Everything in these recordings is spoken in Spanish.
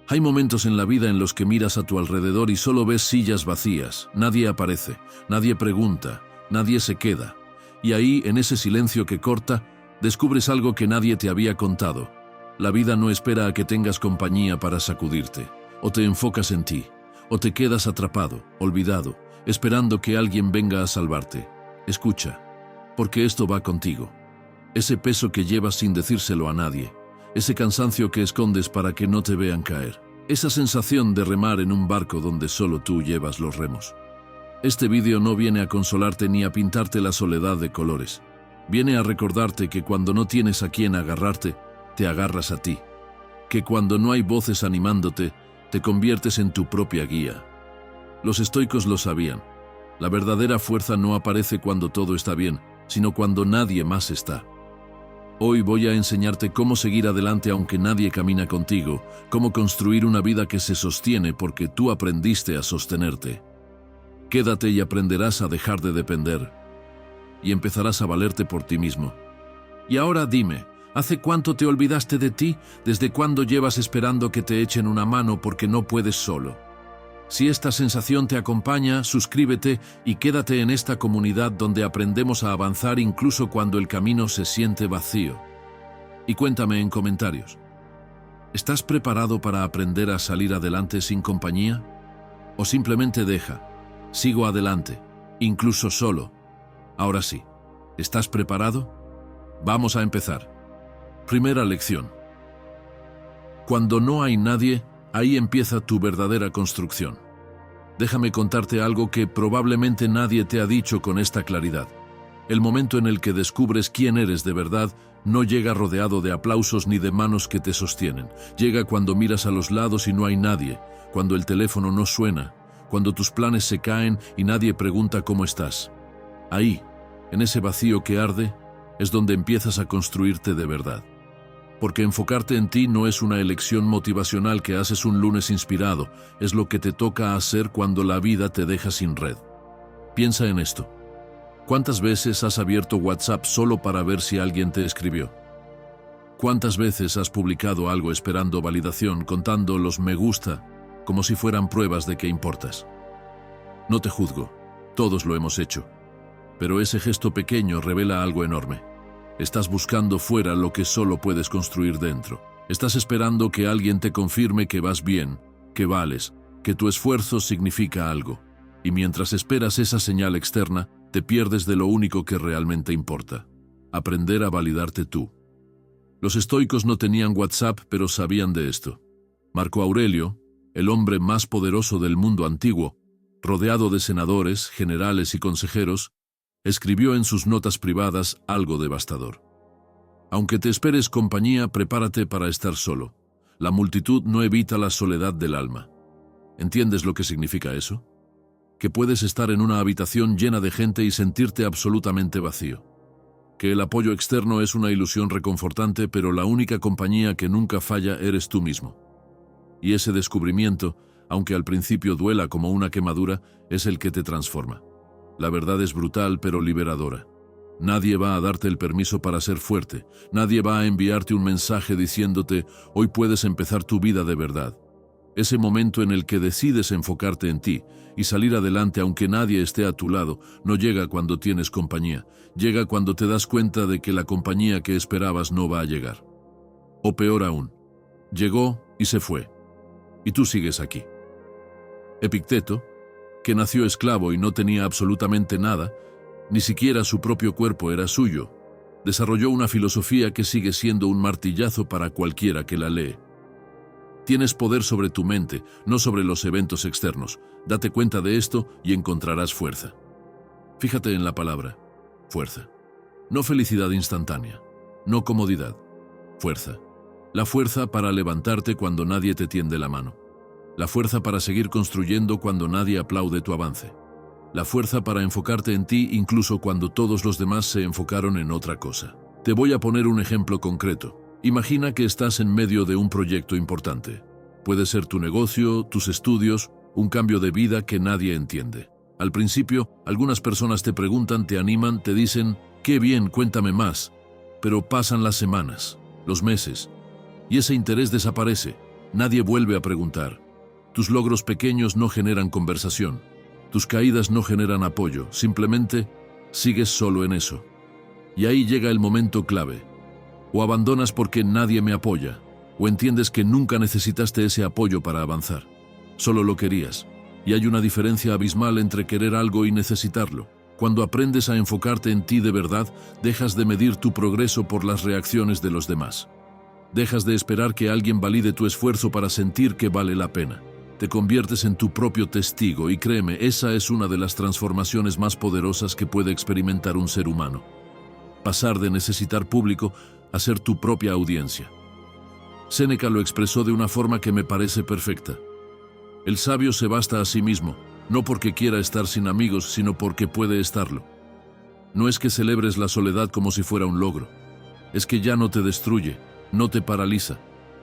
Hay momentos en la vida en los que miras a tu alrededor y solo ves sillas vacías, nadie aparece, nadie pregunta, nadie se queda. Y ahí, en ese silencio que corta, descubres algo que nadie te había contado. La vida no espera a que tengas compañía para sacudirte. O te enfocas en ti, o te quedas atrapado, olvidado, esperando que alguien venga a salvarte. Escucha, porque esto va contigo. Ese peso que llevas sin decírselo a nadie, ese cansancio que escondes para que no te vean caer, esa sensación de remar en un barco donde solo tú llevas los remos. Este vídeo no viene a consolarte ni a pintarte la soledad de colores. Viene a recordarte que cuando no tienes a quien agarrarte, te agarras a ti. Que cuando no hay voces animándote, te conviertes en tu propia guía. Los estoicos lo sabían. La verdadera fuerza no aparece cuando todo está bien, sino cuando nadie más está. Hoy voy a enseñarte cómo seguir adelante aunque nadie camina contigo, cómo construir una vida que se sostiene porque tú aprendiste a sostenerte. Quédate y aprenderás a dejar de depender. Y empezarás a valerte por ti mismo. Y ahora dime, ¿hace cuánto te olvidaste de ti? ¿Desde cuándo llevas esperando que te echen una mano porque no puedes solo? Si esta sensación te acompaña, suscríbete y quédate en esta comunidad donde aprendemos a avanzar incluso cuando el camino se siente vacío. Y cuéntame en comentarios, ¿estás preparado para aprender a salir adelante sin compañía? ¿O simplemente sigo adelante, incluso solo? Ahora sí, ¿estás preparado? Vamos a empezar. Primera lección. Cuando no hay nadie, ahí empieza tu verdadera construcción. Déjame contarte algo que probablemente nadie te ha dicho con esta claridad. El momento en el que descubres quién eres de verdad no llega rodeado de aplausos ni de manos que te sostienen. Llega cuando miras a los lados y no hay nadie, cuando el teléfono no suena, cuando tus planes se caen y nadie pregunta cómo estás. Ahí, en ese vacío que arde, es donde empiezas a construirte de verdad. Porque enfocarte en ti no es una elección motivacional que haces un lunes inspirado, es lo que te toca hacer cuando la vida te deja sin red. Piensa en esto. ¿Cuántas veces has abierto WhatsApp solo para ver si alguien te escribió? ¿Cuántas veces has publicado algo esperando validación, contando los me gusta, como si fueran pruebas de que importas? No te juzgo, todos lo hemos hecho. Pero ese gesto pequeño revela algo enorme. Estás buscando fuera lo que solo puedes construir dentro. Estás esperando que alguien te confirme que vas bien, que vales, que tu esfuerzo significa algo. Y mientras esperas esa señal externa, te pierdes de lo único que realmente importa: aprender a validarte tú. Los estoicos no tenían WhatsApp, pero sabían de esto. Marco Aurelio, el hombre más poderoso del mundo antiguo, rodeado de senadores, generales y consejeros, escribió en sus notas privadas algo devastador. Aunque te esperes compañía, prepárate para estar solo. La multitud no evita la soledad del alma. ¿Entiendes lo que significa eso? Que puedes estar en una habitación llena de gente y sentirte absolutamente vacío. Que el apoyo externo es una ilusión reconfortante, pero la única compañía que nunca falla eres tú mismo. Y ese descubrimiento, aunque al principio duela como una quemadura, es el que te transforma. La verdad es brutal pero liberadora. Nadie va a darte el permiso para ser fuerte. Nadie va a enviarte un mensaje diciéndote, hoy puedes empezar tu vida de verdad. Ese momento en el que decides enfocarte en ti y salir adelante aunque nadie esté a tu lado, no llega cuando tienes compañía. Llega cuando te das cuenta de que la compañía que esperabas no va a llegar. O peor aún, llegó y se fue. Y tú sigues aquí. Epicteto, que nació esclavo y no tenía absolutamente nada, ni siquiera su propio cuerpo era suyo, desarrolló una filosofía que sigue siendo un martillazo para cualquiera que la lee. Tienes poder sobre tu mente, no sobre los eventos externos. Date cuenta de esto y encontrarás fuerza. Fíjate en la palabra, fuerza. No felicidad instantánea, no comodidad, fuerza. La fuerza para levantarte cuando nadie te tiende la mano. La fuerza para seguir construyendo cuando nadie aplaude tu avance. La fuerza para enfocarte en ti incluso cuando todos los demás se enfocaron en otra cosa. Te voy a poner un ejemplo concreto. Imagina que estás en medio de un proyecto importante. Puede ser tu negocio, tus estudios, un cambio de vida que nadie entiende. Al principio, algunas personas te preguntan, te animan, te dicen, «Qué bien, cuéntame más». Pero pasan las semanas, los meses, y ese interés desaparece. Nadie vuelve a preguntar. Tus logros pequeños no generan conversación. Tus caídas no generan apoyo. Simplemente sigues solo en eso. Y ahí llega el momento clave. O abandonas porque nadie me apoya, o entiendes que nunca necesitaste ese apoyo para avanzar. Solo lo querías. Y hay una diferencia abismal entre querer algo y necesitarlo. Cuando aprendes a enfocarte en ti de verdad, dejas de medir tu progreso por las reacciones de los demás. Dejas de esperar que alguien valide tu esfuerzo para sentir que vale la pena. Te conviertes en tu propio testigo y créeme, esa es una de las transformaciones más poderosas que puede experimentar un ser humano. Pasar de necesitar público a ser tu propia audiencia. Séneca lo expresó de una forma que me parece perfecta. El sabio se basta a sí mismo, no porque quiera estar sin amigos, sino porque puede estarlo. No es que celebres la soledad como si fuera un logro. Es que ya no te destruye, no te paraliza,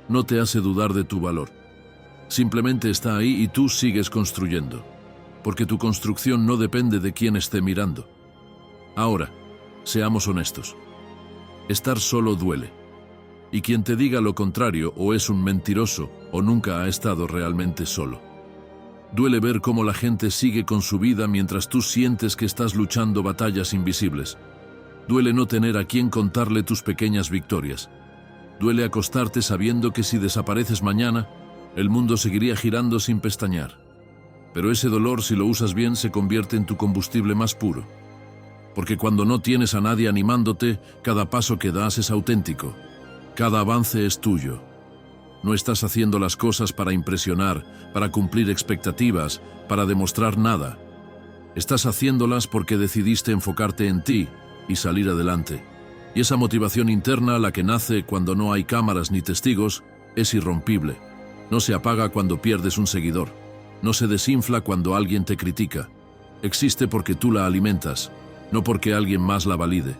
no te hace dudar de tu valor. Simplemente está ahí y tú sigues construyendo, porque tu construcción no depende de quién esté mirando. Ahora, seamos honestos. Estar solo duele. Y quien te diga lo contrario o es un mentiroso o nunca ha estado realmente solo. Duele ver cómo la gente sigue con su vida mientras tú sientes que estás luchando batallas invisibles. Duele no tener a quien contarle tus pequeñas victorias. Duele acostarte sabiendo que si desapareces mañana, el mundo seguiría girando sin pestañear. Pero ese dolor, si lo usas bien, se convierte en tu combustible más puro. Porque cuando no tienes a nadie animándote, cada paso que das es auténtico. Cada avance es tuyo. No estás haciendo las cosas para impresionar, para cumplir expectativas, para demostrar nada. Estás haciéndolas porque decidiste enfocarte en ti y salir adelante. Y esa motivación interna, la que nace cuando no hay cámaras ni testigos, es irrompible. No se apaga cuando pierdes un seguidor. No se desinfla cuando alguien te critica. Existe porque tú la alimentas, no porque alguien más la valide.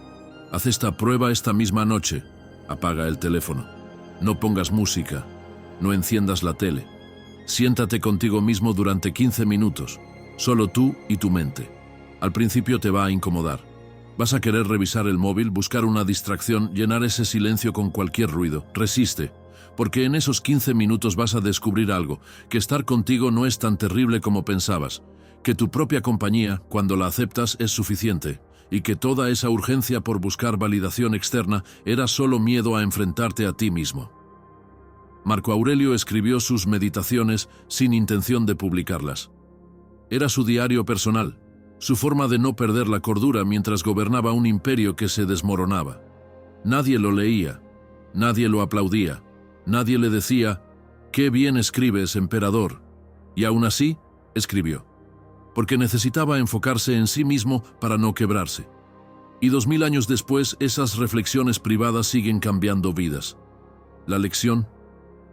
Haz esta prueba esta misma noche. Apaga el teléfono. No pongas música. No enciendas la tele. Siéntate contigo mismo durante 15 minutos. Solo tú y tu mente. Al principio te va a incomodar. Vas a querer revisar el móvil, buscar una distracción, llenar ese silencio con cualquier ruido. Resiste, porque en esos 15 minutos vas a descubrir algo, que estar contigo no es tan terrible como pensabas, que tu propia compañía, cuando la aceptas, es suficiente, y que toda esa urgencia por buscar validación externa era solo miedo a enfrentarte a ti mismo. Marco Aurelio escribió sus meditaciones sin intención de publicarlas. Era su diario personal, su forma de no perder la cordura mientras gobernaba un imperio que se desmoronaba. Nadie lo leía, nadie lo aplaudía, nadie le decía, «¡Qué bien escribes, emperador!» Y aún así, escribió, porque necesitaba enfocarse en sí mismo para no quebrarse. Y 2000 años después, esas reflexiones privadas siguen cambiando vidas. La lección,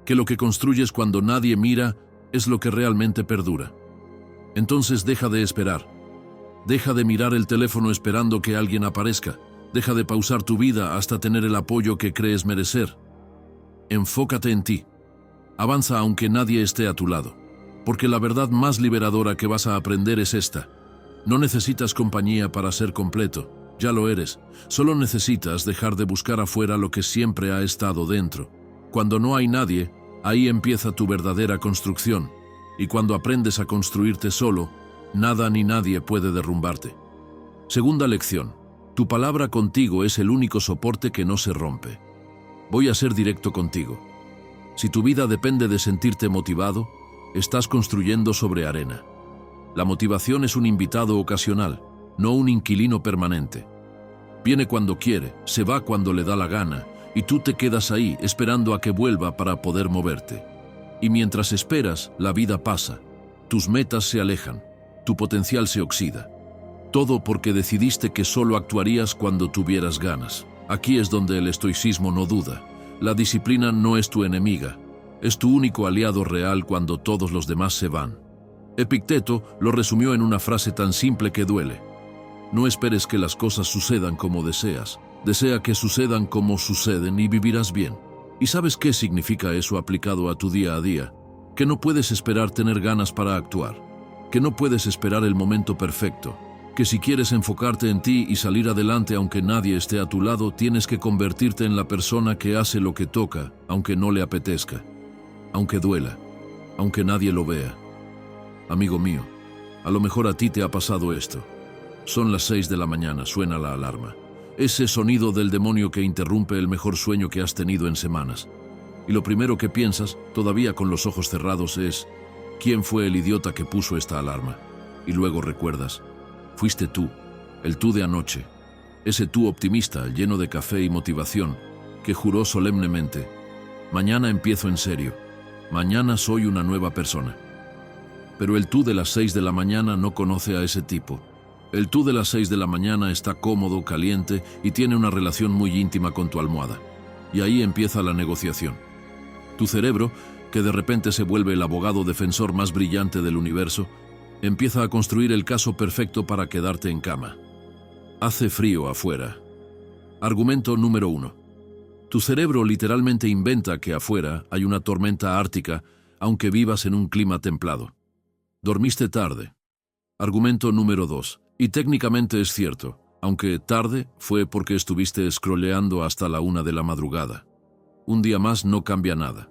que lo que construyes cuando nadie mira es lo que realmente perdura. Entonces deja de esperar. Deja de mirar el teléfono esperando que alguien aparezca. Deja de pausar tu vida hasta tener el apoyo que crees merecer. Enfócate en ti. Avanza aunque nadie esté a tu lado. Porque la verdad más liberadora que vas a aprender es esta. No necesitas compañía para ser completo. Ya lo eres. Solo necesitas dejar de buscar afuera lo que siempre ha estado dentro. Cuando no hay nadie, ahí empieza tu verdadera construcción. Y cuando aprendes a construirte solo, nada ni nadie puede derrumbarte. Segunda lección. Tu palabra contigo es el único soporte que no se rompe. Voy a ser directo contigo. Si tu vida depende de sentirte motivado, estás construyendo sobre arena. La motivación es un invitado ocasional, no un inquilino permanente. Viene cuando quiere, se va cuando le da la gana, y tú te quedas ahí esperando a que vuelva para poder moverte. Y mientras esperas, la vida pasa. Tus metas se alejan, tu potencial se oxida. Todo porque decidiste que solo actuarías cuando tuvieras ganas. Aquí es donde el estoicismo no duda. La disciplina no es tu enemiga, es tu único aliado real cuando todos los demás se van. Epicteto lo resumió en una frase tan simple que duele. No esperes que las cosas sucedan como deseas. Desea que sucedan como suceden y vivirás bien. ¿Y sabes qué significa eso aplicado a tu día a día? Que no puedes esperar tener ganas para actuar. Que no puedes esperar el momento perfecto. Que si quieres enfocarte en ti y salir adelante aunque nadie esté a tu lado, tienes que convertirte en la persona que hace lo que toca, aunque no le apetezca. aunque duela, aunque nadie lo vea. Amigo mío, a lo mejor a ti te ha pasado esto. Son las 6 de la mañana, suena la alarma. Ese sonido del demonio que interrumpe el mejor sueño que has tenido en semanas. Y lo primero que piensas, todavía con los ojos cerrados, es: ¿quién fue el idiota que puso esta alarma? Y luego recuerdas: fuiste tú, el tú de anoche. Ese tú optimista, lleno de café y motivación, que juró solemnemente: mañana empiezo en serio, mañana soy una nueva persona. Pero el tú de las 6 de la mañana no conoce a ese tipo. El tú de las 6 de la mañana está cómodo, caliente y tiene una relación muy íntima con tu almohada. Y ahí empieza la negociación. Tu cerebro, que de repente se vuelve el abogado defensor más brillante del universo, empieza a construir el caso perfecto para quedarte en cama. Hace frío afuera. Argumento número 1. Tu cerebro literalmente inventa que afuera hay una tormenta ártica, aunque vivas en un clima templado. Dormiste tarde. Argumento número 2. Y técnicamente es cierto, aunque tarde fue porque estuviste scrolleando hasta la 1 de la madrugada. Un día más no cambia nada.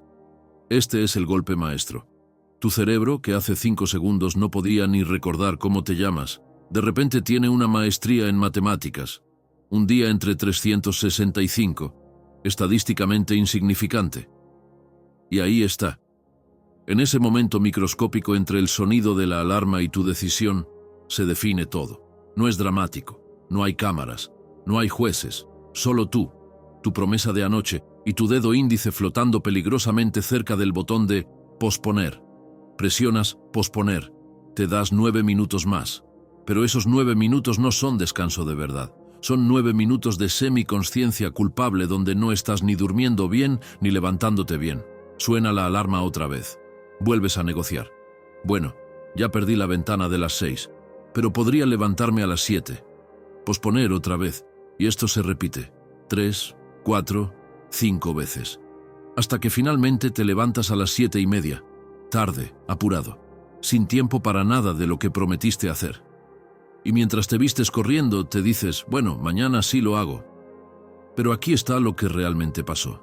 Este es el golpe maestro. Tu cerebro, que hace 5 segundos no podía ni recordar cómo te llamas, de repente tiene una maestría en matemáticas. Un día entre 365, estadísticamente insignificante. Y ahí está. En ese momento microscópico entre el sonido de la alarma y tu decisión, se define todo. No es dramático, no hay cámaras, no hay jueces, solo tú, tu promesa de anoche y tu dedo índice flotando peligrosamente cerca del botón de posponer. Presionas posponer, te das 9 minutos más, pero esos 9 minutos no son descanso de verdad. Son 9 minutos de semiconsciencia culpable donde no estás ni durmiendo bien ni levantándote bien. Suena la alarma otra vez. Vuelves a negociar. Bueno, ya perdí la ventana de las 6, pero podría levantarme a las 7. Posponer otra vez, y esto se repite 3, 4, 5 veces. Hasta que finalmente te levantas a las 7:30, tarde, apurado, sin tiempo para nada de lo que prometiste hacer. Y mientras te vistes corriendo, te dices: bueno, mañana sí lo hago. Pero aquí está lo que realmente pasó.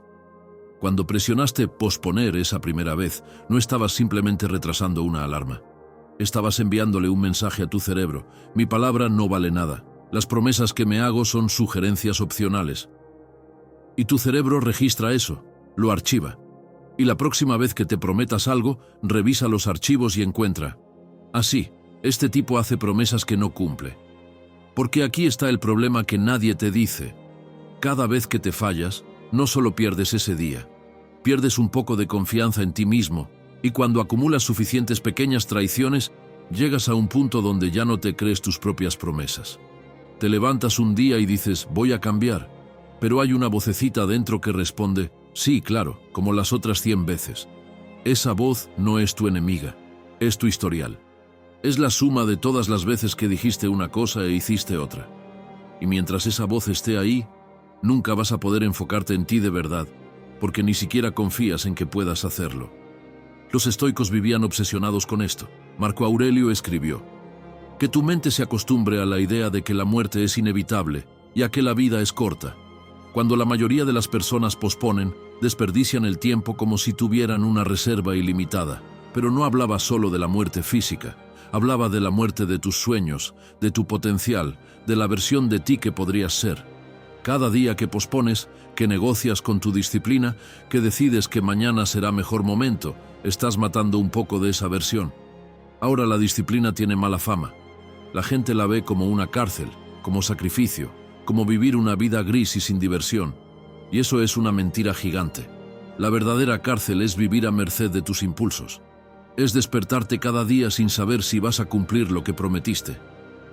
Cuando presionaste posponer esa primera vez, no estabas simplemente retrasando una alarma. Estabas enviándole un mensaje a tu cerebro: mi palabra no vale nada. Las promesas que me hago son sugerencias opcionales. Y tu cerebro registra eso, lo archiva. Y la próxima vez que te prometas algo, revisa los archivos y encuentra: así, este tipo hace promesas que no cumple. Porque aquí está el problema que nadie te dice. Cada vez que te fallas, no solo pierdes ese día, pierdes un poco de confianza en ti mismo, y cuando acumulas suficientes pequeñas traiciones, llegas a un punto donde ya no te crees tus propias promesas. Te levantas un día y dices: voy a cambiar, pero hay una vocecita dentro que responde: sí, claro, como las otras 100 veces. Esa voz no es tu enemiga, es tu historial. Es la suma de todas las veces que dijiste una cosa e hiciste otra. Y mientras esa voz esté ahí, nunca vas a poder enfocarte en ti de verdad, porque ni siquiera confías en que puedas hacerlo. Los estoicos vivían obsesionados con esto. Marco Aurelio escribió: que tu mente se acostumbre a la idea de que la muerte es inevitable y a que la vida es corta. Cuando la mayoría de las personas posponen, desperdician el tiempo como si tuvieran una reserva ilimitada. Pero no hablaba solo de la muerte física, hablaba de la muerte de tus sueños, de tu potencial, de la versión de ti que podrías ser. Cada día que pospones, que negocias con tu disciplina, que decides que mañana será mejor momento, estás matando un poco de esa versión. Ahora la disciplina tiene mala fama. La gente la ve como una cárcel, como sacrificio, como vivir una vida gris y sin diversión. Y eso es una mentira gigante. La verdadera cárcel es vivir a merced de tus impulsos. Es despertarte cada día sin saber si vas a cumplir lo que prometiste.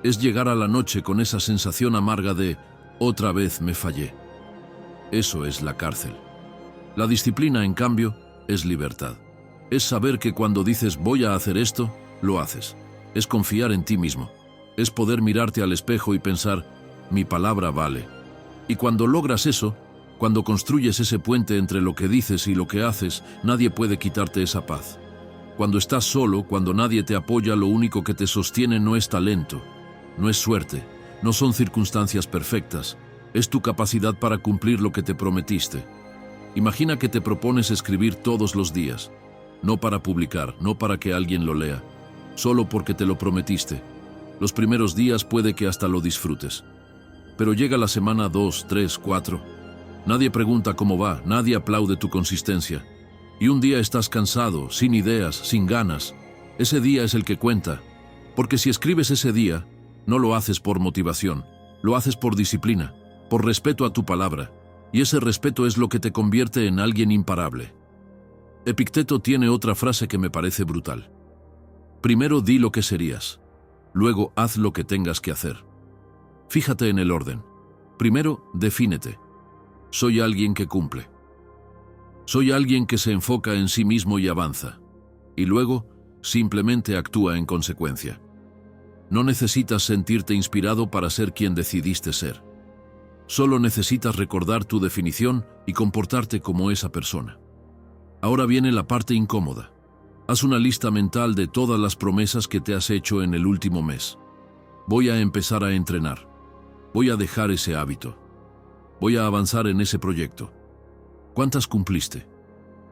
Es llegar a la noche con esa sensación amarga de: otra vez me fallé. Eso es la cárcel. La disciplina, en cambio, es libertad. Es saber que cuando dices voy a hacer esto, lo haces. Es confiar en ti mismo. Es poder mirarte al espejo y pensar: mi palabra vale. Y cuando logras eso, cuando construyes ese puente entre lo que dices y lo que haces, nadie puede quitarte esa paz. Cuando estás solo, cuando nadie te apoya, lo único que te sostiene no es talento, no es suerte, no son circunstancias perfectas, es tu capacidad para cumplir lo que te prometiste. Imagina que te propones escribir todos los días. no para publicar, no para que alguien lo lea, solo porque te lo prometiste. Los primeros días puede que hasta lo disfrutes. Pero llega la semana 2, 3, 4. Nadie pregunta cómo va, nadie aplaude tu consistencia. Y un día estás cansado, sin ideas, sin ganas. Ese día es el que cuenta. Porque si escribes ese día, no lo haces por motivación, lo haces por disciplina, por respeto a tu palabra. Y ese respeto es lo que te convierte en alguien imparable. Epicteto tiene otra frase que me parece brutal. Primero di lo que serías. Luego haz lo que tengas que hacer. Fíjate en el orden. Primero, defínete. Soy alguien que cumple. Soy alguien que se enfoca en sí mismo y avanza. Y luego, simplemente actúa en consecuencia. No necesitas sentirte inspirado para ser quien decidiste ser. Solo necesitas recordar tu definición y comportarte como esa persona. Ahora viene la parte incómoda. Haz una lista mental de todas las promesas que te has hecho en el último mes. Voy a empezar a entrenar. Voy a dejar ese hábito. Voy a avanzar en ese proyecto. ¿Cuántas cumpliste?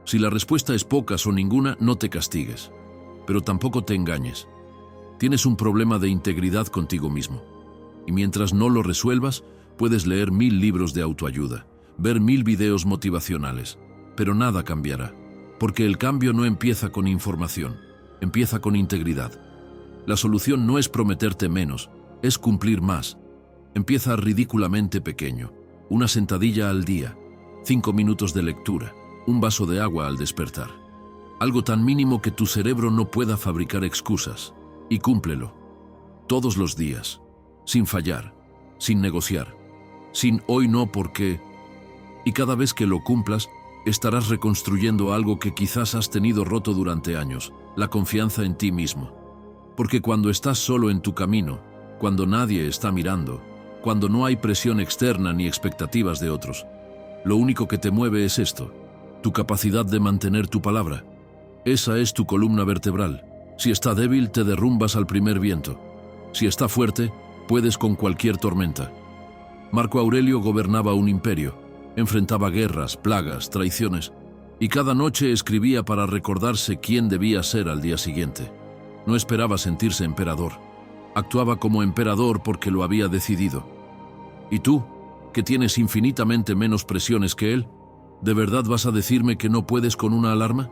Si la respuesta es pocas o ninguna, no te castigues. Pero tampoco te engañes. Tienes un problema de integridad contigo mismo. Y mientras no lo resuelvas, puedes leer 1000 libros de autoayuda, ver 1000 videos motivacionales, pero nada cambiará. Porque el cambio no empieza con información, empieza con integridad. La solución no es prometerte menos, es cumplir más. Empieza ridículamente pequeño. Una sentadilla al día, 5 minutos de lectura, un vaso de agua al despertar. Algo tan mínimo que tu cerebro no pueda fabricar excusas. Y cúmplelo. Todos los días. Sin fallar. Sin negociar. Sin hoy no porque. Y cada vez que lo cumplas, estarás reconstruyendo algo que quizás has tenido roto durante años, la confianza en ti mismo. Porque cuando estás solo en tu camino, cuando nadie está mirando, cuando no hay presión externa ni expectativas de otros, lo único que te mueve es esto, tu capacidad de mantener tu palabra. Esa es tu columna vertebral. Si está débil, te derrumbas al primer viento. Si está fuerte, puedes con cualquier tormenta. Marco Aurelio gobernaba un imperio. Enfrentaba guerras, plagas, traiciones, y cada noche escribía para recordarse quién debía ser al día siguiente. No esperaba sentirse emperador. Actuaba como emperador porque lo había decidido. ¿Y tú, que tienes infinitamente menos presiones que él, de verdad vas a decirme que no puedes con una alarma?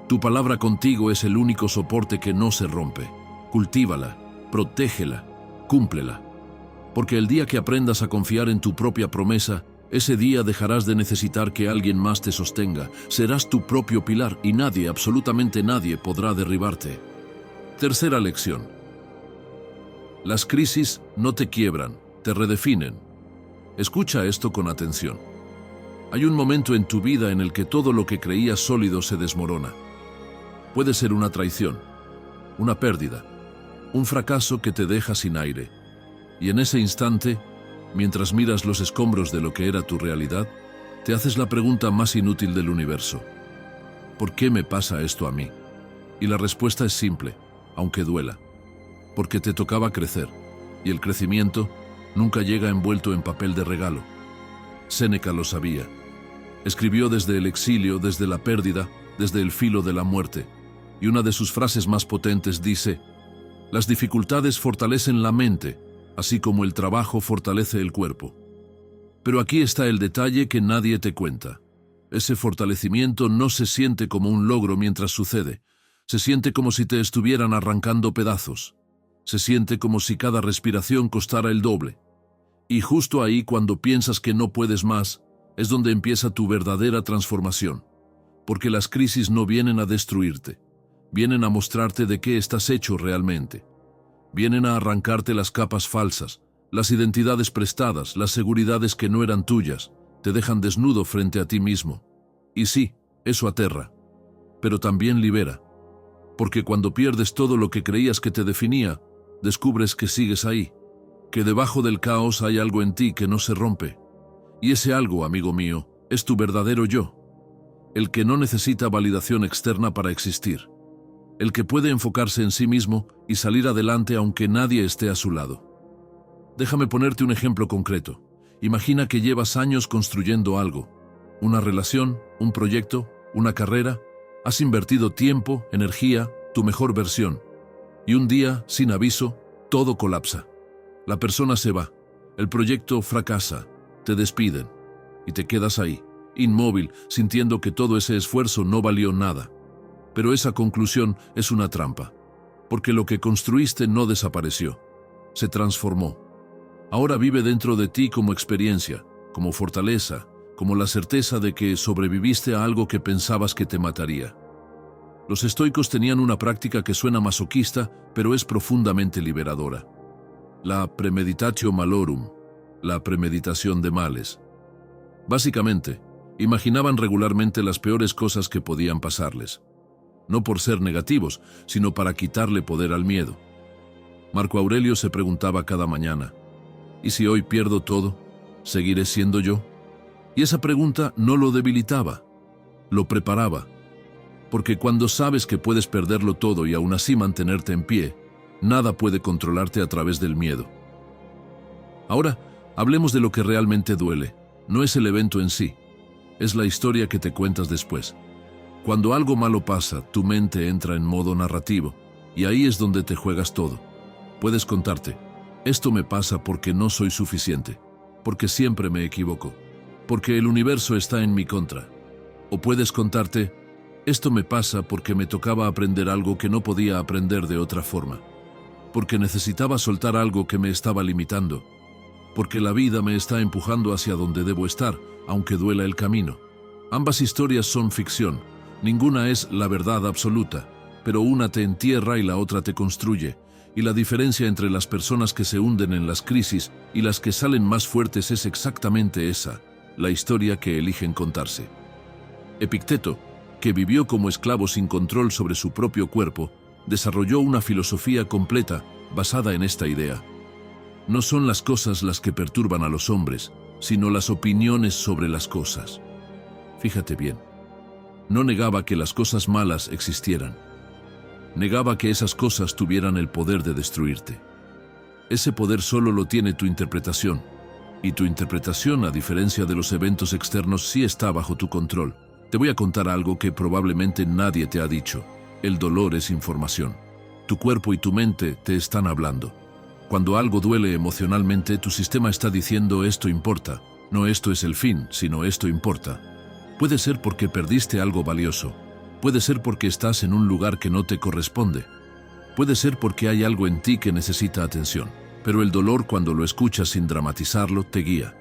Tu palabra contigo es el único soporte que no se rompe. Cultívala, protégela, cúmplela. Porque el día que aprendas a confiar en tu propia promesa, ese día dejarás de necesitar que alguien más te sostenga, serás tu propio pilar y nadie, absolutamente nadie, podrá derribarte. Tercera lección. Las crisis no te quiebran, te redefinen. Escucha esto con atención. Hay un momento en tu vida en el que todo lo que creías sólido se desmorona. Puede ser una traición, una pérdida, un fracaso que te deja sin aire. Y en ese instante, mientras miras los escombros de lo que era tu realidad, te haces la pregunta más inútil del universo. ¿Por qué me pasa esto a mí? Y la respuesta es simple, aunque duela. Porque te tocaba crecer, y el crecimiento nunca llega envuelto en papel de regalo. Séneca lo sabía. Escribió desde el exilio, desde la pérdida, desde el filo de la muerte. Y una de sus frases más potentes dice: «Las dificultades fortalecen la mente, así como el trabajo fortalece el cuerpo». Pero aquí está el detalle que nadie te cuenta. Ese fortalecimiento no se siente como un logro mientras sucede. Se siente como si te estuvieran arrancando pedazos. Se siente como si cada respiración costara el doble. Y justo ahí, cuando piensas que no puedes más, es donde empieza tu verdadera transformación. Porque las crisis no vienen a destruirte. Vienen a mostrarte de qué estás hecho realmente. Vienen a arrancarte las capas falsas, las identidades prestadas, las seguridades que no eran tuyas, te dejan desnudo frente a ti mismo. Y sí, eso aterra, pero también libera. Porque cuando pierdes todo lo que creías que te definía, descubres que sigues ahí, que debajo del caos hay algo en ti que no se rompe. Y ese algo, amigo mío, es tu verdadero yo. El que no necesita validación externa para existir. El que puede enfocarse en sí mismo y salir adelante aunque nadie esté a su lado. Déjame ponerte un ejemplo concreto. Imagina que llevas años construyendo algo. Una relación, un proyecto, una carrera, Has invertido tiempo, energía, tu mejor versión. Y un día, sin aviso, todo colapsa. La persona se va, el proyecto fracasa, te despiden y te quedas ahí, inmóvil, sintiendo que todo ese esfuerzo no valió nada. Pero esa conclusión es una trampa, porque lo que construiste no desapareció, se transformó. Ahora vive dentro de ti como experiencia, como fortaleza, como la certeza de que sobreviviste a algo que pensabas que te mataría. Los estoicos tenían una práctica que suena masoquista, pero es profundamente liberadora. La premeditatio malorum, la premeditación de males. Básicamente, imaginaban regularmente las peores cosas que podían pasarles. No por ser negativos, sino para quitarle poder al miedo. Marco Aurelio se preguntaba cada mañana, ¿y si hoy pierdo todo, seguiré siendo yo? Y esa pregunta no lo debilitaba, lo preparaba. Porque cuando sabes que puedes perderlo todo y aún así mantenerte en pie, nada puede controlarte a través del miedo. Ahora, hablemos de lo que realmente duele. No es el evento en sí, es la historia que te cuentas después. Cuando algo malo pasa, tu mente entra en modo narrativo, y ahí es donde te juegas todo. Puedes contarte, esto me pasa porque no soy suficiente, porque siempre me equivoco, porque el universo está en mi contra. O puedes contarte, esto me pasa porque me tocaba aprender algo que no podía aprender de otra forma, porque necesitaba soltar algo que me estaba limitando, porque la vida me está empujando hacia donde debo estar, aunque duela el camino. Ambas historias son ficción, ninguna es la verdad absoluta, pero una te entierra y la otra te construye, y la diferencia entre las personas que se hunden en las crisis y las que salen más fuertes es exactamente esa, la historia que eligen contarse. Epicteto, que vivió como esclavo sin control sobre su propio cuerpo, desarrolló una filosofía completa basada en esta idea. No son las cosas las que perturban a los hombres, sino las opiniones sobre las cosas. Fíjate bien. No negaba que las cosas malas existieran. Negaba que esas cosas tuvieran el poder de destruirte. Ese poder solo lo tiene tu interpretación, y tu interpretación, a diferencia de los eventos externos, sí está bajo tu control. Te voy a contar algo que probablemente nadie te ha dicho. El dolor es información. Tu cuerpo y tu mente te están hablando. Cuando algo duele emocionalmente, tu sistema está diciendo esto importa. No esto es el fin, sino esto importa. Puede ser porque perdiste algo valioso. Puede ser porque estás en un lugar que no te corresponde. Puede ser porque hay algo en ti que necesita atención. Pero el dolor, cuando lo escuchas sin dramatizarlo, te guía.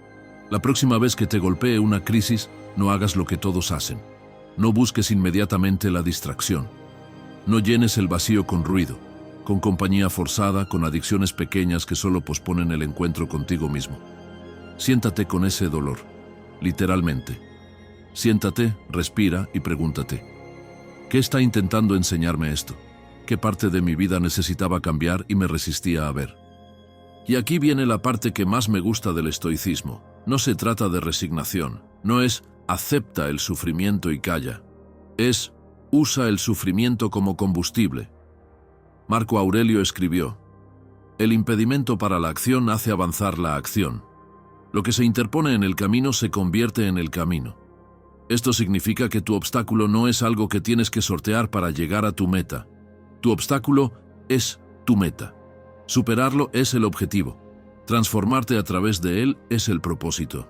La próxima vez que te golpee una crisis, no hagas lo que todos hacen. No busques inmediatamente la distracción. No llenes el vacío con ruido, con compañía forzada, con adicciones pequeñas que solo posponen el encuentro contigo mismo. Siéntate con ese dolor, literalmente. Siéntate, respira y pregúntate, ¿qué está intentando enseñarme esto? ¿Qué parte de mi vida necesitaba cambiar y me resistía a ver? Y aquí viene la parte que más me gusta del estoicismo. No se trata de resignación, no es acepta el sufrimiento y calla. Es usa el sufrimiento como combustible. Marco Aurelio escribió, el impedimento para la acción hace avanzar la acción. Lo que se interpone en el camino se convierte en el camino. Esto significa que tu obstáculo no es algo que tienes que sortear para llegar a tu meta. Tu obstáculo es tu meta. Superarlo es el objetivo. Transformarte a través de él es el propósito.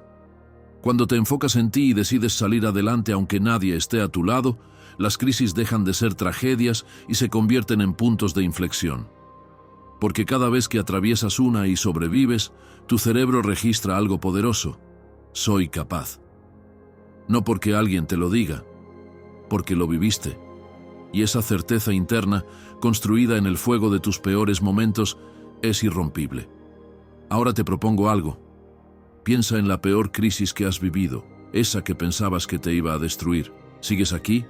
Cuando te enfocas en ti y decides salir adelante aunque nadie esté a tu lado, las crisis dejan de ser tragedias y se convierten en puntos de inflexión. Porque cada vez que atraviesas una y sobrevives, tu cerebro registra algo poderoso. Soy capaz. No porque alguien te lo diga, porque lo viviste. Y esa certeza interna, construida en el fuego de tus peores momentos, es irrompible. Ahora te propongo algo. Piensa en la peor crisis que has vivido, esa que pensabas que te iba a destruir. ¿Sigues aquí?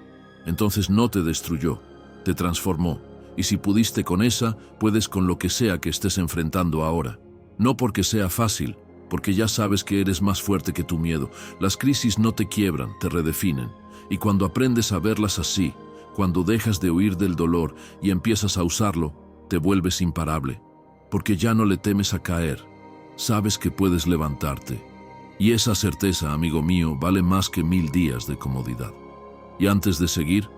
Entonces no te destruyó, te transformó. Y si pudiste con esa, puedes con lo que sea que estés enfrentando ahora. No porque sea fácil, porque ya sabes que eres más fuerte que tu miedo. Las crisis no te quiebran, te redefinen. Y cuando aprendes a verlas así, cuando dejas de huir del dolor y empiezas a usarlo, te vuelves imparable. Porque ya no le temes a caer. Sabes que puedes levantarte. Y esa certeza, amigo mío, vale más que 1000 días de comodidad. Y antes de seguir,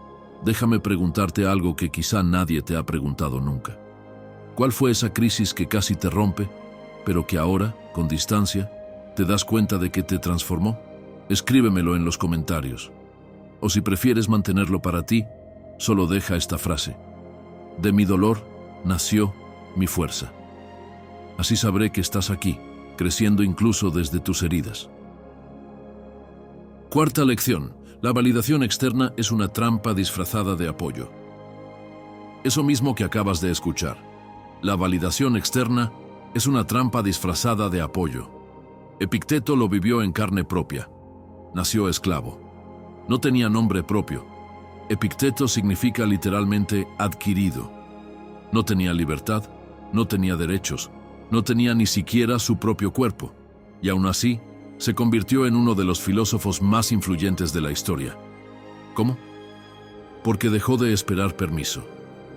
Déjame preguntarte algo que quizá nadie te ha preguntado nunca. ¿Cuál fue esa crisis que casi te rompe, pero que ahora, con distancia, te das cuenta de que te transformó? Escríbemelo en los comentarios. O si prefieres mantenerlo para ti, solo deja esta frase: de mi dolor nació mi fuerza. Así sabré que estás aquí, creciendo incluso desde tus heridas. Cuarta lección: la validación externa es una trampa disfrazada de apoyo. Eso mismo que acabas de escuchar. La validación externa es una trampa disfrazada de apoyo. Epicteto lo vivió en carne propia. Nació esclavo. No tenía nombre propio. Epicteto significa literalmente adquirido. No tenía libertad, no tenía derechos, no tenía ni siquiera su propio cuerpo. Y aún así, se convirtió en uno de los filósofos más influyentes de la historia. ¿Cómo? Porque dejó de esperar permiso.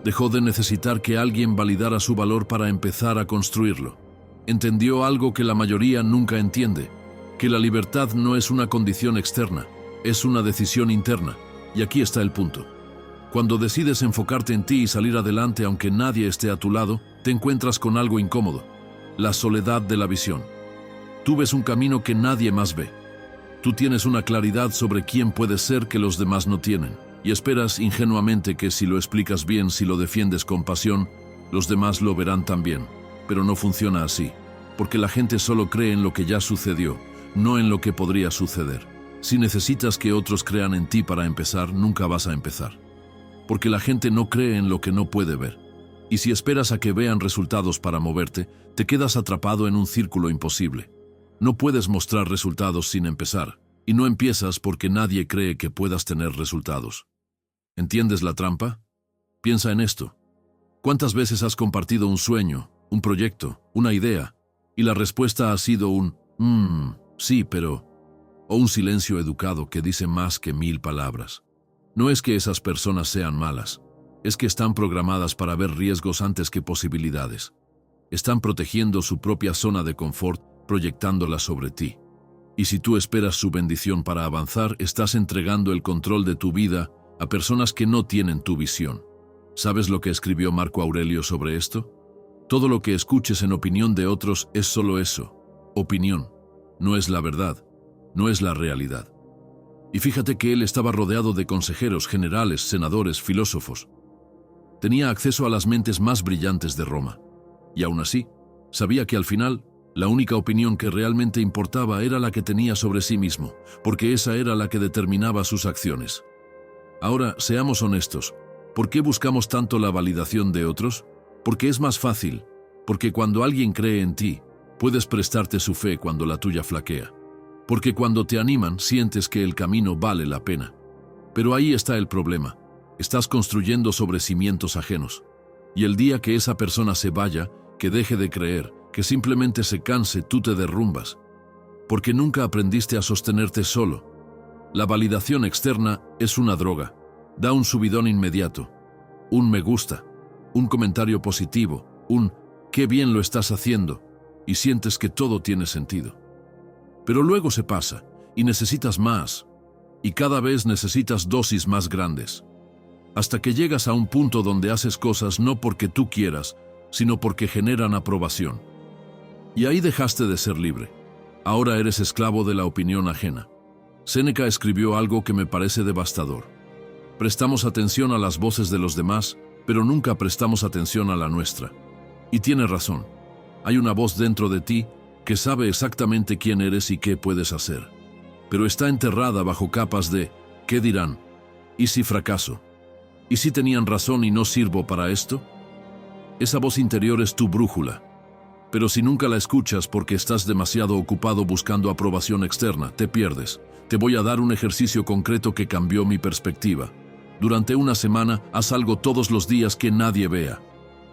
Dejó de necesitar que alguien validara su valor para empezar a construirlo. Entendió algo que la mayoría nunca entiende: que la libertad no es una condición externa, es una decisión interna. Y aquí está el punto. Cuando decides enfocarte en ti y salir adelante aunque nadie esté a tu lado, te encuentras con algo incómodo: la soledad de la visión. Tú ves un camino que nadie más ve. Tú tienes una claridad sobre quién puedes ser que los demás no tienen, y esperas ingenuamente que si lo explicas bien, si lo defiendes con pasión, los demás lo verán también. Pero no funciona así, porque la gente solo cree en lo que ya sucedió, no en lo que podría suceder. Si necesitas que otros crean en ti para empezar, nunca vas a empezar. Porque la gente no cree en lo que no puede ver. Y si esperas a que vean resultados para moverte, te quedas atrapado en un círculo imposible. No puedes mostrar resultados sin empezar, y no empiezas porque nadie cree que puedas tener resultados. ¿Entiendes la trampa? Piensa en esto. ¿Cuántas veces has compartido un sueño, un proyecto, una idea, y la respuesta ha sido un sí, pero, o un silencio educado que dice más que 1000 palabras? No es que esas personas sean malas, es que están programadas para ver riesgos antes que posibilidades. Están protegiendo su propia zona de confort, proyectándola sobre ti. Y si tú esperas su bendición para avanzar, estás entregando el control de tu vida a personas que no tienen tu visión. ¿Sabes lo que escribió Marco Aurelio sobre esto? Todo lo que escuches en opinión de otros es solo eso: opinión. No es la verdad, no es la realidad. Y fíjate que él estaba rodeado de consejeros, generales, senadores, filósofos. Tenía acceso a las mentes más brillantes de Roma. Y aún así, sabía que al final, la única opinión que realmente importaba era la que tenía sobre sí mismo, porque esa era la que determinaba sus acciones. Ahora, seamos honestos. ¿Por qué buscamos tanto la validación de otros? Porque es más fácil. Porque cuando alguien cree en ti, puedes prestarte su fe cuando la tuya flaquea. Porque cuando te animan, sientes que el camino vale la pena. Pero ahí está el problema. Estás construyendo sobre cimientos ajenos. Y el día que esa persona se vaya, que deje de creer, que simplemente se canse, tú te derrumbas. Porque nunca aprendiste a sostenerte solo. La validación externa es una droga. Da un subidón inmediato. Un me gusta. Un comentario positivo. Un qué bien lo estás haciendo. Y sientes que todo tiene sentido. Pero luego se pasa, y necesitas más. Y cada vez necesitas dosis más grandes. Hasta que llegas a un punto donde haces cosas no porque tú quieras, sino porque generan aprobación. Y ahí dejaste de ser libre. Ahora eres esclavo de la opinión ajena. Séneca escribió algo que me parece devastador. Prestamos atención a las voces de los demás, pero nunca prestamos atención a la nuestra. Y tiene razón. Hay una voz dentro de ti que sabe exactamente quién eres y qué puedes hacer. Pero está enterrada bajo capas de ¿qué dirán? ¿Y si fracaso? ¿Y si tenían razón y no sirvo para esto? Esa voz interior es tu brújula. Pero si nunca la escuchas porque estás demasiado ocupado buscando aprobación externa, te pierdes. Te voy a dar un ejercicio concreto que cambió mi perspectiva. Durante una semana, haz algo todos los días que nadie vea.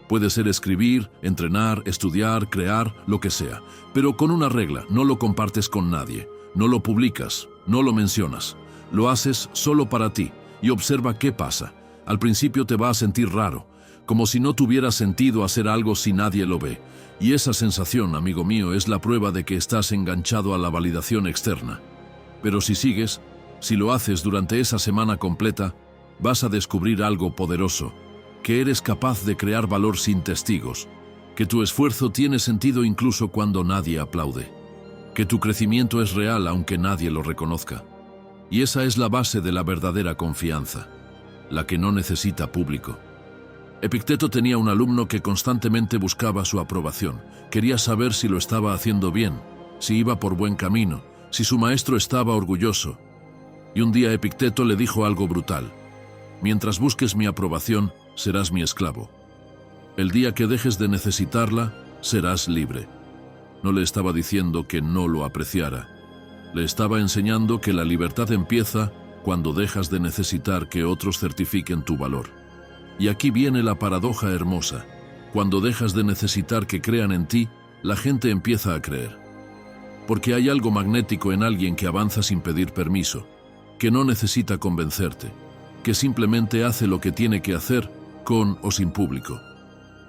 Puede ser escribir, entrenar, estudiar, crear, lo que sea. Pero con una regla: no lo compartes con nadie. No lo publicas, no lo mencionas. Lo haces solo para ti y observa qué pasa. Al principio te va a sentir raro, como si no tuviera sentido hacer algo si nadie lo ve. Y esa sensación, amigo mío, es la prueba de que estás enganchado a la validación externa. Pero si sigues, si lo haces durante esa semana completa, Vas a descubrir algo poderoso, que eres capaz de crear valor sin testigos, que tu esfuerzo tiene sentido incluso cuando nadie aplaude, que tu crecimiento es real aunque nadie lo reconozca. Y esa es la base de la verdadera confianza, la que no necesita público. Epicteto tenía un alumno que constantemente buscaba su aprobación. Quería saber si lo estaba haciendo bien, si iba por buen camino, si su maestro estaba orgulloso. Y un día Epicteto le dijo algo brutal: mientras busques mi aprobación, serás mi esclavo. El día que dejes de necesitarla, serás libre. No le estaba diciendo que no lo apreciara. Le estaba enseñando que la libertad empieza cuando dejas de necesitar que otros certifiquen tu valor. Y aquí viene la paradoja hermosa. Cuando dejas de necesitar que crean en ti, la gente empieza a creer. Porque hay algo magnético en alguien que avanza sin pedir permiso, que no necesita convencerte, que simplemente hace lo que tiene que hacer, con o sin público.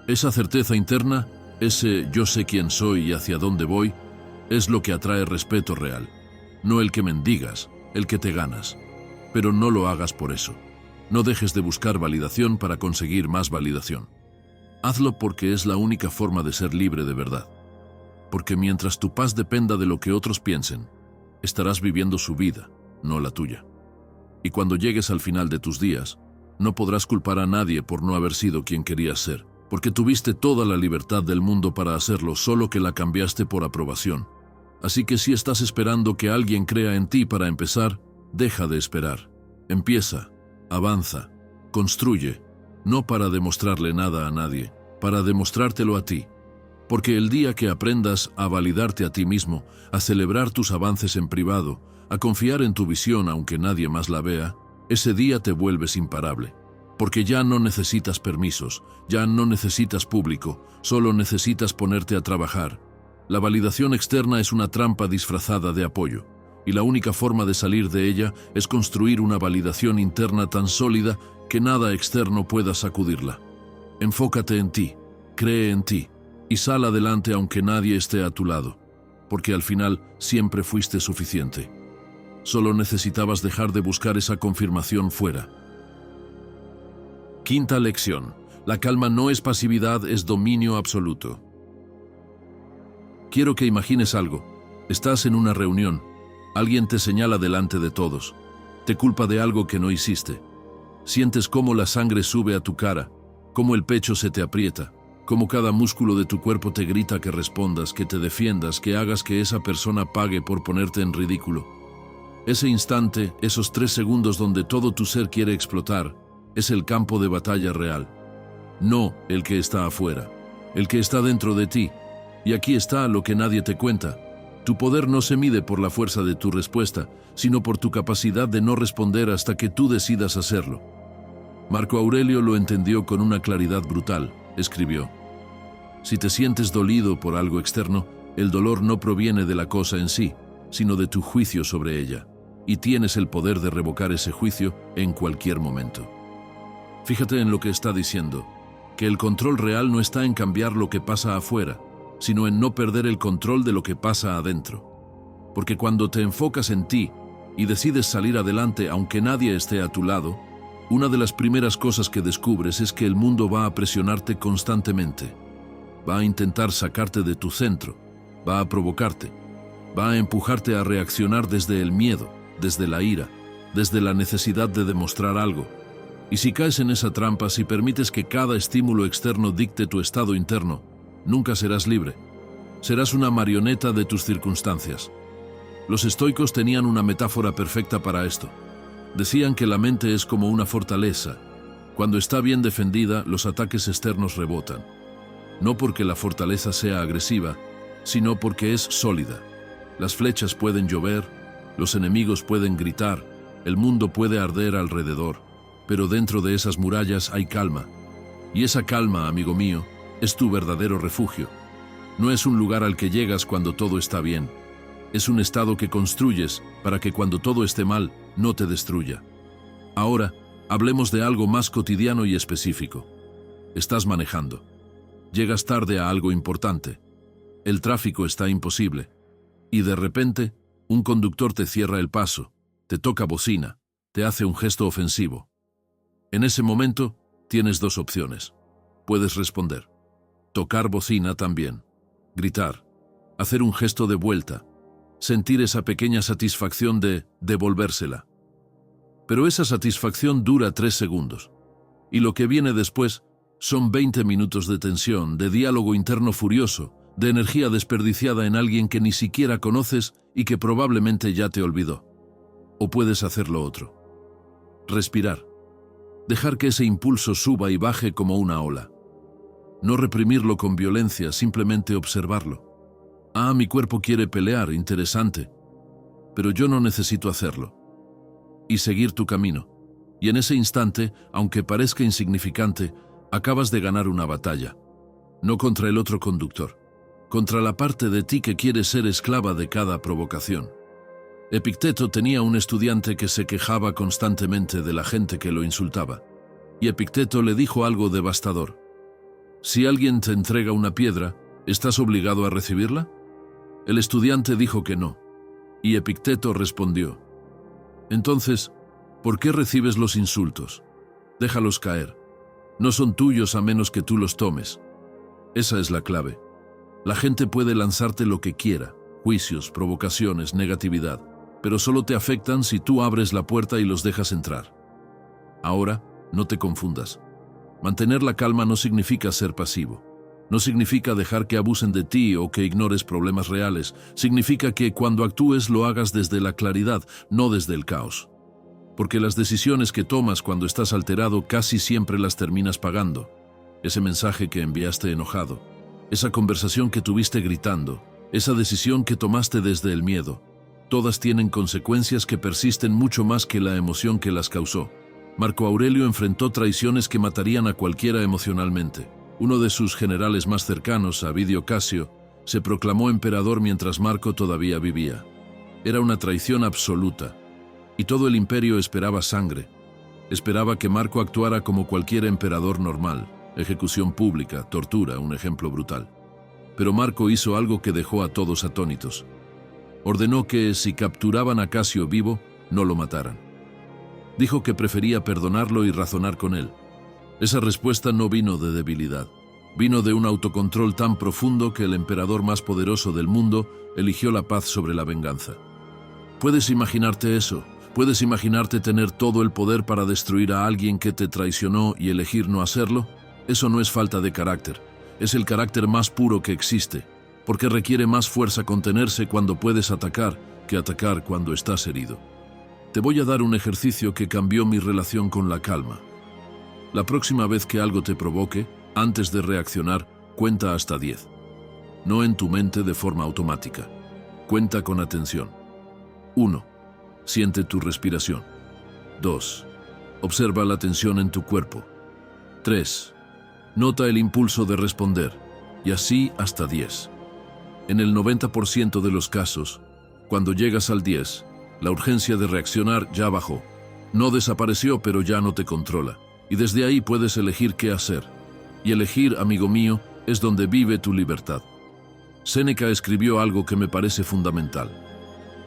Esa certeza interna, ese yo sé quién soy y hacia dónde voy, es lo que atrae respeto real. No el que mendigas, el que te ganas. Pero no lo hagas por eso. No dejes de buscar validación para conseguir más validación. Hazlo porque es la única forma de ser libre de verdad. Porque mientras tu paz dependa de lo que otros piensen, estarás viviendo su vida, no la tuya. Y cuando llegues al final de tus días, no podrás culpar a nadie por no haber sido quien querías ser, porque tuviste toda la libertad del mundo para hacerlo, solo que la cambiaste por aprobación. Así que si estás esperando que alguien crea en ti para empezar, deja de esperar. Empieza, avanza, construye, no para demostrarle nada a nadie, para demostrártelo a ti. Porque el día que aprendas a validarte a ti mismo, a celebrar tus avances en privado, a confiar en tu visión aunque nadie más la vea, ese día te vuelves imparable. Porque ya no necesitas permisos, ya no necesitas público, solo necesitas ponerte a trabajar. La validación externa es una trampa disfrazada de apoyo, y la única forma de salir de ella es construir una validación interna tan sólida que nada externo pueda sacudirla. Enfócate en ti, cree en ti, y sal adelante aunque nadie esté a tu lado, porque al final siempre fuiste suficiente. Solo necesitabas dejar de buscar esa confirmación fuera. Quinta lección. La calma no es pasividad, es dominio absoluto. Quiero que imagines algo. Estás en una reunión. Alguien te señala delante de todos. Te culpa de algo que no hiciste. Sientes cómo la sangre sube a tu cara, cómo el pecho se te aprieta, cómo cada músculo de tu cuerpo te grita que respondas, que te defiendas, que hagas que esa persona pague por ponerte en ridículo. Ese instante, esos 3 segundos donde todo tu ser quiere explotar, es el campo de batalla real. No el que está afuera, el que está dentro de ti. Y aquí está lo que nadie te cuenta. Tu poder no se mide por la fuerza de tu respuesta, sino por tu capacidad de no responder hasta que tú decidas hacerlo. Marco Aurelio lo entendió con una claridad brutal. Escribió: si te sientes dolido por algo externo, el dolor no proviene de la cosa en sí, sino de tu juicio sobre ella, y tienes el poder de revocar ese juicio en cualquier momento. Fíjate en lo que está diciendo, que el control real no está en cambiar lo que pasa afuera, sino en no perder el control de lo que pasa adentro. Porque cuando te enfocas en ti y decides salir adelante aunque nadie esté a tu lado, una de las primeras cosas que descubres es que el mundo va a presionarte constantemente. Va a intentar sacarte de tu centro, va a provocarte, va a empujarte a reaccionar desde el miedo, desde la ira, desde la necesidad de demostrar algo. Y si caes en esa trampa, si permites que cada estímulo externo dicte tu estado interno, nunca serás libre. Serás una marioneta de tus circunstancias. Los estoicos tenían una metáfora perfecta para esto. Decían que la mente es como una fortaleza. Cuando está bien defendida, los ataques externos rebotan. No porque la fortaleza sea agresiva, sino porque es sólida. Las flechas pueden llover, los enemigos pueden gritar, el mundo puede arder alrededor, pero dentro de esas murallas hay calma. Y esa calma, amigo mío, es tu verdadero refugio. No es un lugar al que llegas cuando todo está bien. Es un estado que construyes para que cuando todo esté mal, no te destruya. Ahora, hablemos de algo más cotidiano y específico. Estás manejando. Llegas tarde a algo importante. El tráfico está imposible. Y de repente, un conductor te cierra el paso, te toca bocina, te hace un gesto ofensivo. En ese momento, tienes dos opciones. Puedes responder. Tocar bocina también. Gritar. Hacer un gesto de vuelta. Sentir esa pequeña satisfacción de devolvérsela. Pero esa satisfacción dura 3 segundos. Y lo que viene después son 20 minutos de tensión, de diálogo interno furioso, de energía desperdiciada en alguien que ni siquiera conoces y que probablemente ya te olvidó. O puedes hacer lo otro. Respirar. Dejar que ese impulso suba y baje como una ola. No reprimirlo con violencia, simplemente observarlo. Ah, mi cuerpo quiere pelear, interesante. Pero yo no necesito hacerlo. Y seguir tu camino. Y en ese instante, aunque parezca insignificante, acabas de ganar una batalla. No contra el otro conductor. Contra la parte de ti que quiere ser esclava de cada provocación. Epicteto tenía un estudiante que se quejaba constantemente de la gente que lo insultaba. Y Epicteto le dijo algo devastador. Si alguien te entrega una piedra, ¿estás obligado a recibirla? El estudiante dijo que no. Y Epicteto respondió. Entonces, ¿por qué recibes los insultos? Déjalos caer. No son tuyos a menos que tú los tomes. Esa es la clave. La gente puede lanzarte lo que quiera, juicios, provocaciones, negatividad, pero solo te afectan si tú abres la puerta y los dejas entrar. Ahora, no te confundas. Mantener la calma no significa ser pasivo. No significa dejar que abusen de ti o que ignores problemas reales. Significa que cuando actúes lo hagas desde la claridad, no desde el caos. Porque las decisiones que tomas cuando estás alterado casi siempre las terminas pagando. Ese mensaje que enviaste enojado, esa conversación que tuviste gritando, esa decisión que tomaste desde el miedo, todas tienen consecuencias que persisten mucho más que la emoción que las causó. Marco Aurelio enfrentó traiciones que matarían a cualquiera emocionalmente. Uno de sus generales más cercanos, Avidio Casio, se proclamó emperador mientras Marco todavía vivía. Era una traición absoluta. Y todo el imperio esperaba sangre. Esperaba que Marco actuara como cualquier emperador normal. Ejecución pública, tortura, un ejemplo brutal. Pero Marco hizo algo que dejó a todos atónitos. Ordenó que, si capturaban a Casio vivo, no lo mataran. Dijo que prefería perdonarlo y razonar con él. Esa respuesta no vino de debilidad. Vino de un autocontrol tan profundo que el emperador más poderoso del mundo eligió la paz sobre la venganza. ¿Puedes imaginarte eso? ¿Puedes imaginarte tener todo el poder para destruir a alguien que te traicionó y elegir no hacerlo? Eso no es falta de carácter. Es el carácter más puro que existe, porque requiere más fuerza contenerse cuando puedes atacar que atacar cuando estás herido. Te voy a dar un ejercicio que cambió mi relación con la calma. La próxima vez que algo te provoque, antes de reaccionar, cuenta hasta 10. No en tu mente de forma automática. Cuenta con atención. 1. Siente tu respiración. 2. Observa la tensión en tu cuerpo. 3. Nota el impulso de responder. Y así hasta 10. En el 90% de los casos, cuando llegas al 10, la urgencia de reaccionar ya bajó. No desapareció, pero ya no te controla. Y desde ahí puedes elegir qué hacer. Y elegir, amigo mío, es donde vive tu libertad. Séneca escribió algo que me parece fundamental.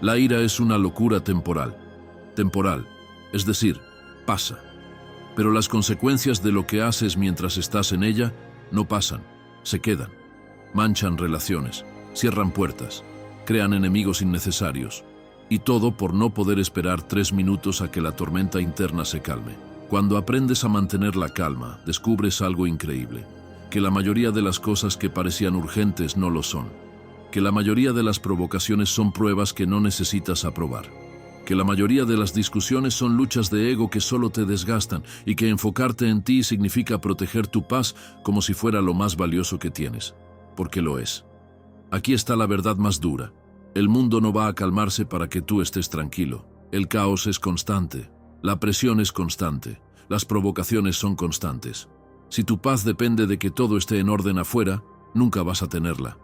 La ira es una locura temporal. Temporal, es decir, pasa. Pero las consecuencias de lo que haces mientras estás en ella no pasan, se quedan. Manchan relaciones, cierran puertas, crean enemigos innecesarios. Y todo por no poder esperar 3 minutos a que la tormenta interna se calme. Cuando aprendes a mantener la calma, descubres algo increíble. Que la mayoría de las cosas que parecían urgentes no lo son. Que la mayoría de las provocaciones son pruebas que no necesitas aprobar. Que la mayoría de las discusiones son luchas de ego que solo te desgastan y que enfocarte en ti significa proteger tu paz como si fuera lo más valioso que tienes. Porque lo es. Aquí está la verdad más dura. El mundo no va a calmarse para que tú estés tranquilo. El caos es constante. La presión es constante. Las provocaciones son constantes. Si tu paz depende de que todo esté en orden afuera, nunca vas a tenerla.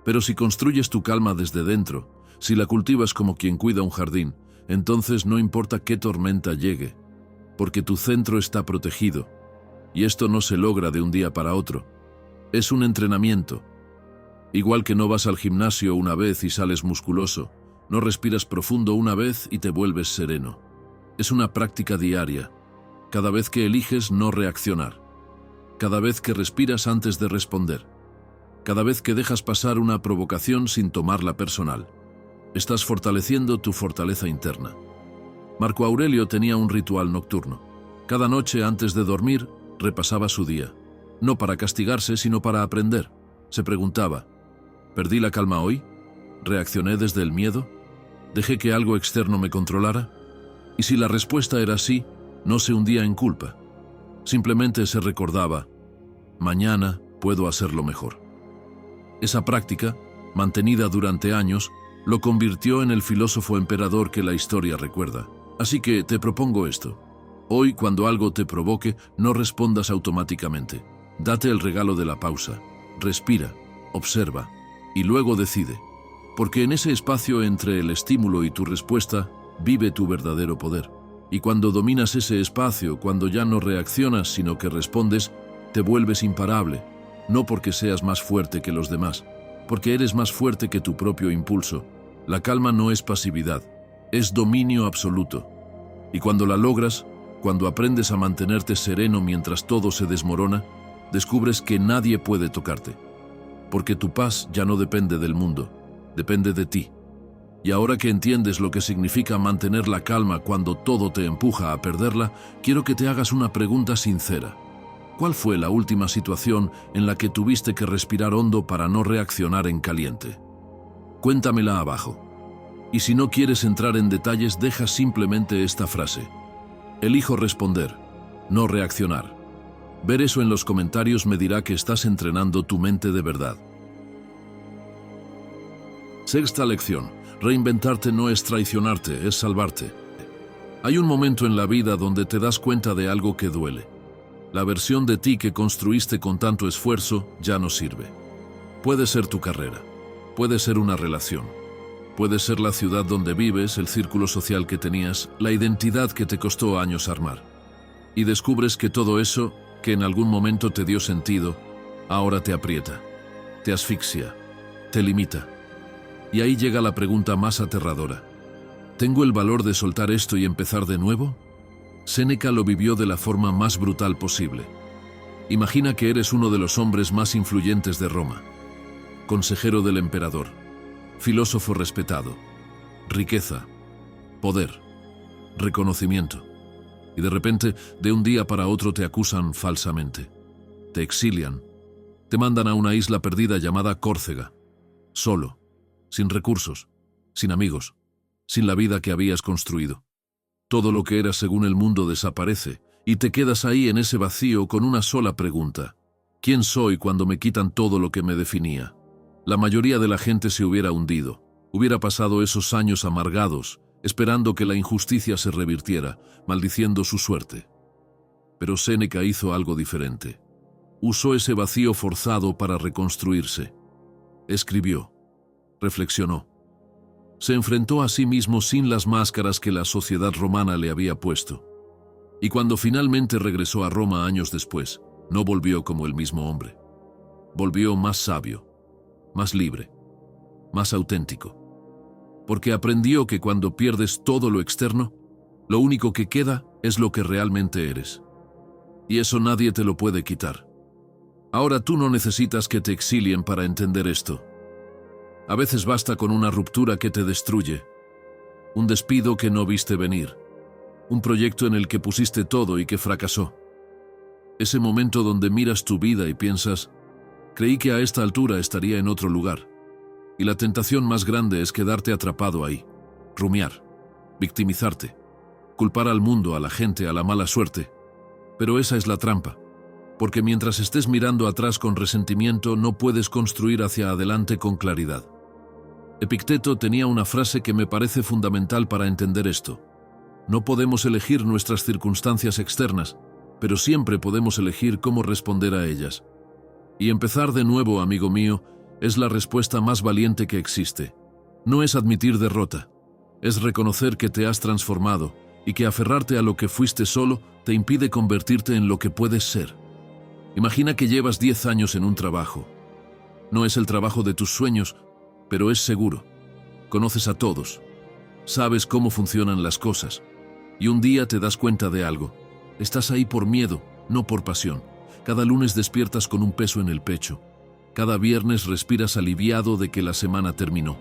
Pero si construyes tu calma desde dentro, si la cultivas como quien cuida un jardín, entonces no importa qué tormenta llegue, porque tu centro está protegido. Y esto no se logra de un día para otro. Es un entrenamiento. Igual que no vas al gimnasio una vez y sales musculoso, no respiras profundo una vez y te vuelves sereno. Es una práctica diaria. cada vez que eliges no reaccionar, cada vez que respiras antes de responder, cada vez que dejas pasar una provocación sin tomarla personal. Estás fortaleciendo tu fortaleza interna. Marco Aurelio tenía un ritual nocturno. Cada noche antes de dormir, repasaba su día. No para castigarse, sino para aprender. Se preguntaba, ¿perdí la calma hoy? ¿Reaccioné desde el miedo? ¿Dejé que algo externo me controlara? Y si la respuesta era sí, no se hundía en culpa. Simplemente se recordaba, mañana puedo hacerlo mejor. Esa práctica, mantenida durante años, lo convirtió en el filósofo emperador que la historia recuerda. Así que te propongo esto. Hoy, cuando algo te provoque, no respondas automáticamente. Date el regalo de la pausa. Respira, observa y luego decide. Porque en ese espacio entre el estímulo y tu respuesta, vive tu verdadero poder. Y cuando dominas ese espacio, cuando ya no reaccionas sino que respondes, te vuelves imparable. No porque seas más fuerte que los demás, porque eres más fuerte que tu propio impulso. La calma no es pasividad, es dominio absoluto. Y cuando la logras, cuando aprendes a mantenerte sereno mientras todo se desmorona, descubres que nadie puede tocarte. Porque tu paz ya no depende del mundo, depende de ti. Y ahora que entiendes lo que significa mantener la calma cuando todo te empuja a perderla, quiero que te hagas una pregunta sincera. ¿Cuál fue la última situación en la que tuviste que respirar hondo para no reaccionar en caliente? Cuéntamela abajo. Y si no quieres entrar en detalles, deja simplemente esta frase. Elijo responder, no reaccionar. Ver eso en los comentarios me dirá que estás entrenando tu mente de verdad. Sexta lección. Reinventarte no es traicionarte, es salvarte. Hay un momento en la vida donde te das cuenta de algo que duele. La versión de ti que construiste con tanto esfuerzo ya no sirve. Puede ser tu carrera, puede ser una relación, puede ser la ciudad donde vives, el círculo social que tenías, la identidad que te costó años armar. Y descubres que todo eso, que en algún momento te dio sentido, ahora te aprieta, te asfixia, te limita. Y ahí llega la pregunta más aterradora. ¿Tengo el valor de soltar esto y empezar de nuevo? Séneca lo vivió de la forma más brutal posible. Imagina que eres uno de los hombres más influyentes de Roma, consejero del emperador, filósofo respetado, riqueza, poder, reconocimiento. Y de repente, de un día para otro te acusan falsamente. Te exilian. Te mandan a una isla perdida llamada Córcega, solo, sin recursos, sin amigos, sin la vida que habías construido. Todo lo que eras según el mundo desaparece, y te quedas ahí en ese vacío con una sola pregunta. ¿Quién soy cuando me quitan todo lo que me definía? La mayoría de la gente se hubiera hundido, hubiera pasado esos años amargados, esperando que la injusticia se revirtiera, maldiciendo su suerte. Pero Séneca hizo algo diferente. Usó ese vacío forzado para reconstruirse. Escribió. Reflexionó. Se enfrentó a sí mismo sin las máscaras que la sociedad romana le había puesto. Y cuando finalmente regresó a Roma años después, no volvió como el mismo hombre. Volvió más sabio, más libre, más auténtico. Porque aprendió que cuando pierdes todo lo externo, lo único que queda es lo que realmente eres. Y eso nadie te lo puede quitar. Ahora tú no necesitas que te exilien para entender esto. A veces basta con una ruptura que te destruye, un despido que no viste venir, un proyecto en el que pusiste todo y que fracasó. Ese momento donde miras tu vida y piensas, creí que a esta altura estaría en otro lugar. Y la tentación más grande es quedarte atrapado ahí, rumiar, victimizarte, culpar al mundo, a la gente, a la mala suerte. Pero esa es la trampa, porque mientras estés mirando atrás con resentimiento no puedes construir hacia adelante con claridad. Epicteto tenía una frase que me parece fundamental para entender esto. No podemos elegir nuestras circunstancias externas, pero siempre podemos elegir cómo responder a ellas. Y empezar de nuevo, amigo mío, es la respuesta más valiente que existe. No es admitir derrota, es reconocer que te has transformado y que aferrarte a lo que fuiste solo te impide convertirte en lo que puedes ser. Imagina que llevas 10 años en un trabajo. No es el trabajo de tus sueños, pero es seguro. Conoces a todos. Sabes cómo funcionan las cosas. Y un día te das cuenta de algo. Estás ahí por miedo, no por pasión. Cada lunes despiertas con un peso en el pecho. Cada viernes respiras aliviado de que la semana terminó.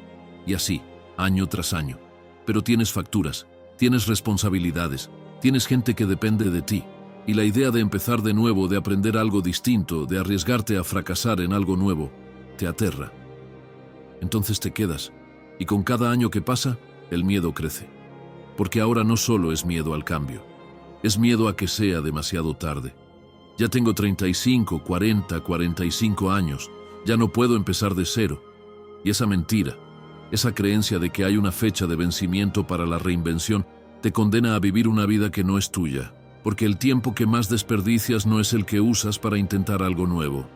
Y así, año tras año. Pero tienes facturas, tienes responsabilidades, tienes gente que depende de ti. Y la idea de empezar de nuevo, de aprender algo distinto, de arriesgarte a fracasar en algo nuevo, te aterra. Entonces te quedas, y con cada año que pasa, el miedo crece. Porque ahora no solo es miedo al cambio, es miedo a que sea demasiado tarde. Ya tengo 35, 40, 45 años, ya no puedo empezar de cero. Y esa mentira, esa creencia de que hay una fecha de vencimiento para la reinvención, te condena a vivir una vida que no es tuya. Porque el tiempo que más desperdicias no es el que usas para intentar algo nuevo.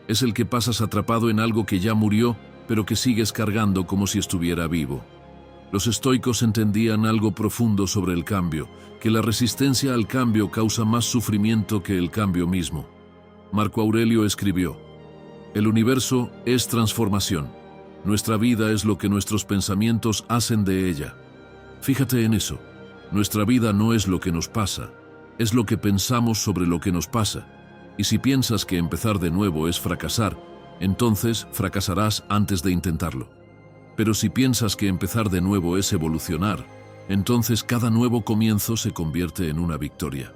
Es el que pasas atrapado en algo que ya murió, pero que sigues cargando como si estuviera vivo. Los estoicos entendían algo profundo sobre el cambio, que la resistencia al cambio causa más sufrimiento que el cambio mismo. Marco Aurelio escribió: "El universo es transformación. Nuestra vida es lo que nuestros pensamientos hacen de ella". Fíjate en eso. Nuestra vida no es lo que nos pasa, es lo que pensamos sobre lo que nos pasa. Y si piensas que empezar de nuevo es fracasar, entonces fracasarás antes de intentarlo. Pero si piensas que empezar de nuevo es evolucionar, entonces cada nuevo comienzo se convierte en una victoria.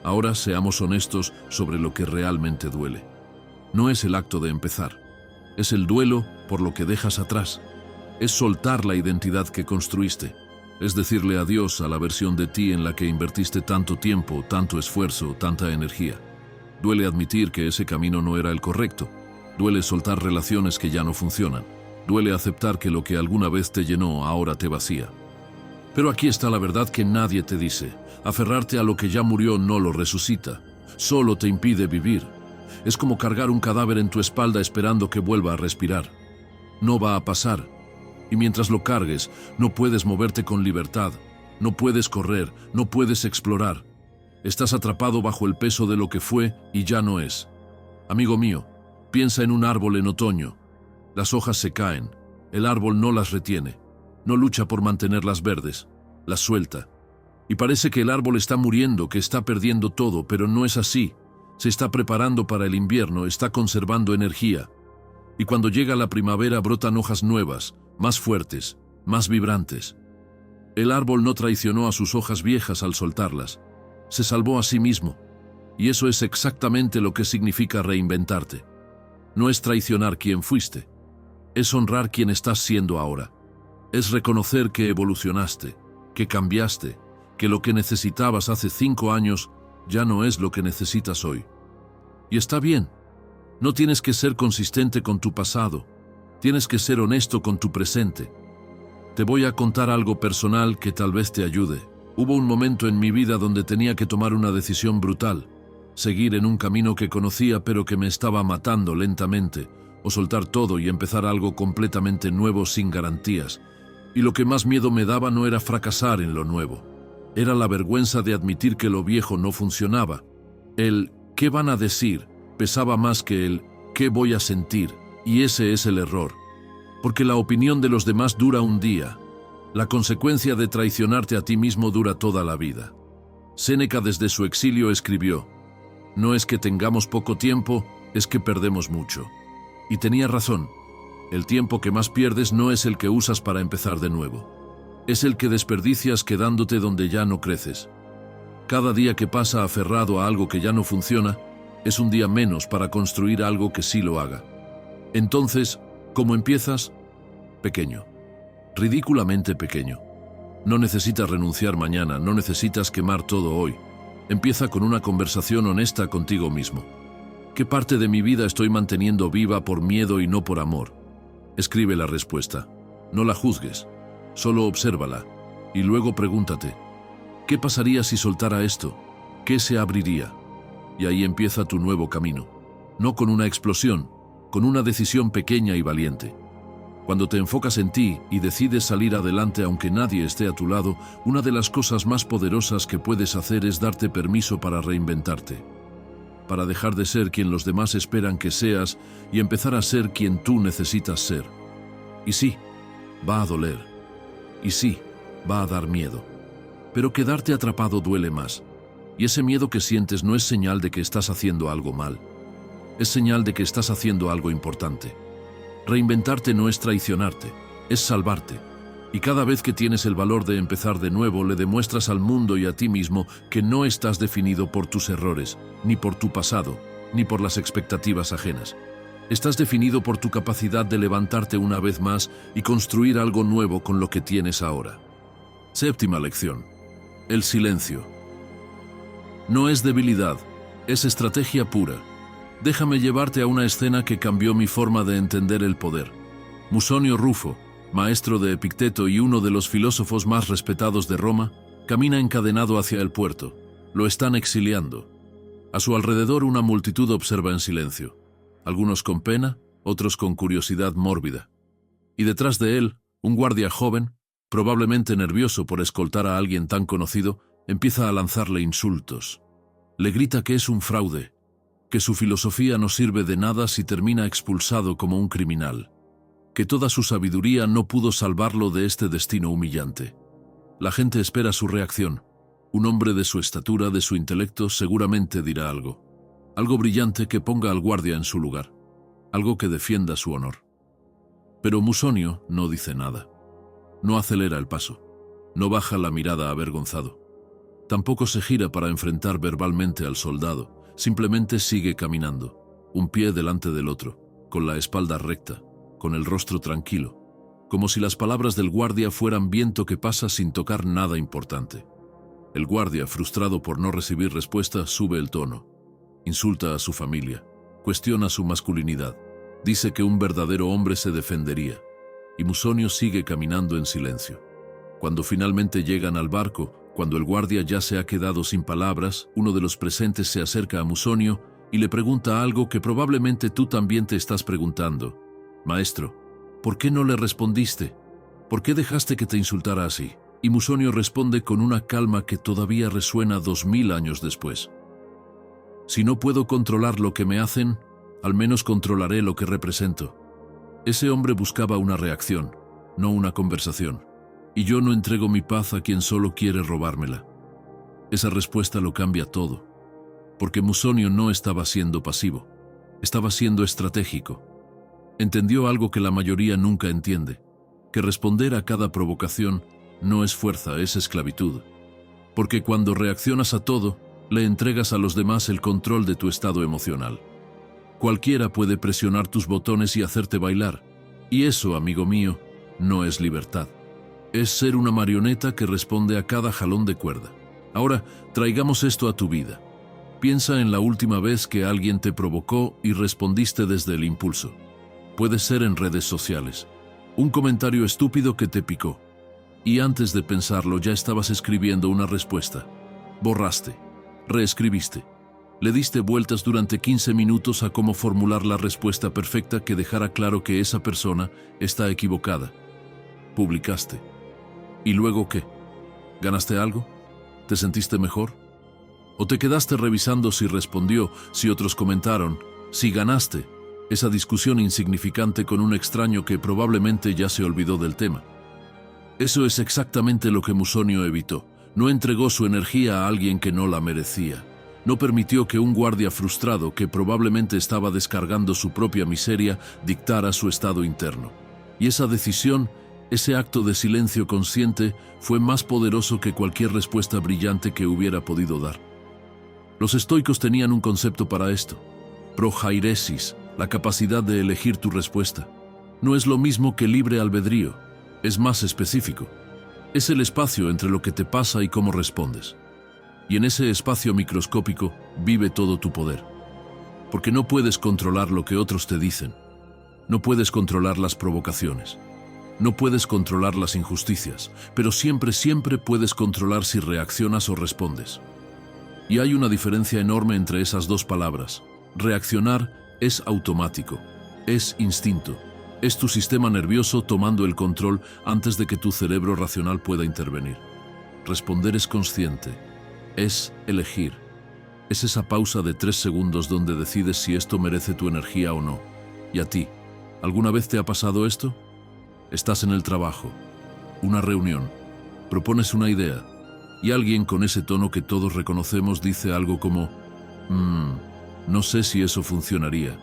Ahora seamos honestos sobre lo que realmente duele. No es el acto de empezar, es el duelo por lo que dejas atrás. Es soltar la identidad que construiste. Es decirle adiós a la versión de ti en la que invertiste tanto tiempo, tanto esfuerzo, tanta energía. Duele admitir que ese camino no era el correcto. Duele soltar relaciones que ya no funcionan. Duele aceptar que lo que alguna vez te llenó ahora te vacía. Pero aquí está la verdad que nadie te dice. Aferrarte a lo que ya murió no lo resucita. Solo te impide vivir. Es como cargar un cadáver en tu espalda esperando que vuelva a respirar. No va a pasar. Y mientras lo cargues, no puedes moverte con libertad, no puedes correr, no puedes explorar. Estás atrapado bajo el peso de lo que fue y ya no es. Amigo mío, piensa en un árbol en otoño. Las hojas se caen, el árbol no las retiene, no lucha por mantenerlas verdes, las suelta. Y parece que el árbol está muriendo, que está perdiendo todo, pero no es así. Se está preparando para el invierno, está conservando energía. Y cuando llega la primavera brotan hojas nuevas, más fuertes, más vibrantes. El árbol no traicionó a sus hojas viejas al soltarlas. Se salvó a sí mismo. Y eso es exactamente lo que significa reinventarte. No es traicionar quien fuiste. Es honrar quien estás siendo ahora. Es reconocer que evolucionaste, que cambiaste, que lo que necesitabas hace 5 años ya no es lo que necesitas hoy. Y está bien. No tienes que ser consistente con tu pasado. Tienes que ser honesto con tu presente. Te voy a contar algo personal que tal vez te ayude. Hubo un momento en mi vida donde tenía que tomar una decisión brutal. Seguir en un camino que conocía pero que me estaba matando lentamente, o soltar todo y empezar algo completamente nuevo sin garantías. Y lo que más miedo me daba no era fracasar en lo nuevo. Era la vergüenza de admitir que lo viejo no funcionaba. El ¿qué van a decir? Pesaba más que el ¿qué voy a sentir? Y ese es el error. Porque la opinión de los demás dura un día. La consecuencia de traicionarte a ti mismo dura toda la vida. Séneca desde su exilio escribió: "No es que tengamos poco tiempo, es que perdemos mucho". Y tenía razón. El tiempo que más pierdes no es el que usas para empezar de nuevo. Es el que desperdicias quedándote donde ya no creces. Cada día que pasa aferrado a algo que ya no funciona, es un día menos para construir algo que sí lo haga. Entonces, ¿cómo empiezas? Pequeño. Ridículamente pequeño. No necesitas renunciar mañana, no necesitas quemar todo hoy. Empieza con una conversación honesta contigo mismo. ¿Qué parte de mi vida estoy manteniendo viva por miedo y no por amor? Escribe la respuesta. No la juzgues, solo obsérvala. Y luego pregúntate, ¿qué pasaría si soltara esto? ¿Qué se abriría? Y ahí empieza tu nuevo camino. No con una explosión, con una decisión pequeña y valiente. Cuando te enfocas en ti y decides salir adelante aunque nadie esté a tu lado, una de las cosas más poderosas que puedes hacer es darte permiso para reinventarte. Para dejar de ser quien los demás esperan que seas y empezar a ser quien tú necesitas ser. Y sí, va a doler. Y sí, va a dar miedo. Pero quedarte atrapado duele más. Y ese miedo que sientes no es señal de que estás haciendo algo mal. Es señal de que estás haciendo algo importante. Reinventarte no es traicionarte, es salvarte. Y cada vez que tienes el valor de empezar de nuevo, le demuestras al mundo y a ti mismo que no estás definido por tus errores, ni por tu pasado, ni por las expectativas ajenas. Estás definido por tu capacidad de levantarte una vez más y construir algo nuevo con lo que tienes ahora. Séptima lección. El silencio. No es debilidad, es estrategia pura. Déjame llevarte a una escena que cambió mi forma de entender el poder. Musonio Rufo, maestro de Epicteto y uno de los filósofos más respetados de Roma, camina encadenado hacia el puerto. Lo están exiliando. A su alrededor una multitud observa en silencio, algunos con pena, otros con curiosidad mórbida. Y detrás de él, un guardia joven, probablemente nervioso por escoltar a alguien tan conocido, empieza a lanzarle insultos. Le grita que es un fraude, que su filosofía no sirve de nada si termina expulsado como un criminal, que toda su sabiduría no pudo salvarlo de este destino humillante. La gente espera su reacción. Un hombre de su estatura, de su intelecto, seguramente dirá algo brillante que ponga al guardia en su lugar, algo que defienda su honor. Pero Musonio no dice nada. No acelera el paso, no baja la mirada avergonzado. Tampoco se gira para enfrentar verbalmente al soldado, simplemente sigue caminando, un pie delante del otro, con la espalda recta, con el rostro tranquilo, como si las palabras del guardia fueran viento que pasa sin tocar nada importante. El guardia, frustrado por no recibir respuesta, sube el tono, insulta a su familia, cuestiona su masculinidad, dice que un verdadero hombre se defendería, y Musonio sigue caminando en silencio. Cuando finalmente llegan al barco, cuando el guardia ya se ha quedado sin palabras, uno de los presentes se acerca a Musonio y le pregunta algo que probablemente tú también te estás preguntando. Maestro, ¿por qué no le respondiste? ¿Por qué dejaste que te insultara así? Y Musonio responde con una calma que todavía resuena 2000 años después. Si no puedo controlar lo que me hacen, al menos controlaré lo que represento. Ese hombre buscaba una reacción, no una conversación. Y yo no entrego mi paz a quien solo quiere robármela. Esa respuesta lo cambia todo. Porque Musonio no estaba siendo pasivo, estaba siendo estratégico. Entendió algo que la mayoría nunca entiende, que responder a cada provocación no es fuerza, es esclavitud. Porque cuando reaccionas a todo, le entregas a los demás el control de tu estado emocional. Cualquiera puede presionar tus botones y hacerte bailar, y eso, amigo mío, no es libertad. Es ser una marioneta que responde a cada jalón de cuerda. Ahora, traigamos esto a tu vida. Piensa en la última vez que alguien te provocó y respondiste desde el impulso. Puede ser en redes sociales. Un comentario estúpido que te picó. Y antes de pensarlo ya estabas escribiendo una respuesta. Borraste. Reescribiste. Le diste vueltas durante 15 minutos a cómo formular la respuesta perfecta que dejara claro que esa persona está equivocada. Publicaste. ¿Y luego qué? ¿Ganaste algo? ¿Te sentiste mejor? ¿O te quedaste revisando si respondió, si otros comentaron, si ganaste? Esa discusión insignificante con un extraño que probablemente ya se olvidó del tema. Eso es exactamente lo que Musonio evitó. No entregó su energía a alguien que no la merecía. No permitió que un guardia frustrado que probablemente estaba descargando su propia miseria dictara su estado interno. Y esa decisión, ese acto de silencio consciente, fue más poderoso que cualquier respuesta brillante que hubiera podido dar. Los estoicos tenían un concepto para esto: prohairesis, la capacidad de elegir tu respuesta. No es lo mismo que libre albedrío, es más específico. Es el espacio entre lo que te pasa y cómo respondes. Y en ese espacio microscópico vive todo tu poder. Porque no puedes controlar lo que otros te dicen. No puedes controlar las provocaciones. No puedes controlar las injusticias, pero siempre puedes controlar si reaccionas o respondes. Y hay una diferencia enorme entre esas dos palabras. Reaccionar es automático, es instinto, es tu sistema nervioso tomando el control antes de que tu cerebro racional pueda intervenir. Responder es consciente, es elegir. Es esa pausa de 3 segundos donde decides si esto merece tu energía o no. ¿Y a ti? ¿Alguna vez te ha pasado esto? Estás en el trabajo, una reunión, propones una idea, Y alguien con ese tono que todos reconocemos dice algo como, no sé si eso funcionaría.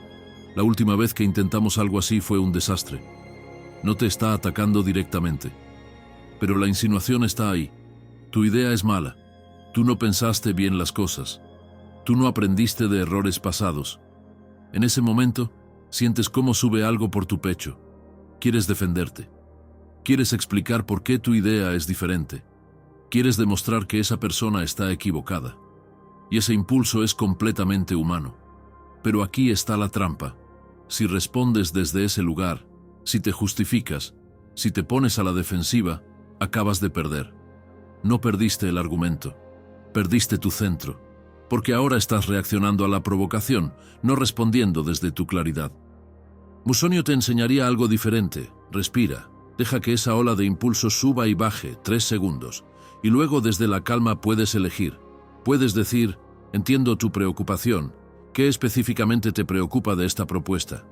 La última vez que intentamos algo así fue un desastre. No te está atacando directamente. Pero la insinuación está ahí. Tu idea es mala. Tú no pensaste bien las cosas. Tú no aprendiste de errores pasados. En ese momento, sientes cómo sube algo por tu pecho. Quieres defenderte. Quieres explicar por qué tu idea es diferente. Quieres demostrar que esa persona está equivocada. Y ese impulso es completamente humano. Pero aquí está la trampa. Si respondes desde ese lugar, si te justificas, si te pones a la defensiva, acabas de perder. No perdiste el argumento. Perdiste tu centro. Porque ahora estás reaccionando a la provocación, no respondiendo desde tu claridad. Musonio te enseñaría algo diferente. Respira. Deja que esa ola de impulso suba y baje 3 segundos. Y luego desde la calma puedes elegir. Puedes decir, entiendo tu preocupación. ¿Qué específicamente te preocupa de esta propuesta?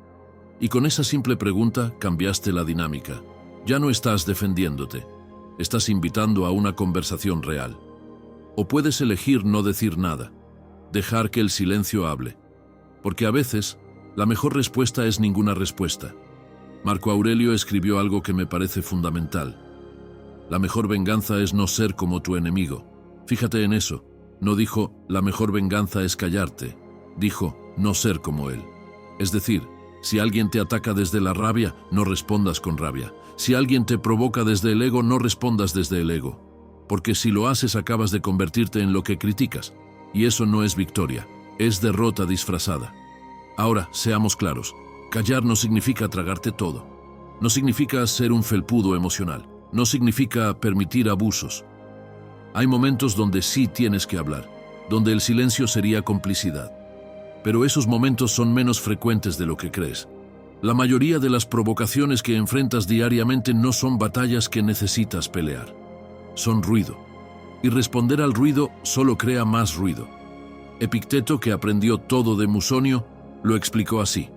Y con esa simple pregunta cambiaste la dinámica. Ya no estás defendiéndote. Estás invitando a una conversación real. O puedes elegir no decir nada. Dejar que el silencio hable. Porque a veces, la mejor respuesta es ninguna respuesta. Marco Aurelio escribió algo que me parece fundamental. La mejor venganza es no ser como tu enemigo. Fíjate en eso. No dijo, la mejor venganza es callarte. Dijo, no ser como él. Es decir, si alguien te ataca desde la rabia, no respondas con rabia. Si alguien te provoca desde el ego, no respondas desde el ego. Porque si lo haces, acabas de convertirte en lo que criticas. Y eso no es victoria, es derrota disfrazada. Ahora, seamos claros. Callar no significa tragarte todo. No significa ser un felpudo emocional. No significa permitir abusos. Hay momentos donde sí tienes que hablar, donde el silencio sería complicidad. Pero esos momentos son menos frecuentes de lo que crees. La mayoría de las provocaciones que enfrentas diariamente no son batallas que necesitas pelear. Son ruido. Y responder al ruido solo crea más ruido. Epicteto, que aprendió todo de Musonio, lo explicó así.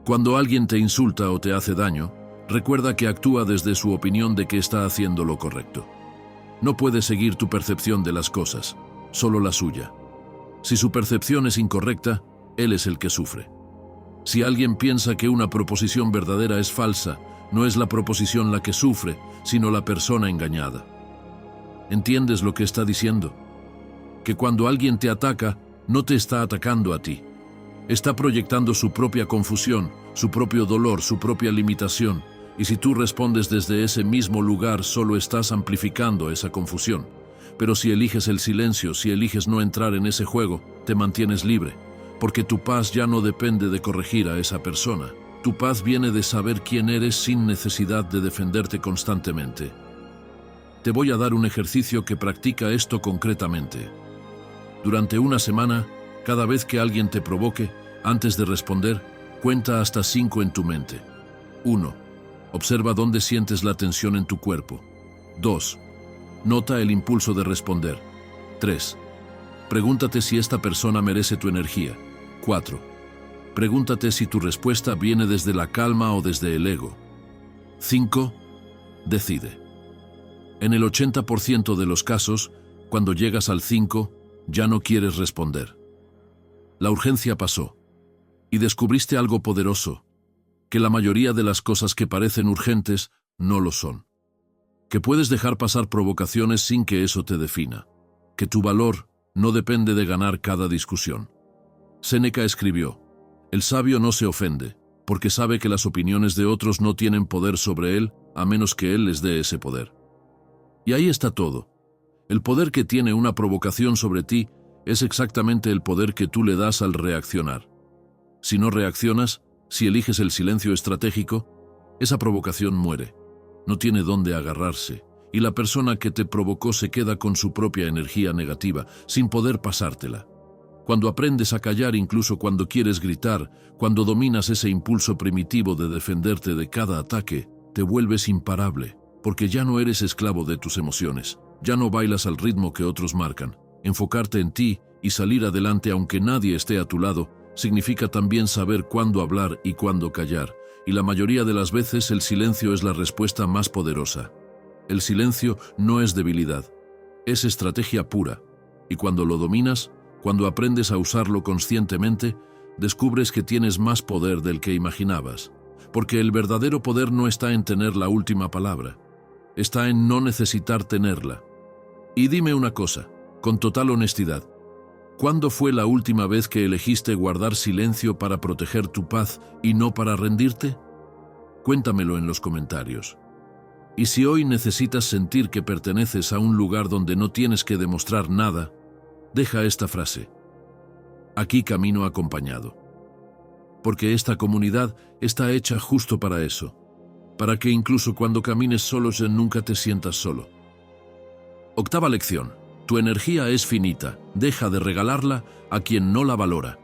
Cuando alguien te insulta o te hace daño, recuerda que actúa desde su opinión de que está haciendo lo correcto. No puedes seguir tu percepción de las cosas, solo la suya. Si su percepción es incorrecta, él es el que sufre. Si alguien piensa que una proposición verdadera es falsa, no es la proposición la que sufre, sino la persona engañada. ¿Entiendes lo que está diciendo? Que cuando alguien te ataca, no te está atacando a ti. Está proyectando su propia confusión, su propio dolor, su propia limitación, y si tú respondes desde ese mismo lugar, solo estás amplificando esa confusión. Pero si eliges el silencio, si eliges no entrar en ese juego, te mantienes libre, porque tu paz ya no depende de corregir a esa persona. Tu paz viene de saber quién eres sin necesidad de defenderte constantemente. Te voy a dar un ejercicio que practica esto concretamente. Durante una semana, cada vez que alguien te provoque, antes de responder, cuenta hasta 5 en tu mente. 1. Observa dónde sientes la tensión en tu cuerpo. 2. Nota el impulso de responder. 3. Pregúntate si esta persona merece tu energía. 4. Pregúntate si tu respuesta viene desde la calma o desde el ego. 5. Decide. En el 80% de los casos, cuando llegas al 5, ya no quieres responder. La urgencia pasó. Y descubriste algo poderoso, que la mayoría de las cosas que parecen urgentes no lo son. Que puedes dejar pasar provocaciones sin que eso te defina. Que tu valor no depende de ganar cada discusión. Séneca escribió, el sabio no se ofende, porque sabe que las opiniones de otros no tienen poder sobre él, a menos que él les dé ese poder. Y ahí está todo. El poder que tiene una provocación sobre ti es exactamente el poder que tú le das al reaccionar. Si no reaccionas, si eliges el silencio estratégico, esa provocación muere. No tiene dónde agarrarse, y la persona que te provocó se queda con su propia energía negativa, sin poder pasártela. Cuando aprendes a callar incluso cuando quieres gritar, cuando dominas ese impulso primitivo de defenderte de cada ataque, te vuelves imparable, porque ya no eres esclavo de tus emociones, ya no bailas al ritmo que otros marcan. Enfocarte en ti y salir adelante aunque nadie esté a tu lado, significa también saber cuándo hablar y cuándo callar, y la mayoría de las veces el silencio es la respuesta más poderosa. El silencio no es debilidad, Es estrategia pura, y cuando lo dominas, cuando aprendes a usarlo conscientemente, descubres que tienes más poder del que imaginabas, porque el verdadero poder no está en tener la última palabra, está en no necesitar tenerla. Y dime una cosa, con total honestidad, ¿cuándo fue la última vez que elegiste guardar silencio para proteger tu paz y no para rendirte? Cuéntamelo en los comentarios. Y si hoy necesitas sentir que perteneces a un lugar donde no tienes que demostrar nada, deja esta frase: aquí camino acompañado. Porque esta comunidad está hecha justo para eso, para que incluso cuando camines solo nunca te sientas solo. Octava lección: tu energía es finita, deja de regalarla a quien no la valora.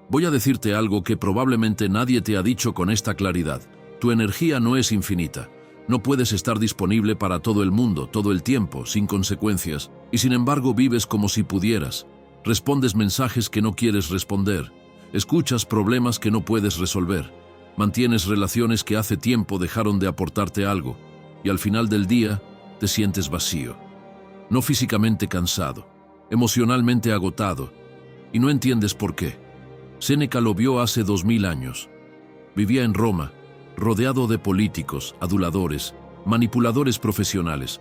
Voy a decirte algo que probablemente nadie te ha dicho con esta claridad: tu energía no es infinita. No puedes estar disponible para todo el mundo, todo el tiempo, sin consecuencias, y sin embargo vives como si pudieras. Respondes mensajes que no quieres responder, escuchas problemas que no puedes resolver, mantienes relaciones que hace tiempo dejaron de aportarte algo, y al final del día te sientes vacío. No físicamente cansado, emocionalmente agotado, y no entiendes por qué. Séneca lo vio hace 2000 años. Vivía en Roma, rodeado de políticos, aduladores, manipuladores profesionales,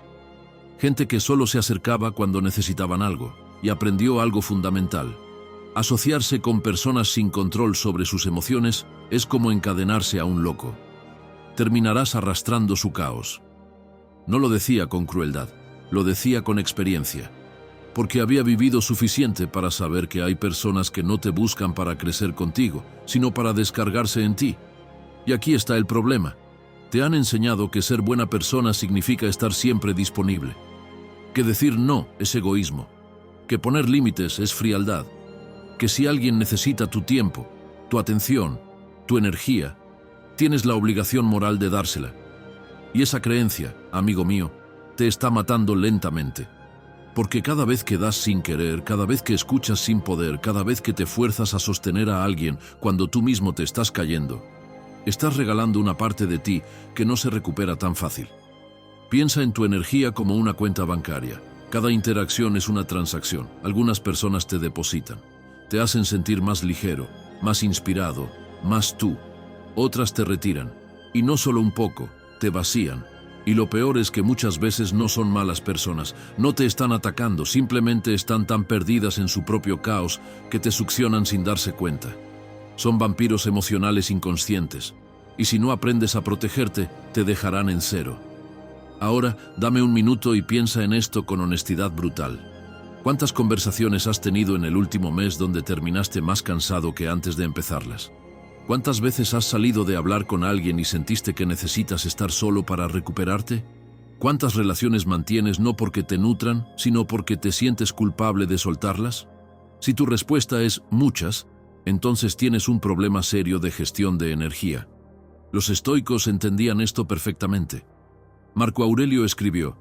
gente que solo se acercaba cuando necesitaban algo, y aprendió algo fundamental. Asociarse con personas sin control sobre sus emociones es como encadenarse a un loco. Terminarás arrastrando su caos. No lo decía con crueldad, lo decía con experiencia, porque había vivido suficiente para saber que hay personas que no te buscan para crecer contigo, sino para descargarse en ti. Y aquí está el problema. Te han enseñado que ser buena persona significa estar siempre disponible, que decir no es egoísmo, que poner límites es frialdad, que si alguien necesita tu tiempo, tu atención, tu energía, tienes la obligación moral de dársela. Y esa creencia, amigo mío, te está matando lentamente. Porque cada vez que das sin querer, cada vez que escuchas sin poder, cada vez que te fuerzas a sostener a alguien cuando tú mismo te estás cayendo, estás regalando una parte de ti que no se recupera tan fácil. Piensa en tu energía como una cuenta bancaria. Cada interacción es una transacción. Algunas personas te depositan, te hacen sentir más ligero, más inspirado, más tú. Otras te retiran, y no solo un poco, te vacían. Y lo peor es que muchas veces no son malas personas, no te están atacando, simplemente están tan perdidas en su propio caos que te succionan sin darse cuenta. Son vampiros emocionales inconscientes, y si no aprendes a protegerte, te dejarán en cero. Ahora, dame un minuto y piensa en esto con honestidad brutal. ¿Cuántas conversaciones has tenido en el último mes donde terminaste más cansado que antes de empezarlas? ¿Cuántas veces has salido de hablar con alguien y sentiste que necesitas estar solo para recuperarte? ¿Cuántas relaciones mantienes no porque te nutran, sino porque te sientes culpable de soltarlas? Si tu respuesta es muchas, entonces tienes un problema serio de gestión de energía. Los estoicos entendían esto perfectamente. Marco Aurelio escribió: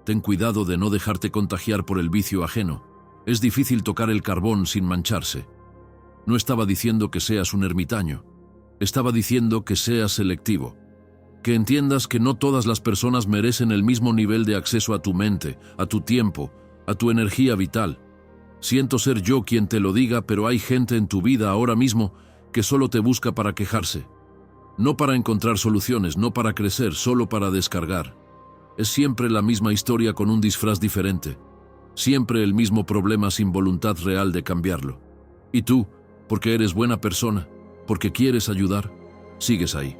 ten cuidado de no dejarte contagiar por el vicio ajeno. Es difícil tocar el carbón sin mancharse. No estaba diciendo que seas un ermitaño. Estaba diciendo que seas selectivo. Que entiendas que no todas las personas merecen el mismo nivel de acceso a tu mente, a tu tiempo, a tu energía vital. Siento ser yo quien te lo diga, pero hay gente en tu vida ahora mismo que solo te busca para quejarse. No para encontrar soluciones, no para crecer, solo para descargar. Es siempre la misma historia con un disfraz diferente. Siempre el mismo problema sin voluntad real de cambiarlo. Y tú, porque eres buena persona, porque quieres ayudar, sigues ahí.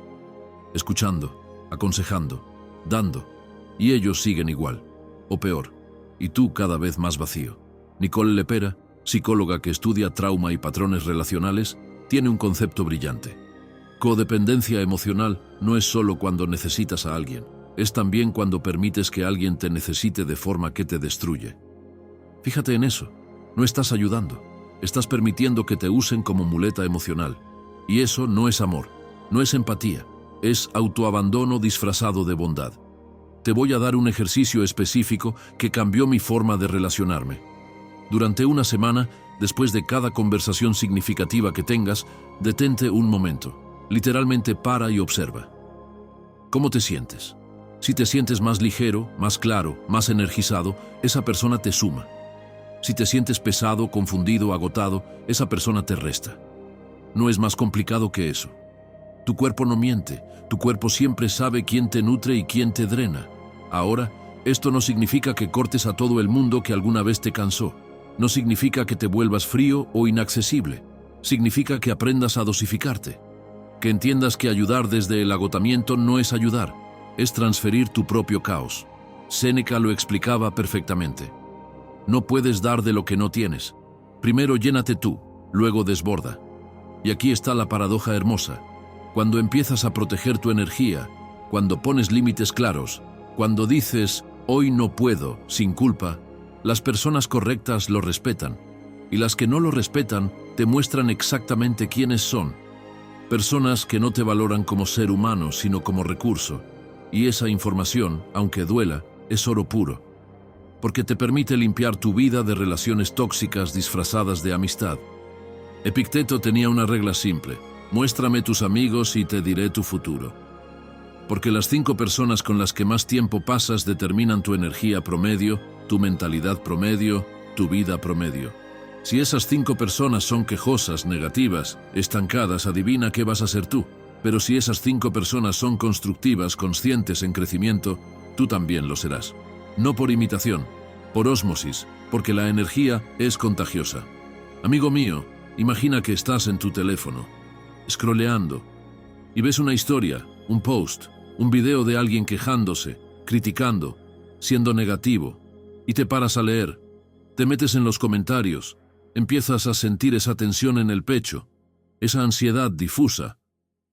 Escuchando, aconsejando, dando. Y ellos siguen igual, o peor. Y tú cada vez más vacío. Nicole Lepera, psicóloga que estudia trauma y patrones relacionales, tiene un concepto brillante. Codependencia emocional no es solo cuando necesitas a alguien, es también cuando permites que alguien te necesite de forma que te destruye. Fíjate en eso, no estás ayudando, estás permitiendo que te usen como muleta emocional. Y eso no es amor, no es empatía, es autoabandono disfrazado de bondad. Te voy a dar un ejercicio específico que cambió mi forma de relacionarme. Durante una semana, después de cada conversación significativa que tengas, detente un momento. Literalmente para y observa. ¿Cómo te sientes? Si te sientes más ligero, más claro, más energizado, esa persona te suma. Si te sientes pesado, confundido, agotado, esa persona te resta. No es más complicado que eso. Tu cuerpo no miente, tu cuerpo siempre sabe quién te nutre y quién te drena. Ahora, esto no significa que cortes a todo el mundo que alguna vez te cansó. No significa que te vuelvas frío o inaccesible. Significa que aprendas a dosificarte. Que entiendas que ayudar desde el agotamiento no es ayudar, es transferir tu propio caos. Séneca lo explicaba perfectamente. No puedes dar de lo que no tienes. Primero llénate tú, luego desborda. Y aquí está la paradoja hermosa. Cuando empiezas a proteger tu energía, cuando pones límites claros, cuando dices, hoy no puedo, sin culpa, las personas correctas lo respetan, y las que no lo respetan te muestran exactamente quiénes son. Personas que no te valoran como ser humano, sino como recurso. Y esa información, aunque duela, es oro puro. Porque te permite limpiar tu vida de relaciones tóxicas disfrazadas de amistad. Epicteto tenía una regla simple: muéstrame tus amigos y te diré tu futuro. Porque las 5 personas con las que más tiempo pasas determinan tu energía promedio, tu mentalidad promedio, tu vida promedio. Si esas 5 personas son quejosas, negativas, estancadas, adivina qué vas a ser tú. Pero si esas 5 personas son constructivas, conscientes, en crecimiento, tú también lo serás. No por imitación, por ósmosis, porque la energía es contagiosa. Amigo mío, imagina que estás en tu teléfono, scrolleando, y ves una historia, un post, un video de alguien quejándose, criticando, siendo negativo, y te paras a leer, te metes en los comentarios, empiezas a sentir esa tensión en el pecho, esa ansiedad difusa,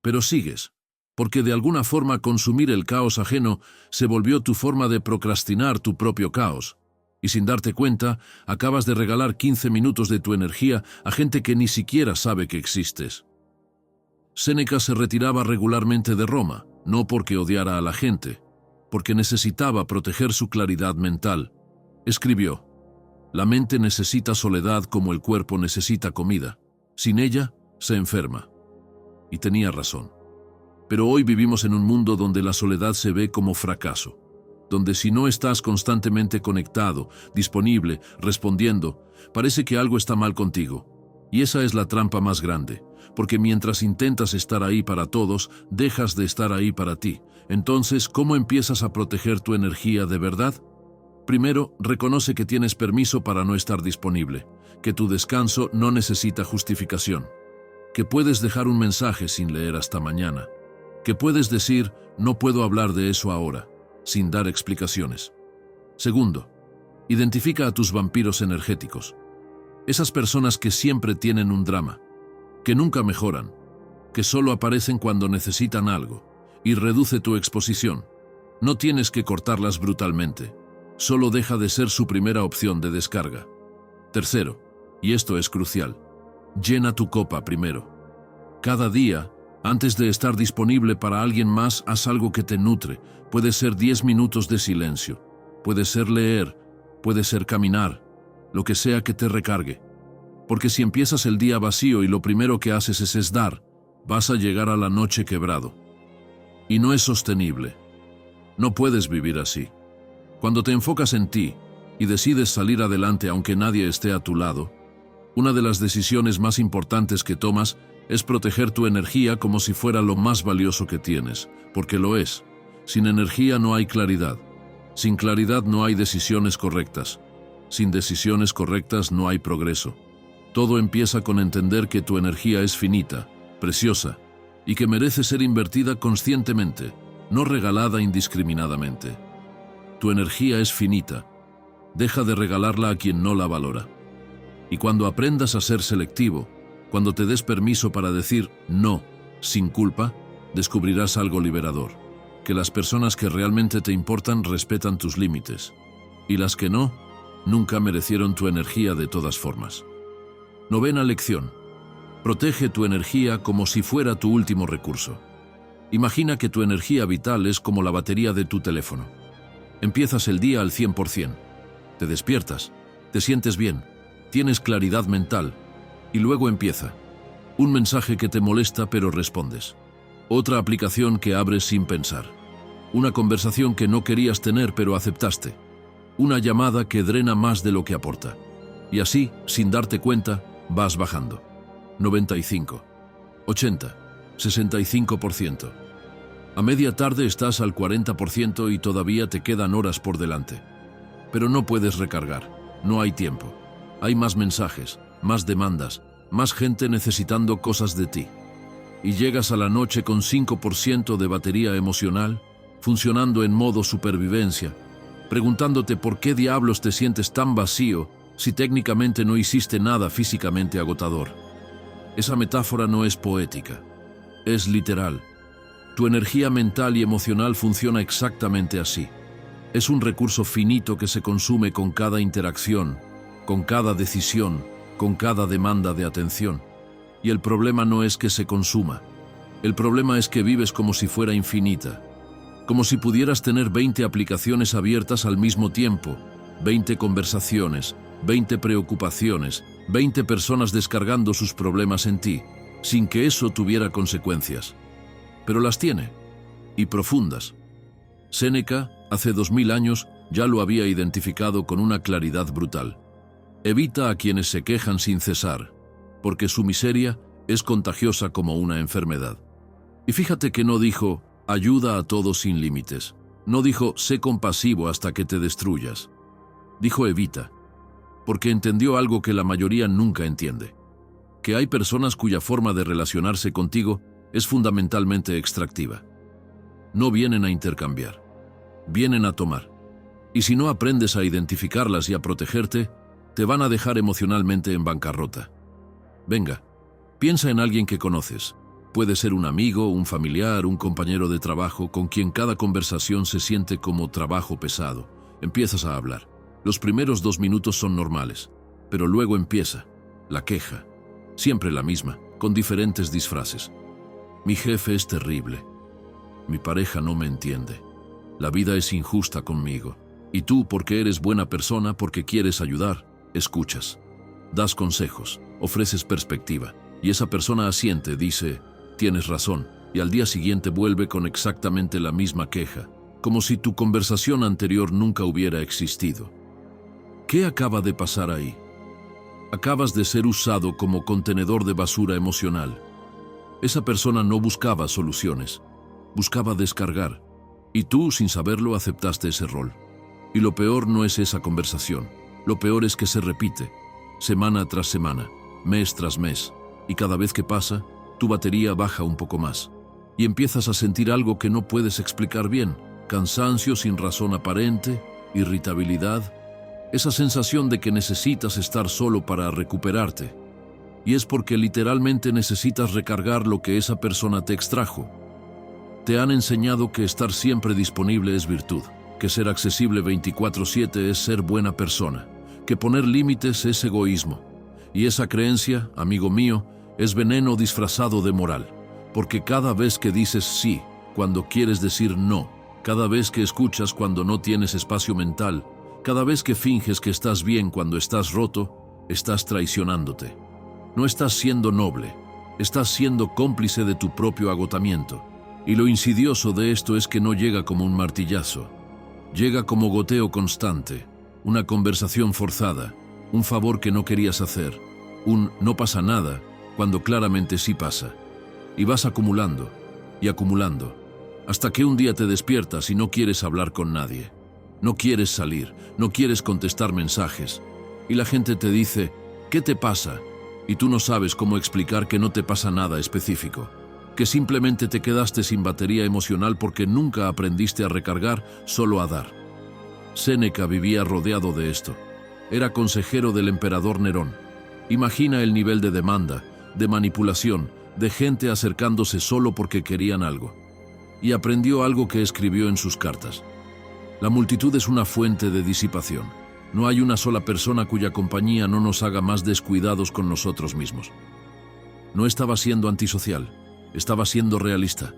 pero sigues, porque de alguna forma consumir el caos ajeno se volvió tu forma de procrastinar tu propio caos, y sin darte cuenta, acabas de regalar 15 minutos de tu energía a gente que ni siquiera sabe que existes. Séneca se retiraba regularmente de Roma, no porque odiara a la gente, porque necesitaba proteger su claridad mental. Escribió: la mente necesita soledad como el cuerpo necesita comida. Sin ella, se enferma. Y tenía razón. Pero hoy vivimos en un mundo donde la soledad se ve como fracaso, donde si no estás constantemente conectado, disponible, respondiendo, parece que algo está mal contigo. Y esa es la trampa más grande, porque mientras intentas estar ahí para todos, dejas de estar ahí para ti. Entonces, ¿cómo empiezas a proteger tu energía de verdad? Primero, reconoce que tienes permiso para no estar disponible, que tu descanso no necesita justificación, que puedes dejar un mensaje sin leer hasta mañana, que puedes decir, no puedo hablar de eso ahora, sin dar explicaciones. Segundo, identifica a tus vampiros energéticos, esas personas que siempre tienen un drama, que nunca mejoran, que solo aparecen cuando necesitan algo, y reduce tu exposición. No tienes que cortarlas brutalmente, solo deja de ser su primera opción de descarga. Tercero, y esto es crucial, llena tu copa primero. Cada día, antes de estar disponible para alguien más, haz algo que te nutre. Puede ser 10 minutos de silencio, puede ser leer, puede ser caminar, lo que sea que te recargue. Porque si empiezas el día vacío y lo primero que haces es dar, vas a llegar a la noche quebrado. Y no es sostenible. No puedes vivir así. Cuando te enfocas en ti y decides salir adelante aunque nadie esté a tu lado, una de las decisiones más importantes que tomas es proteger tu energía como si fuera lo más valioso que tienes, porque lo es. Sin energía no hay claridad. Sin claridad no hay decisiones correctas. Sin decisiones correctas no hay progreso. Todo empieza con entender que tu energía es finita, preciosa, y que merece ser invertida conscientemente, no regalada indiscriminadamente. Tu energía es finita. Deja de regalarla a quien no la valora. Y cuando aprendas a ser selectivo, cuando te des permiso para decir no, sin culpa, descubrirás algo liberador. Que las personas que realmente te importan respetan tus límites. Y las que no, nunca merecieron tu energía de todas formas. Novena lección. Protege tu energía como si fuera tu último recurso. Imagina que tu energía vital es como la batería de tu teléfono. Empiezas el día al 100%. Te despiertas, te sientes bien, tienes claridad mental, y luego empieza un mensaje que te molesta pero respondes. Otra aplicación que abres sin pensar. Una conversación que no querías tener pero aceptaste. Una llamada que drena más de lo que aporta. Y así, sin darte cuenta, vas bajando. 95, 80, 65%. A media tarde estás al 40% y todavía te quedan horas por delante. Pero no puedes recargar, no hay tiempo. Hay más mensajes, más demandas, más gente necesitando cosas de ti. Y llegas a la noche con 5% de batería emocional, funcionando en modo supervivencia, preguntándote por qué diablos te sientes tan vacío si técnicamente no hiciste nada físicamente agotador. Esa metáfora no es poética, es literal. Tu energía mental y emocional funciona exactamente así. Es un recurso finito que se consume con cada interacción, con cada decisión, con cada demanda de atención. Y el problema no es que se consuma. El problema es que vives como si fuera infinita. Como si pudieras tener 20 aplicaciones abiertas al mismo tiempo, 20 conversaciones, 20 preocupaciones, 20 personas descargando sus problemas en ti, sin que eso tuviera consecuencias. Pero las tiene, y profundas. Séneca, hace 2000 años, ya lo había identificado con una claridad brutal. Evita a quienes se quejan sin cesar, porque su miseria es contagiosa como una enfermedad. Y fíjate que no dijo, ayuda a todos sin límites. No dijo, sé compasivo hasta que te destruyas. Dijo, evita, porque entendió algo que la mayoría nunca entiende. Que hay personas cuya forma de relacionarse contigo es fundamentalmente extractiva. No vienen a intercambiar, vienen a tomar. Y si no aprendes a identificarlas y a protegerte, te van a dejar emocionalmente en bancarrota. Venga, piensa en alguien que conoces. Puede ser un amigo, un familiar, un compañero de trabajo con quien cada conversación se siente como trabajo pesado. Empiezas a hablar. Los primeros 2 minutos son normales, pero luego empieza la queja, siempre la misma, con diferentes disfraces. Mi jefe es terrible. Mi pareja no me entiende. La vida es injusta conmigo. Y tú, porque eres buena persona, porque quieres ayudar, escuchas. Das consejos, ofreces perspectiva, y esa persona asiente, dice, tienes razón, y al día siguiente vuelve con exactamente la misma queja, como si tu conversación anterior nunca hubiera existido. ¿Qué acaba de pasar ahí? Acabas de ser usado como contenedor de basura emocional. Esa persona no buscaba soluciones, buscaba descargar, y tú, sin saberlo, aceptaste ese rol. Y lo peor no es esa conversación, lo peor es que se repite, semana tras semana, mes tras mes, y cada vez que pasa, tu batería baja un poco más, y empiezas a sentir algo que no puedes explicar bien, cansancio sin razón aparente, irritabilidad, esa sensación de que necesitas estar solo para recuperarte. Y es porque literalmente necesitas recargar lo que esa persona te extrajo. Te han enseñado que estar siempre disponible es virtud, que ser accesible 24/7 es ser buena persona, que poner límites es egoísmo. Y esa creencia, amigo mío, es veneno disfrazado de moral, porque cada vez que dices sí, cuando quieres decir no, cada vez que escuchas cuando no tienes espacio mental, cada vez que finges que estás bien cuando estás roto, estás traicionándote. No estás siendo noble, estás siendo cómplice de tu propio agotamiento. Y lo insidioso de esto es que no llega como un martillazo. Llega como goteo constante, una conversación forzada, un favor que no querías hacer, un no pasa nada, cuando claramente sí pasa. Y vas acumulando, y acumulando, hasta que un día te despiertas y no quieres hablar con nadie. No quieres salir, no quieres contestar mensajes. Y la gente te dice, ¿qué te pasa? Y tú no sabes cómo explicar que no te pasa nada específico. Que simplemente te quedaste sin batería emocional porque nunca aprendiste a recargar, solo a dar. Séneca vivía rodeado de esto. Era consejero del emperador Nerón. Imagina el nivel de demanda, de manipulación, de gente acercándose solo porque querían algo. Y aprendió algo que escribió en sus cartas. La multitud es una fuente de disipación. No hay una sola persona cuya compañía no nos haga más descuidados con nosotros mismos. No estaba siendo antisocial, estaba siendo realista.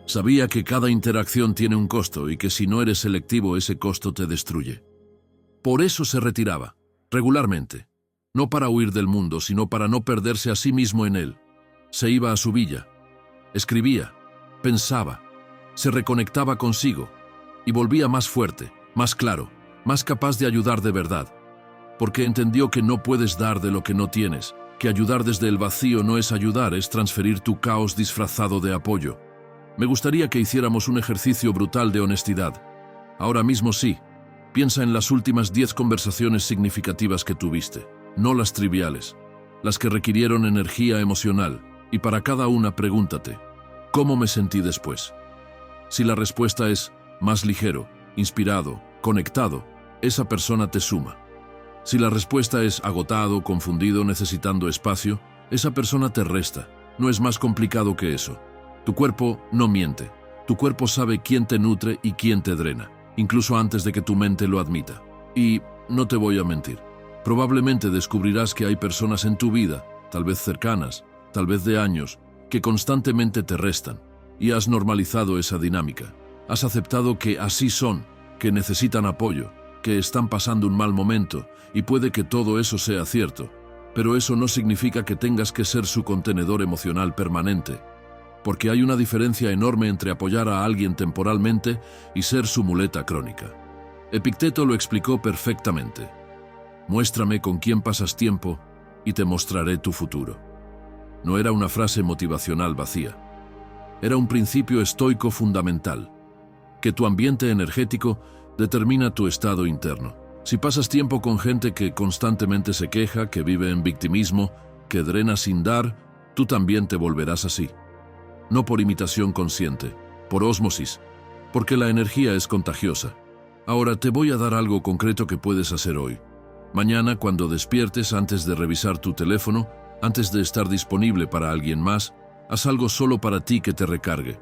Sabía que cada interacción tiene un costo y que si no eres selectivo ese costo te destruye. Por eso se retiraba, regularmente. No para huir del mundo, sino para no perderse a sí mismo en él. Se iba a su villa, escribía, pensaba, se reconectaba consigo, Y volvía más fuerte, más claro, más capaz de ayudar de verdad. Porque entendió que no puedes dar de lo que no tienes, que ayudar desde el vacío no es ayudar, es transferir tu caos disfrazado de apoyo. Me gustaría que hiciéramos un ejercicio brutal de honestidad. Ahora mismo sí. Piensa en las últimas 10 conversaciones significativas que tuviste, no las triviales, las que requirieron energía emocional, y para cada una pregúntate, ¿cómo me sentí después? Si la respuesta es más ligero, inspirado, conectado, esa persona te suma. Si la respuesta es agotado, confundido, necesitando espacio, esa persona te resta. No es más complicado que eso. Tu cuerpo no miente. Tu cuerpo sabe quién te nutre y quién te drena, incluso antes de que tu mente lo admita. Y no te voy a mentir. Probablemente descubrirás que hay personas en tu vida, tal vez cercanas, tal vez de años, que constantemente te restan. Y has normalizado esa dinámica. Has aceptado que así son, que necesitan apoyo, que están pasando un mal momento, y puede que todo eso sea cierto. Pero eso no significa que tengas que ser su contenedor emocional permanente. Porque hay una diferencia enorme entre apoyar a alguien temporalmente y ser su muleta crónica. Epicteto lo explicó perfectamente. Muéstrame con quién pasas tiempo y te mostraré tu futuro. No era una frase motivacional vacía. Era un principio estoico fundamental, que tu ambiente energético determina tu estado interno. Si pasas tiempo con gente que constantemente se queja, que vive en victimismo, que drena sin dar, tú también te volverás así. No por imitación consciente, por ósmosis, porque la energía es contagiosa. Ahora te voy a dar algo concreto que puedes hacer hoy. Mañana, cuando despiertes, antes de revisar tu teléfono, antes de estar disponible para alguien más, haz algo solo para ti que te recargue.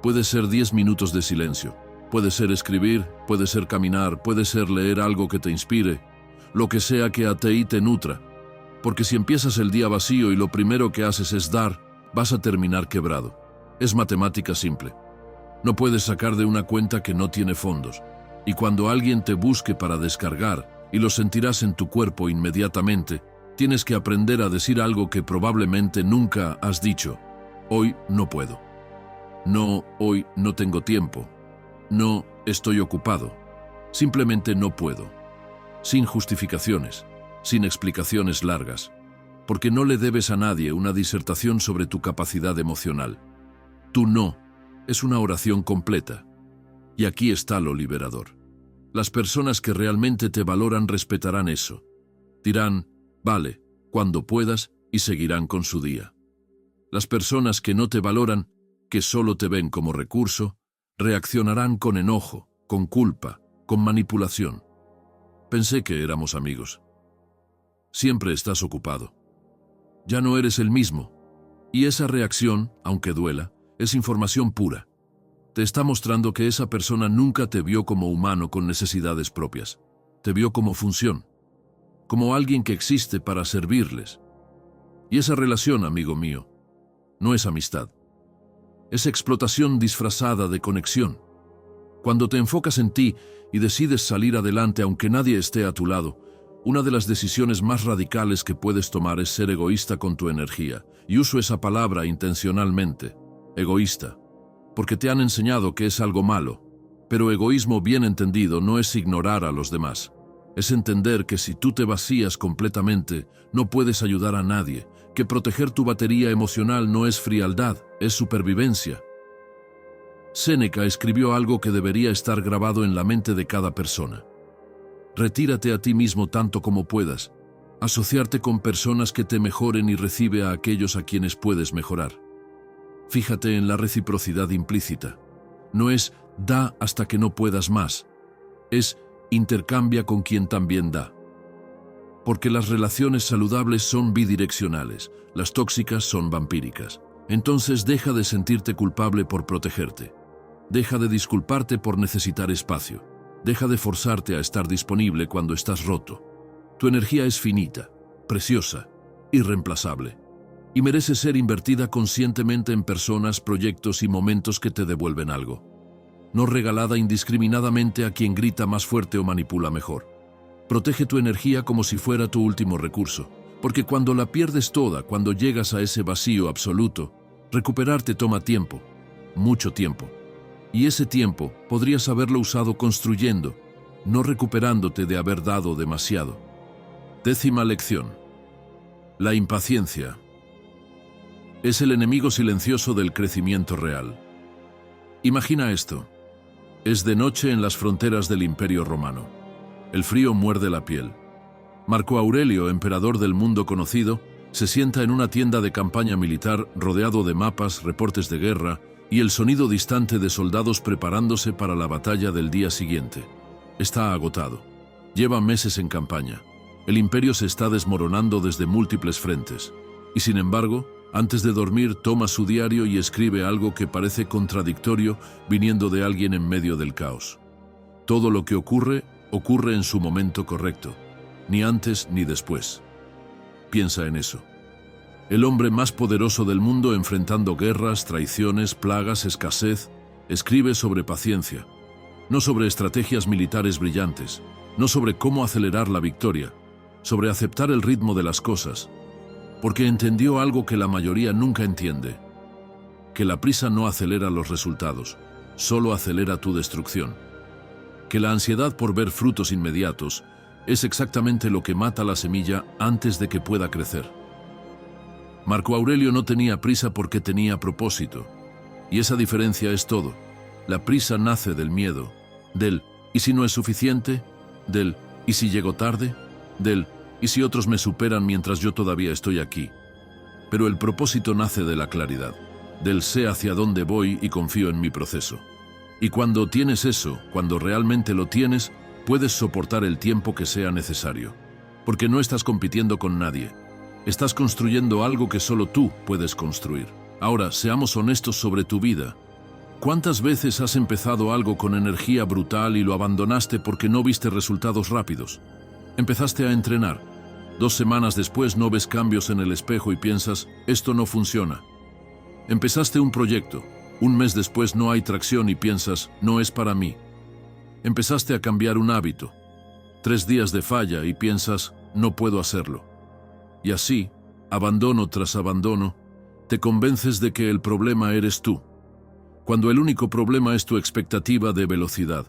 Puede ser 10 minutos de silencio, puede ser escribir, puede ser caminar, puede ser leer algo que te inspire, lo que sea que a ti te nutra. Porque si empiezas el día vacío y lo primero que haces es dar, vas a terminar quebrado. Es matemática simple. No puedes sacar de una cuenta que no tiene fondos. Y cuando alguien te busque para descargar, y lo sentirás en tu cuerpo inmediatamente, tienes que aprender a decir algo que probablemente nunca has dicho. Hoy no puedo. No, hoy no tengo tiempo. No, estoy ocupado. Simplemente no puedo. Sin justificaciones, sin explicaciones largas. Porque no le debes a nadie una disertación sobre tu capacidad emocional. Tu no es una oración completa. Y aquí está lo liberador. Las personas que realmente te valoran respetarán eso. Dirán, vale, cuando puedas, y seguirán con su día. Las personas que no te valoran, que solo te ven como recurso, reaccionarán con enojo, con culpa, con manipulación. Pensé que éramos amigos. Siempre estás ocupado. Ya no eres el mismo. Y esa reacción, aunque duela, es información pura. Te está mostrando que esa persona nunca te vio como humano con necesidades propias. Te vio como función, como alguien que existe para servirles. Y esa relación, amigo mío, no es amistad. Es explotación disfrazada de conexión. Cuando te enfocas en ti y decides salir adelante aunque nadie esté a tu lado, una de las decisiones más radicales que puedes tomar es ser egoísta con tu energía. Y uso esa palabra intencionalmente, egoísta, porque te han enseñado que es algo malo. Pero egoísmo bien entendido no es ignorar a los demás. Es entender que si tú te vacías completamente, no puedes ayudar a nadie, que proteger tu batería emocional no es frialdad, es supervivencia. Séneca escribió algo que debería estar grabado en la mente de cada persona. Retírate a ti mismo tanto como puedas. Asociarte con personas que te mejoren y recibe a aquellos a quienes puedes mejorar. Fíjate en la reciprocidad implícita. No es da hasta que no puedas más. Es intercambia con quien también da. Porque las relaciones saludables son bidireccionales, las tóxicas son vampíricas. Entonces deja de sentirte culpable por protegerte. Deja de disculparte por necesitar espacio. Deja de forzarte a estar disponible cuando estás roto. Tu energía es finita, preciosa, irreemplazable. Y merece ser invertida conscientemente en personas, proyectos y momentos que te devuelven algo. No regalada indiscriminadamente a quien grita más fuerte o manipula mejor. Protege tu energía como si fuera tu último recurso, porque cuando la pierdes toda, cuando llegas a ese vacío absoluto, recuperarte toma tiempo, mucho tiempo. Y ese tiempo podrías haberlo usado construyendo, no recuperándote de haber dado demasiado. 10ª lección. La impaciencia es el enemigo silencioso del crecimiento real. Imagina esto. Es de noche en las fronteras del Imperio Romano. El frío muerde la piel. Marco Aurelio, emperador del mundo conocido, se sienta en una tienda de campaña militar rodeado de mapas, reportes de guerra y el sonido distante de soldados preparándose para la batalla del día siguiente. Está agotado. Lleva meses en campaña. El imperio se está desmoronando desde múltiples frentes. Y sin embargo, antes de dormir toma su diario y escribe algo que parece contradictorio viniendo de alguien en medio del caos. Todo lo que ocurre, ocurre en su momento correcto, ni antes ni después. Piensa en eso. El hombre más poderoso del mundo enfrentando guerras, traiciones, plagas, escasez, escribe sobre paciencia, no sobre estrategias militares brillantes, no sobre cómo acelerar la victoria, sobre aceptar el ritmo de las cosas, porque entendió algo que la mayoría nunca entiende, que la prisa no acelera los resultados, solo acelera tu destrucción, que la ansiedad por ver frutos inmediatos es exactamente lo que mata la semilla antes de que pueda crecer. Marco Aurelio no tenía prisa porque tenía propósito, y esa diferencia es todo. La prisa nace del miedo, del ¿y si no es suficiente?, del ¿y si llego tarde?, del ¿y si otros me superan mientras yo todavía estoy aquí? Pero el propósito nace de la claridad, del sé hacia dónde voy y confío en mi proceso. Y cuando tienes eso, cuando realmente lo tienes, puedes soportar el tiempo que sea necesario. Porque no estás compitiendo con nadie. Estás construyendo algo que solo tú puedes construir. Ahora, seamos honestos sobre tu vida. ¿Cuántas veces has empezado algo con energía brutal y lo abandonaste porque no viste resultados rápidos? Empezaste a entrenar. 2 semanas después no ves cambios en el espejo y piensas, esto no funciona. Empezaste un proyecto. 1 mes después no hay tracción y piensas, no es para mí. Empezaste a cambiar un hábito. 3 días de falla y piensas, no puedo hacerlo. Y así, abandono tras abandono, te convences de que el problema eres tú, cuando el único problema es tu expectativa de velocidad.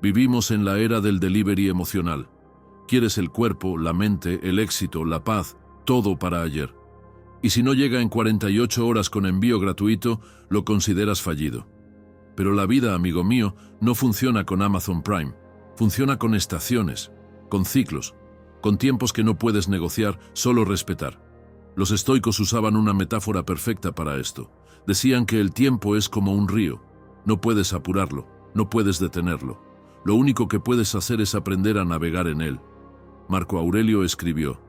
Vivimos en la era del delivery emocional. Quieres el cuerpo, la mente, el éxito, la paz, todo para ayer. Y si no llega en 48 horas con envío gratuito, lo consideras fallido. Pero la vida, amigo mío, no funciona con Amazon Prime. Funciona con estaciones, con ciclos, con tiempos que no puedes negociar, solo respetar. Los estoicos usaban una metáfora perfecta para esto. Decían que el tiempo es como un río. No puedes apurarlo, no puedes detenerlo. Lo único que puedes hacer es aprender a navegar en él. Marco Aurelio escribió,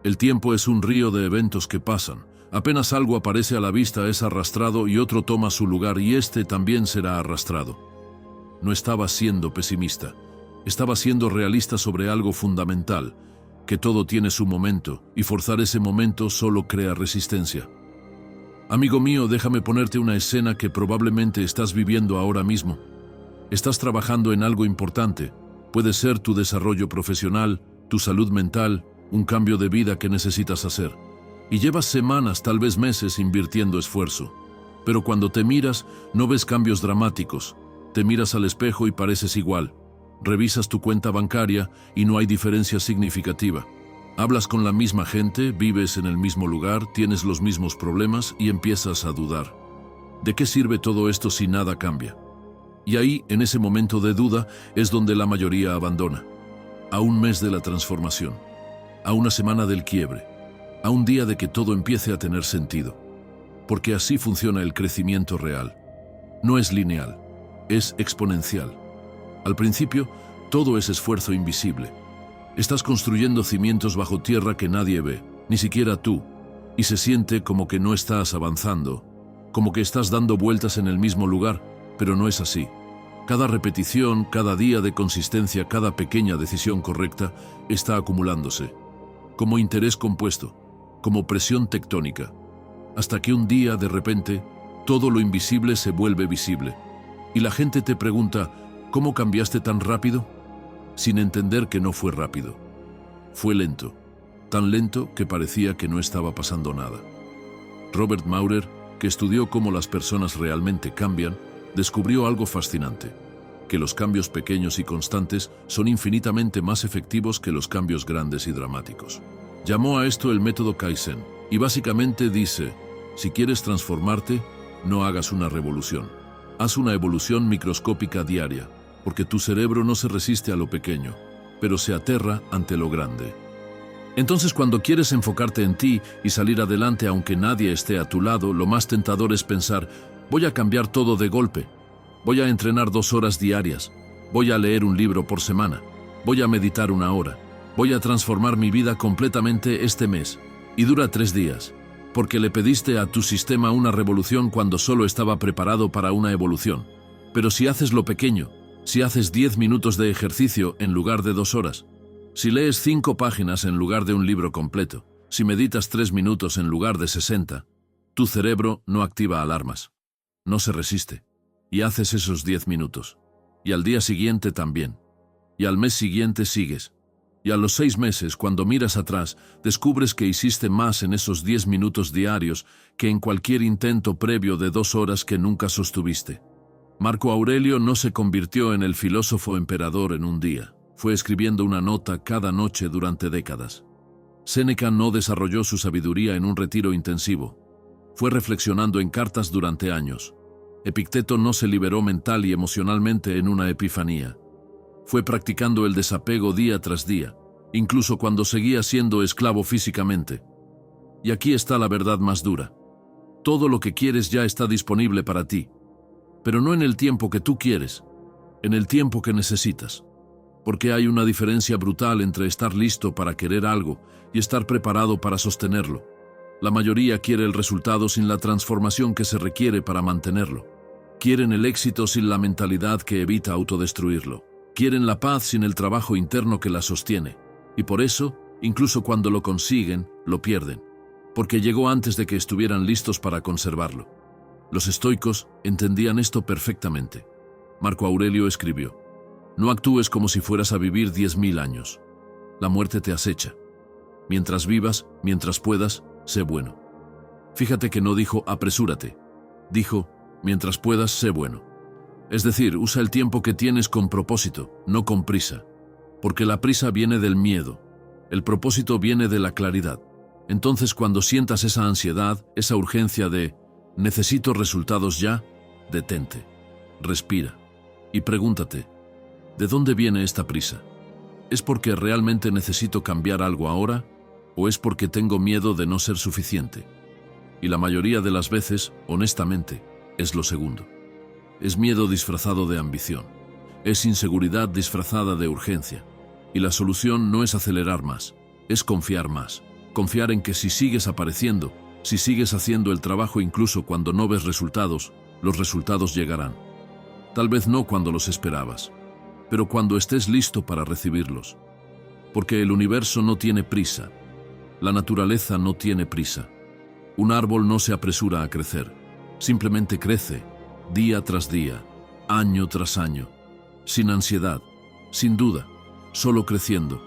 el tiempo es un río de eventos que pasan. Apenas algo aparece a la vista es arrastrado y otro toma su lugar y este también será arrastrado. No estaba siendo pesimista. Estaba siendo realista sobre algo fundamental, que todo tiene su momento, y forzar ese momento solo crea resistencia. Amigo mío, déjame ponerte una escena que probablemente estás viviendo ahora mismo. Estás trabajando en algo importante. Puede ser tu desarrollo profesional, tu salud mental, un cambio de vida que necesitas hacer. Y llevas semanas, tal vez meses, invirtiendo esfuerzo. Pero cuando te miras, no ves cambios dramáticos. Te miras al espejo y pareces igual. Revisas tu cuenta bancaria y no hay diferencia significativa. Hablas con la misma gente, vives en el mismo lugar, tienes los mismos problemas y empiezas a dudar. ¿De qué sirve todo esto si nada cambia? Y ahí, en ese momento de duda, es donde la mayoría abandona. A 1 mes de la transformación, a 1 semana del quiebre, a 1 día de que todo empiece a tener sentido. Porque así funciona el crecimiento real. No es lineal, es exponencial. Al principio, todo es esfuerzo invisible. Estás construyendo cimientos bajo tierra que nadie ve, ni siquiera tú, y se siente como que no estás avanzando, como que estás dando vueltas en el mismo lugar, pero no es así. Cada repetición, cada día de consistencia, cada pequeña decisión correcta está acumulándose, como interés compuesto, como presión tectónica, hasta que un día, de repente, todo lo invisible se vuelve visible, y la gente te pregunta, ¿cómo cambiaste tan rápido? Sin entender que no fue rápido. Fue lento, tan lento que parecía que no estaba pasando nada. Robert Maurer, que estudió cómo las personas realmente cambian, descubrió algo fascinante, que los cambios pequeños y constantes son infinitamente más efectivos que los cambios grandes y dramáticos. Llamó a esto el método Kaizen, y básicamente dice, si quieres transformarte, no hagas una revolución. Haz una evolución microscópica diaria, porque tu cerebro no se resiste a lo pequeño, pero se aterra ante lo grande. Entonces, cuando quieres enfocarte en ti y salir adelante aunque nadie esté a tu lado, lo más tentador es pensar, voy a cambiar todo de golpe, voy a entrenar 2 horas diarias, voy a leer un libro por semana, voy a meditar 1 hora, voy a transformar mi vida completamente este mes, y dura 3 días, porque le pediste a tu sistema una revolución cuando solo estaba preparado para una evolución. Pero si haces lo pequeño, si haces 10 minutos de ejercicio en lugar de 2 horas, si lees 5 páginas en lugar de un libro completo, si meditas 3 minutos en lugar de 60, tu cerebro no activa alarmas, no se resiste, y haces esos 10 minutos. Y al día siguiente también. Y al mes siguiente sigues. Y a los 6 meses, cuando miras atrás, descubres que hiciste más en esos 10 minutos diarios que en cualquier intento previo de 2 horas que nunca sostuviste. Marco Aurelio no se convirtió en el filósofo emperador en un día. Fue escribiendo una nota cada noche durante décadas. Séneca no desarrolló su sabiduría en un retiro intensivo. Fue reflexionando en cartas durante años. Epicteto no se liberó mental y emocionalmente en una epifanía. Fue practicando el desapego día tras día, incluso cuando seguía siendo esclavo físicamente. Y aquí está la verdad más dura. Todo lo que quieres ya está disponible para ti, pero no en el tiempo que tú quieres, en el tiempo que necesitas. Porque hay una diferencia brutal entre estar listo para querer algo y estar preparado para sostenerlo. La mayoría quiere el resultado sin la transformación que se requiere para mantenerlo. Quieren el éxito sin la mentalidad que evita autodestruirlo. Quieren la paz sin el trabajo interno que la sostiene. Y por eso, incluso cuando lo consiguen, lo pierden. Porque llegó antes de que estuvieran listos para conservarlo. Los estoicos entendían esto perfectamente. Marco Aurelio escribió, no actúes como si fueras a vivir 10.000 años. La muerte te acecha. Mientras vivas, mientras puedas, sé bueno. Fíjate que no dijo apresúrate. Dijo, mientras puedas, sé bueno. Es decir, usa el tiempo que tienes con propósito, no con prisa. Porque la prisa viene del miedo. El propósito viene de la claridad. Entonces, cuando sientas esa ansiedad, esa urgencia de necesito resultados ya, detente. Respira. Y pregúntate, ¿de dónde viene esta prisa? ¿Es porque realmente necesito cambiar algo ahora? ¿O es porque tengo miedo de no ser suficiente? Y la mayoría de las veces, honestamente, es lo segundo. Es miedo disfrazado de ambición. Es inseguridad disfrazada de urgencia. Y la solución no es acelerar más, es confiar más. Confiar en que si sigues apareciendo, si sigues haciendo el trabajo incluso cuando no ves resultados, los resultados llegarán. Tal vez no cuando los esperabas, pero cuando estés listo para recibirlos. Porque el universo no tiene prisa. La naturaleza no tiene prisa. Un árbol no se apresura a crecer. Simplemente crece, día tras día, año tras año, sin ansiedad, sin duda, solo creciendo.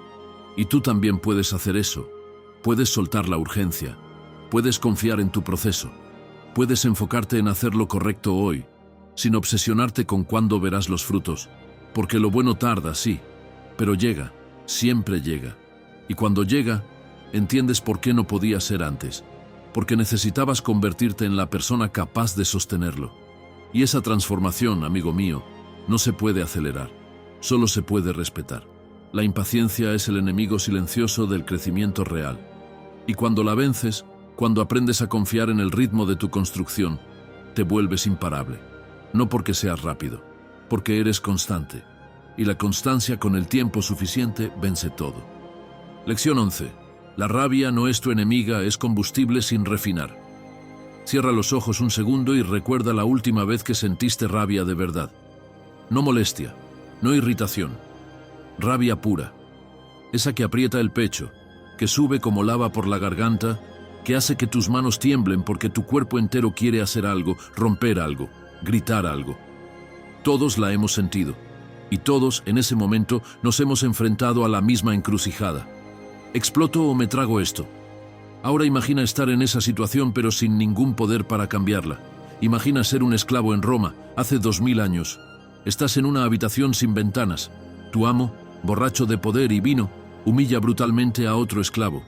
Y tú también puedes hacer eso. Puedes soltar la urgencia. Puedes confiar en tu proceso. Puedes enfocarte en hacer lo correcto hoy, sin obsesionarte con cuándo verás los frutos. Porque lo bueno tarda, sí, pero llega, siempre llega. Y cuando llega, entiendes por qué no podía ser antes. Porque necesitabas convertirte en la persona capaz de sostenerlo. Y esa transformación, amigo mío, no se puede acelerar, solo se puede respetar. La impaciencia es el enemigo silencioso del crecimiento real. Y cuando la vences, cuando aprendes a confiar en el ritmo de tu construcción, te vuelves imparable. No porque seas rápido, porque eres constante. Y la constancia con el tiempo suficiente vence todo. Lección 11. La rabia no es tu enemiga, es combustible sin refinar. Cierra los ojos un segundo y recuerda la última vez que sentiste rabia de verdad. No molestia, no irritación. Rabia pura. Esa que aprieta el pecho, que sube como lava por la garganta, que hace que tus manos tiemblen porque tu cuerpo entero quiere hacer algo, romper algo, gritar algo. Todos la hemos sentido, y todos en ese momento nos hemos enfrentado a la misma encrucijada. ¿Exploto o me trago esto? Ahora imagina estar en esa situación pero sin ningún poder para cambiarla. Imagina ser un esclavo en Roma, hace 2000 años. Estás en una habitación sin ventanas. Tu amo, borracho de poder y vino, humilla brutalmente a otro esclavo.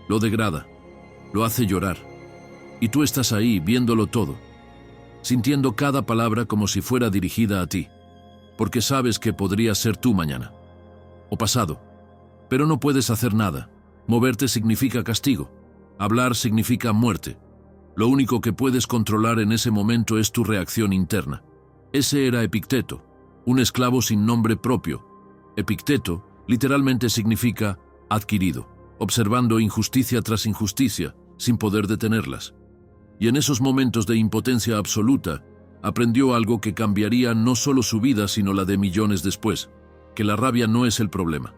Lo degrada, lo hace llorar. Y tú estás ahí, viéndolo todo, sintiendo cada palabra como si fuera dirigida a ti, porque sabes que podría ser tú mañana, o pasado. Pero no puedes hacer nada. Moverte significa castigo. Hablar significa muerte. Lo único que puedes controlar en ese momento es tu reacción interna. Ese era Epicteto, un esclavo sin nombre propio. Epicteto literalmente significa adquirido, observando injusticia tras injusticia, sin poder detenerlas. Y en esos momentos de impotencia absoluta, aprendió algo que cambiaría no solo su vida, sino la de millones después, que la rabia no es el problema.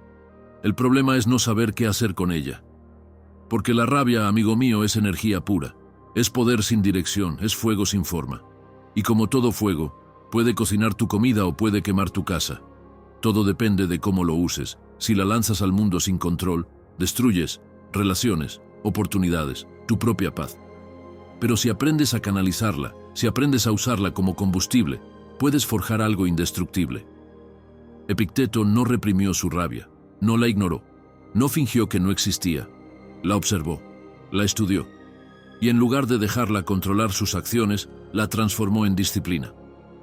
El problema es no saber qué hacer con ella. Porque la rabia, amigo mío, es energía pura. Es poder sin dirección, es fuego sin forma. Y como todo fuego, puede cocinar tu comida o puede quemar tu casa. Todo depende de cómo lo uses. Si la lanzas al mundo sin control, destruyes relaciones, oportunidades, tu propia paz. Pero si aprendes a canalizarla, si aprendes a usarla como combustible, puedes forjar algo indestructible. Epicteto no reprimió su rabia, no la ignoró, no fingió que no existía, la observó, la estudió, y en lugar de dejarla controlar sus acciones, la transformó en disciplina.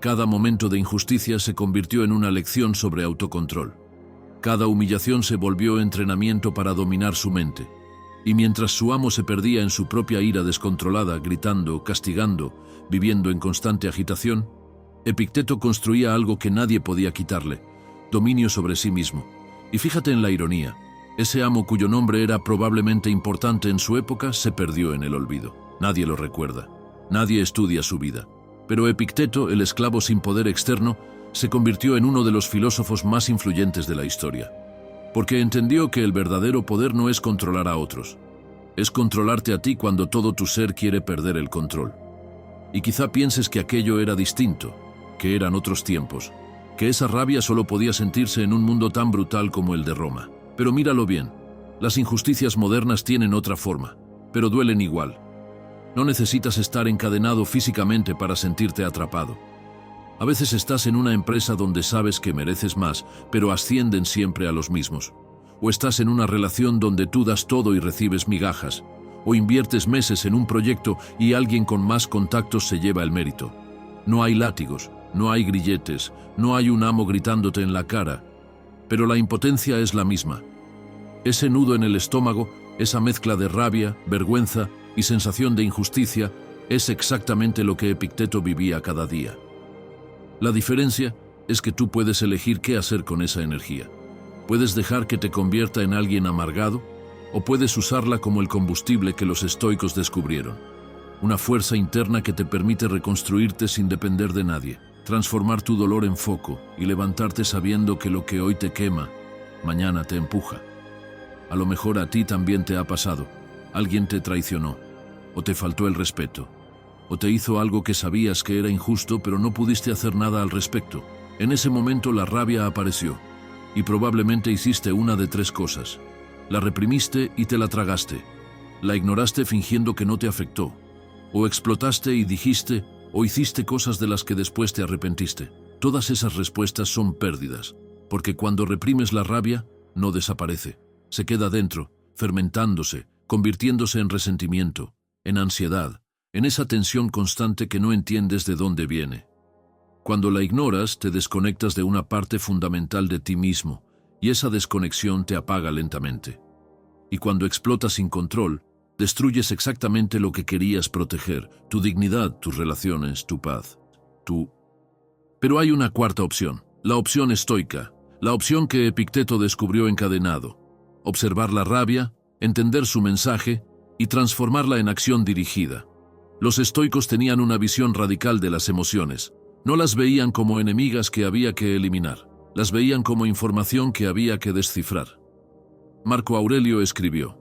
Cada momento de injusticia se convirtió en una lección sobre autocontrol. Cada humillación se volvió entrenamiento para dominar su mente. Y mientras su amo se perdía en su propia ira descontrolada, gritando, castigando, viviendo en constante agitación, Epicteto construía algo que nadie podía quitarle: dominio sobre sí mismo. Y fíjate en la ironía. Ese amo, cuyo nombre era probablemente importante en su época, se perdió en el olvido. Nadie lo recuerda. Nadie estudia su vida. Pero Epicteto, el esclavo sin poder externo, se convirtió en uno de los filósofos más influyentes de la historia. Porque entendió que el verdadero poder no es controlar a otros. Es controlarte a ti cuando todo tu ser quiere perder el control. Y quizá pienses que aquello era distinto, que eran otros tiempos, que esa rabia solo podía sentirse en un mundo tan brutal como el de Roma. Pero míralo bien, las injusticias modernas tienen otra forma, pero duelen igual. No necesitas estar encadenado físicamente para sentirte atrapado. A veces estás en una empresa donde sabes que mereces más, pero ascienden siempre a los mismos. O estás en una relación donde tú das todo y recibes migajas. O inviertes meses en un proyecto y alguien con más contactos se lleva el mérito. No hay látigos, no hay grilletes, no hay un amo gritándote en la cara. Pero la impotencia es la misma. Ese nudo en el estómago, esa mezcla de rabia, vergüenza y sensación de injusticia, es exactamente lo que Epicteto vivía cada día. La diferencia es que tú puedes elegir qué hacer con esa energía. Puedes dejar que te convierta en alguien amargado, o puedes usarla como el combustible que los estoicos descubrieron. Una fuerza interna que te permite reconstruirte sin depender de nadie, transformar tu dolor en foco y levantarte sabiendo que lo que hoy te quema, mañana te empuja. A lo mejor a ti también te ha pasado. Alguien te traicionó, o te faltó el respeto, o te hizo algo que sabías que era injusto pero no pudiste hacer nada al respecto. En ese momento la rabia apareció, y probablemente hiciste una de tres cosas. La reprimiste y te la tragaste. La ignoraste fingiendo que no te afectó. O explotaste y dijiste o hiciste cosas de las que después te arrepentiste. Todas esas respuestas son pérdidas, porque cuando reprimes la rabia, no desaparece. Se queda dentro, fermentándose, convirtiéndose en resentimiento, en ansiedad, en esa tensión constante que no entiendes de dónde viene. Cuando la ignoras, te desconectas de una parte fundamental de ti mismo, y esa desconexión te apaga lentamente. Y cuando explotas sin control, destruyes exactamente lo que querías proteger: tu dignidad, tus relaciones, tu paz, tú. Pero hay una cuarta opción, la opción estoica, la opción que Epicteto descubrió encadenado: observar la rabia, entender su mensaje y transformarla en acción dirigida. Los estoicos tenían una visión radical de las emociones. No las veían como enemigas que había que eliminar, las veían como información que había que descifrar. Marco Aurelio escribió: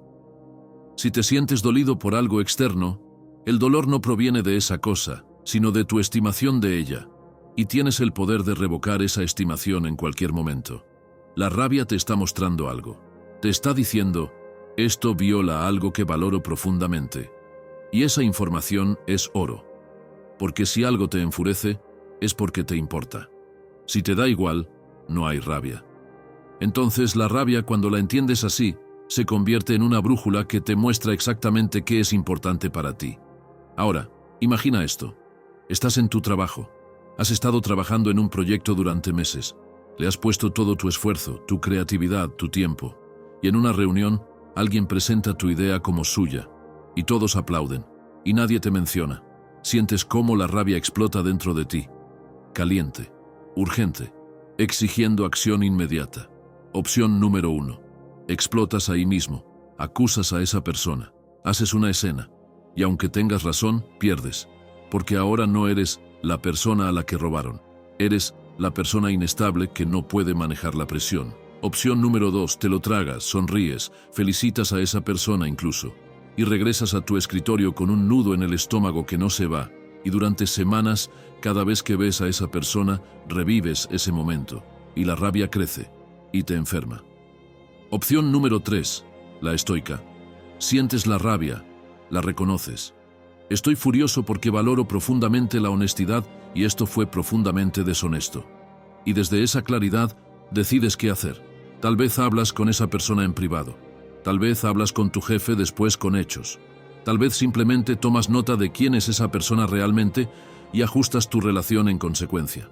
si te sientes dolido por algo externo, el dolor no proviene de esa cosa, sino de tu estimación de ella, y tienes el poder de revocar esa estimación en cualquier momento. La rabia te está mostrando algo. Te está diciendo: esto viola algo que valoro profundamente. Y esa información es oro. porque si algo te enfurece, es porque te importa. Si te da igual, no hay rabia. Entonces la rabia, cuando la entiendes así, se convierte en una brújula que te muestra exactamente qué es importante para ti. Ahora, imagina esto. Estás en tu trabajo. Has estado trabajando en un proyecto durante meses. Le has puesto todo tu esfuerzo, tu creatividad, tu tiempo. Y en una reunión, alguien presenta tu idea como suya. Y todos aplauden. Y nadie te menciona. Sientes cómo la rabia explota dentro de ti. Caliente. Urgente. Exigiendo acción inmediata. Opción número 1. Explotas ahí mismo. Acusas a esa persona. Haces una escena. Y aunque tengas razón, pierdes. Porque ahora no eres la persona a la que robaron. Eres la persona inestable que no puede manejar la presión. Opción número 2. Te lo tragas, sonríes, felicitas a esa persona incluso. Y regresas a tu escritorio con un nudo en el estómago que no se va. Y durante semanas, cada vez que ves a esa persona, revives ese momento. Y la rabia crece. Y te enferma. Opción número 3. La estoica. Sientes la rabia. La reconoces. Estoy furioso porque valoro profundamente la honestidad y esto fue profundamente deshonesto. Y desde esa claridad, decides qué hacer. Tal vez hablas con esa persona en privado. Tal vez hablas con tu jefe después con hechos. Tal vez simplemente tomas nota de quién es esa persona realmente y ajustas tu relación en consecuencia.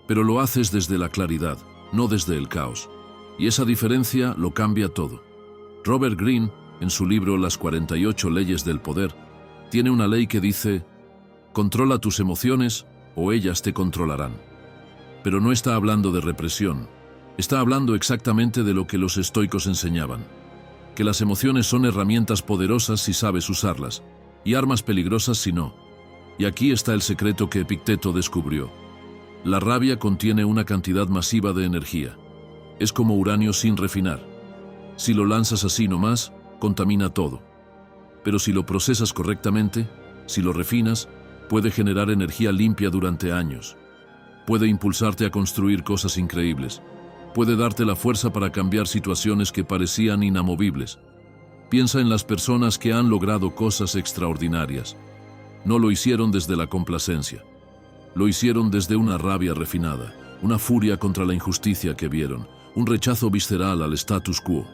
Pero lo haces desde la claridad, no desde el caos. Y esa diferencia lo cambia todo. Robert Greene, en su libro Las 48 leyes del poder, tiene una ley que dice: controla tus emociones o ellas te controlarán. Pero no está hablando de represión, está hablando exactamente de lo que los estoicos enseñaban, que las emociones son herramientas poderosas si sabes usarlas, y armas peligrosas si no. Y aquí está el secreto que Epicteto descubrió. La rabia contiene una cantidad masiva de energía. Es como uranio sin refinar. Si lo lanzas así nomás, contamina todo. Pero si lo procesas correctamente, si lo refinas, puede generar energía limpia durante años. Puede impulsarte a construir cosas increíbles. Puede darte la fuerza para cambiar situaciones que parecían inamovibles. Piensa en las personas que han logrado cosas extraordinarias. No lo hicieron desde la complacencia. Lo hicieron desde una rabia refinada, una furia contra la injusticia que vieron, un rechazo visceral al status quo,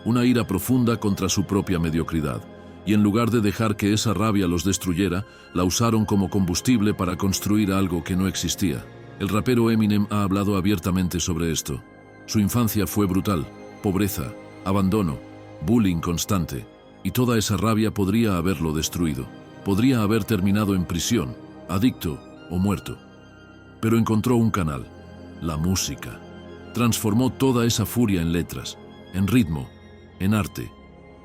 una ira profunda contra su propia mediocridad. Y en lugar de dejar que esa rabia los destruyera, la usaron como combustible para construir algo que no existía. El rapero Eminem ha hablado abiertamente sobre esto. Su infancia fue brutal, pobreza, abandono, bullying constante, y toda esa rabia podría haberlo destruido. Podría haber terminado en prisión, adicto o muerto. Pero encontró un canal, la música. Transformó toda esa furia en letras, en ritmo, en arte,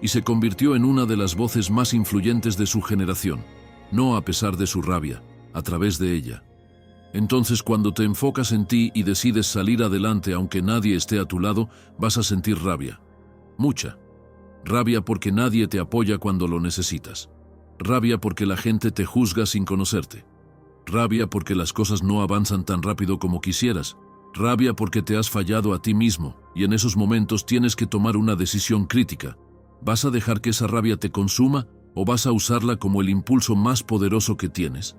y se convirtió en una de las voces más influyentes de su generación, no a pesar de su rabia, a través de ella. Entonces, cuando te enfocas en ti y decides salir adelante aunque nadie esté a tu lado, vas a sentir rabia. Mucha. Rabia porque nadie te apoya cuando lo necesitas. Rabia porque la gente te juzga sin conocerte. Rabia porque las cosas no avanzan tan rápido como quisieras. Rabia porque te has fallado a ti mismo y en esos momentos tienes que tomar una decisión crítica. ¿Vas a dejar que esa rabia te consuma o vas a usarla como el impulso más poderoso que tienes?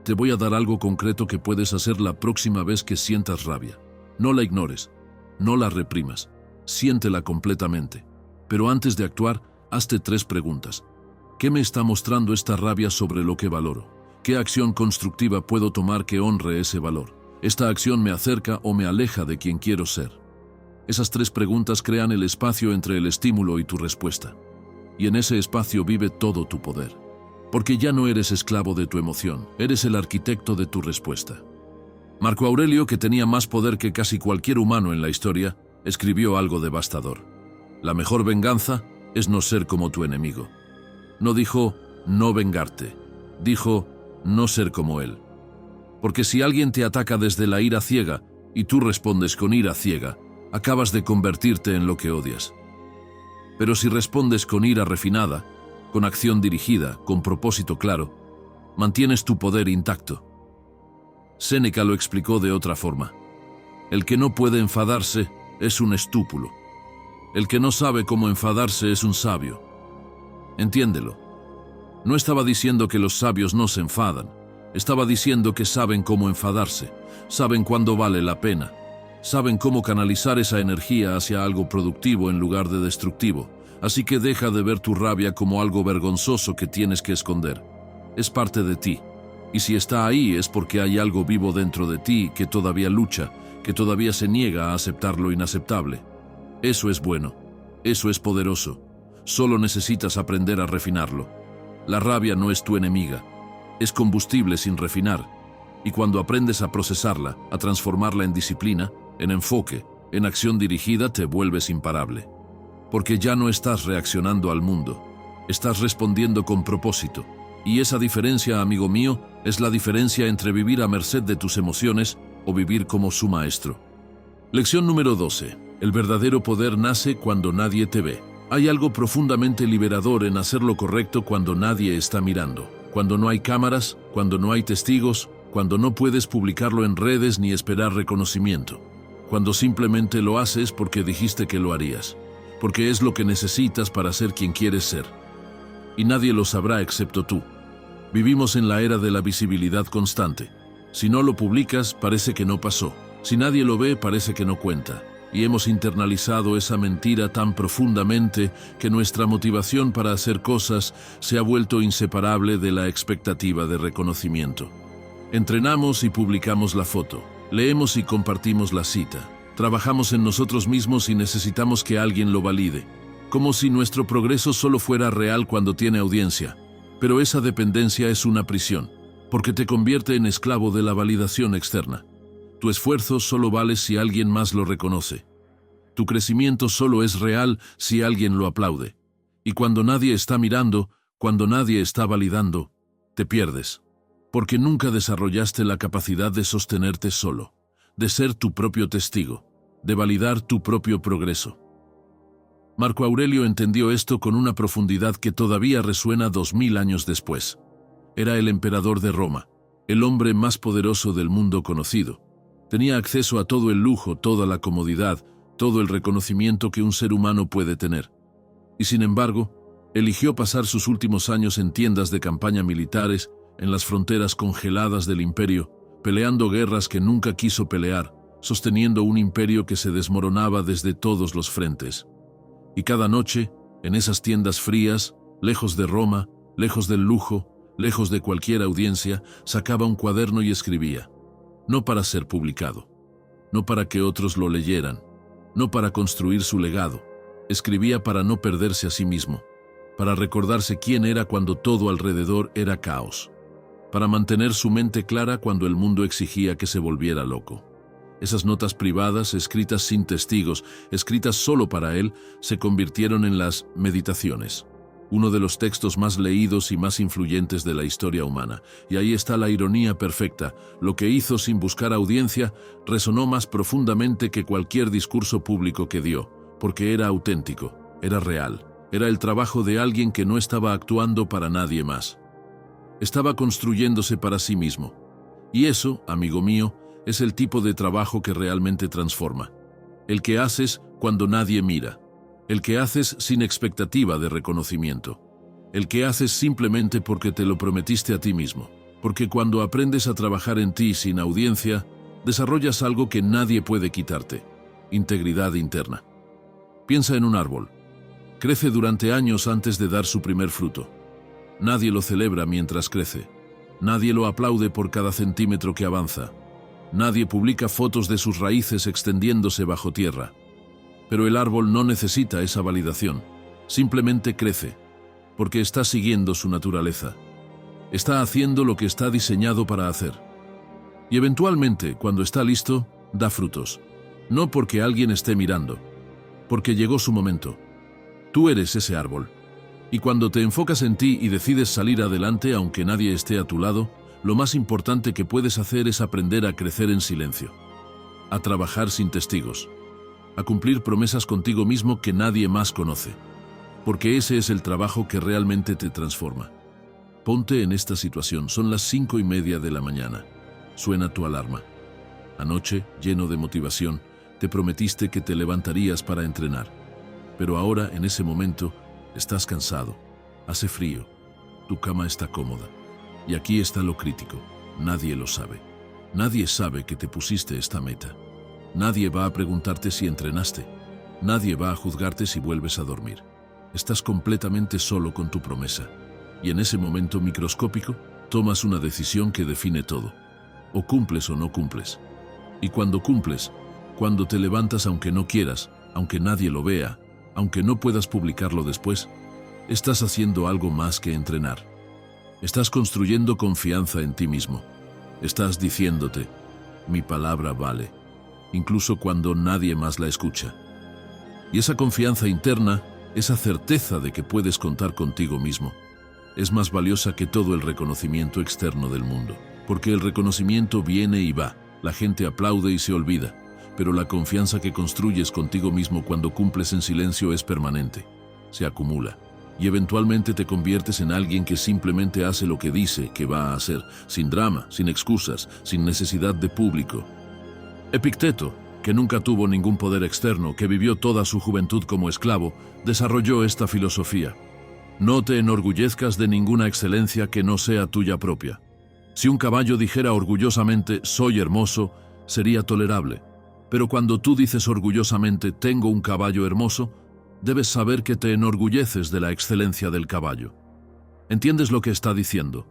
Te voy a dar algo concreto que puedes hacer la próxima vez que sientas rabia. No la ignores, no la reprimas, siéntela completamente. Pero antes de actuar, hazte 3 preguntas. ¿Qué me está mostrando esta rabia sobre lo que valoro? ¿Qué acción constructiva puedo tomar que honre ese valor? ¿Esta acción me acerca o me aleja de quien quiero ser? Esas 3 preguntas crean el espacio entre el estímulo y tu respuesta. Y en ese espacio vive todo tu poder. Porque ya no eres esclavo de tu emoción, eres el arquitecto de tu respuesta. Marco Aurelio, que tenía más poder que casi cualquier humano en la historia, escribió algo devastador. La mejor venganza es no ser como tu enemigo. No dijo no vengarte, dijo no ser como él. Porque si alguien te ataca desde la ira ciega y tú respondes con ira ciega, acabas de convertirte en lo que odias. Pero si respondes con ira refinada, con acción dirigida, con propósito claro, mantienes tu poder intacto. Séneca lo explicó de otra forma. El que no puede enfadarse es un estúpido. El que no sabe cómo enfadarse es un sabio. Entiéndelo. No estaba diciendo que los sabios no se enfadan. Estaba diciendo que saben cómo enfadarse, saben cuándo vale la pena, saben cómo canalizar esa energía hacia algo productivo en lugar de destructivo, así que deja de ver tu rabia como algo vergonzoso que tienes que esconder. Es parte de ti, y si está ahí es porque hay algo vivo dentro de ti que todavía lucha, que todavía se niega a aceptar lo inaceptable. Eso es bueno, eso es poderoso, solo necesitas aprender a refinarlo. La rabia no es tu enemiga, es combustible sin refinar, y cuando aprendes a procesarla, a transformarla en disciplina, en enfoque, en acción dirigida, te vuelves imparable. Porque ya no estás reaccionando al mundo, estás respondiendo con propósito. Y esa diferencia, amigo mío, es la diferencia entre vivir a merced de tus emociones o vivir como su maestro. Lección número 12. El verdadero poder nace cuando nadie te ve. Hay algo profundamente liberador en hacer lo correcto cuando nadie está mirando. Cuando no hay cámaras, cuando no hay testigos, cuando no puedes publicarlo en redes ni esperar reconocimiento. Cuando simplemente lo haces porque dijiste que lo harías. Porque es lo que necesitas para ser quien quieres ser. Y nadie lo sabrá excepto tú. Vivimos en la era de la visibilidad constante. Si no lo publicas, parece que no pasó. Si nadie lo ve, parece que no cuenta. Y hemos internalizado esa mentira tan profundamente que nuestra motivación para hacer cosas se ha vuelto inseparable de la expectativa de reconocimiento. Entrenamos y publicamos la foto. Leemos y compartimos la cita. Trabajamos en nosotros mismos y necesitamos que alguien lo valide. Como si nuestro progreso solo fuera real cuando tiene audiencia. Pero esa dependencia es una prisión, porque te convierte en esclavo de la validación externa. Tu esfuerzo solo vale si alguien más lo reconoce. Tu crecimiento solo es real si alguien lo aplaude. Y cuando nadie está mirando, cuando nadie está validando, te pierdes. Porque nunca desarrollaste la capacidad de sostenerte solo, de ser tu propio testigo, de validar tu propio progreso. Marco Aurelio entendió esto con una profundidad que todavía resuena 2000 años después. Era el emperador de Roma, el hombre más poderoso del mundo conocido. Tenía acceso a todo el lujo, toda la comodidad, todo el reconocimiento que un ser humano puede tener. Y sin embargo, eligió pasar sus últimos años en tiendas de campaña militares, en las fronteras congeladas del imperio, peleando guerras que nunca quiso pelear, sosteniendo un imperio que se desmoronaba desde todos los frentes. Y cada noche, en esas tiendas frías, lejos de Roma, lejos del lujo, lejos de cualquier audiencia, sacaba un cuaderno y escribía. No para ser publicado, no para que otros lo leyeran, no para construir su legado. Escribía para no perderse a sí mismo, para recordarse quién era cuando todo alrededor era caos, para mantener su mente clara cuando el mundo exigía que se volviera loco. Esas notas privadas, escritas sin testigos, escritas solo para él, se convirtieron en las Meditaciones, uno de los textos más leídos y más influyentes de la historia humana. Y ahí está la ironía perfecta. Lo que hizo sin buscar audiencia resonó más profundamente que cualquier discurso público que dio, porque era auténtico, era real, era el trabajo de alguien que no estaba actuando para nadie más. Estaba construyéndose para sí mismo. Y eso, amigo mío, es el tipo de trabajo que realmente transforma. El que haces cuando nadie mira. El que haces sin expectativa de reconocimiento. El que haces simplemente porque te lo prometiste a ti mismo. Porque cuando aprendes a trabajar en ti sin audiencia, desarrollas algo que nadie puede quitarte. Integridad interna. Piensa en un árbol. Crece durante años antes de dar su primer fruto. Nadie lo celebra mientras crece. Nadie lo aplaude por cada centímetro que avanza. Nadie publica fotos de sus raíces extendiéndose bajo tierra. Pero el árbol no necesita esa validación. Simplemente crece, porque está siguiendo su naturaleza. Está haciendo lo que está diseñado para hacer. Y eventualmente, cuando está listo, da frutos. No porque alguien esté mirando, porque llegó su momento. Tú eres ese árbol. Y cuando te enfocas en ti y decides salir adelante aunque nadie esté a tu lado, lo más importante que puedes hacer es aprender a crecer en silencio, a trabajar sin testigos, a cumplir promesas contigo mismo que nadie más conoce, porque ese es el trabajo que realmente te transforma. Ponte en esta situación, son las 5:30 de la mañana, suena tu alarma. Anoche, lleno de motivación, te prometiste que te levantarías para entrenar, pero ahora, en ese momento, estás cansado, hace frío, tu cama está cómoda. Y aquí está lo crítico. Nadie lo sabe. Nadie sabe que te pusiste esta meta. Nadie va a preguntarte si entrenaste. Nadie va a juzgarte si vuelves a dormir. Estás completamente solo con tu promesa. Y en ese momento microscópico, tomas una decisión que define todo. O cumples o no cumples. Y cuando cumples, cuando te levantas aunque no quieras, aunque nadie lo vea, aunque no puedas publicarlo después, estás haciendo algo más que entrenar. Estás construyendo confianza en ti mismo. Estás diciéndote, mi palabra vale, incluso cuando nadie más la escucha. Y esa confianza interna, esa certeza de que puedes contar contigo mismo, es más valiosa que todo el reconocimiento externo del mundo. Porque el reconocimiento viene y va, la gente aplaude y se olvida, pero la confianza que construyes contigo mismo cuando cumples en silencio es permanente, se acumula. Y eventualmente te conviertes en alguien que simplemente hace lo que dice que va a hacer, sin drama, sin excusas, sin necesidad de público. Epicteto, que nunca tuvo ningún poder externo, que vivió toda su juventud como esclavo, desarrolló esta filosofía. No te enorgullezcas de ninguna excelencia que no sea tuya propia. Si un caballo dijera orgullosamente, soy hermoso, sería tolerable. Pero cuando tú dices orgullosamente, tengo un caballo hermoso, debes saber que te enorgulleces de la excelencia del caballo. ¿Entiendes lo que está diciendo?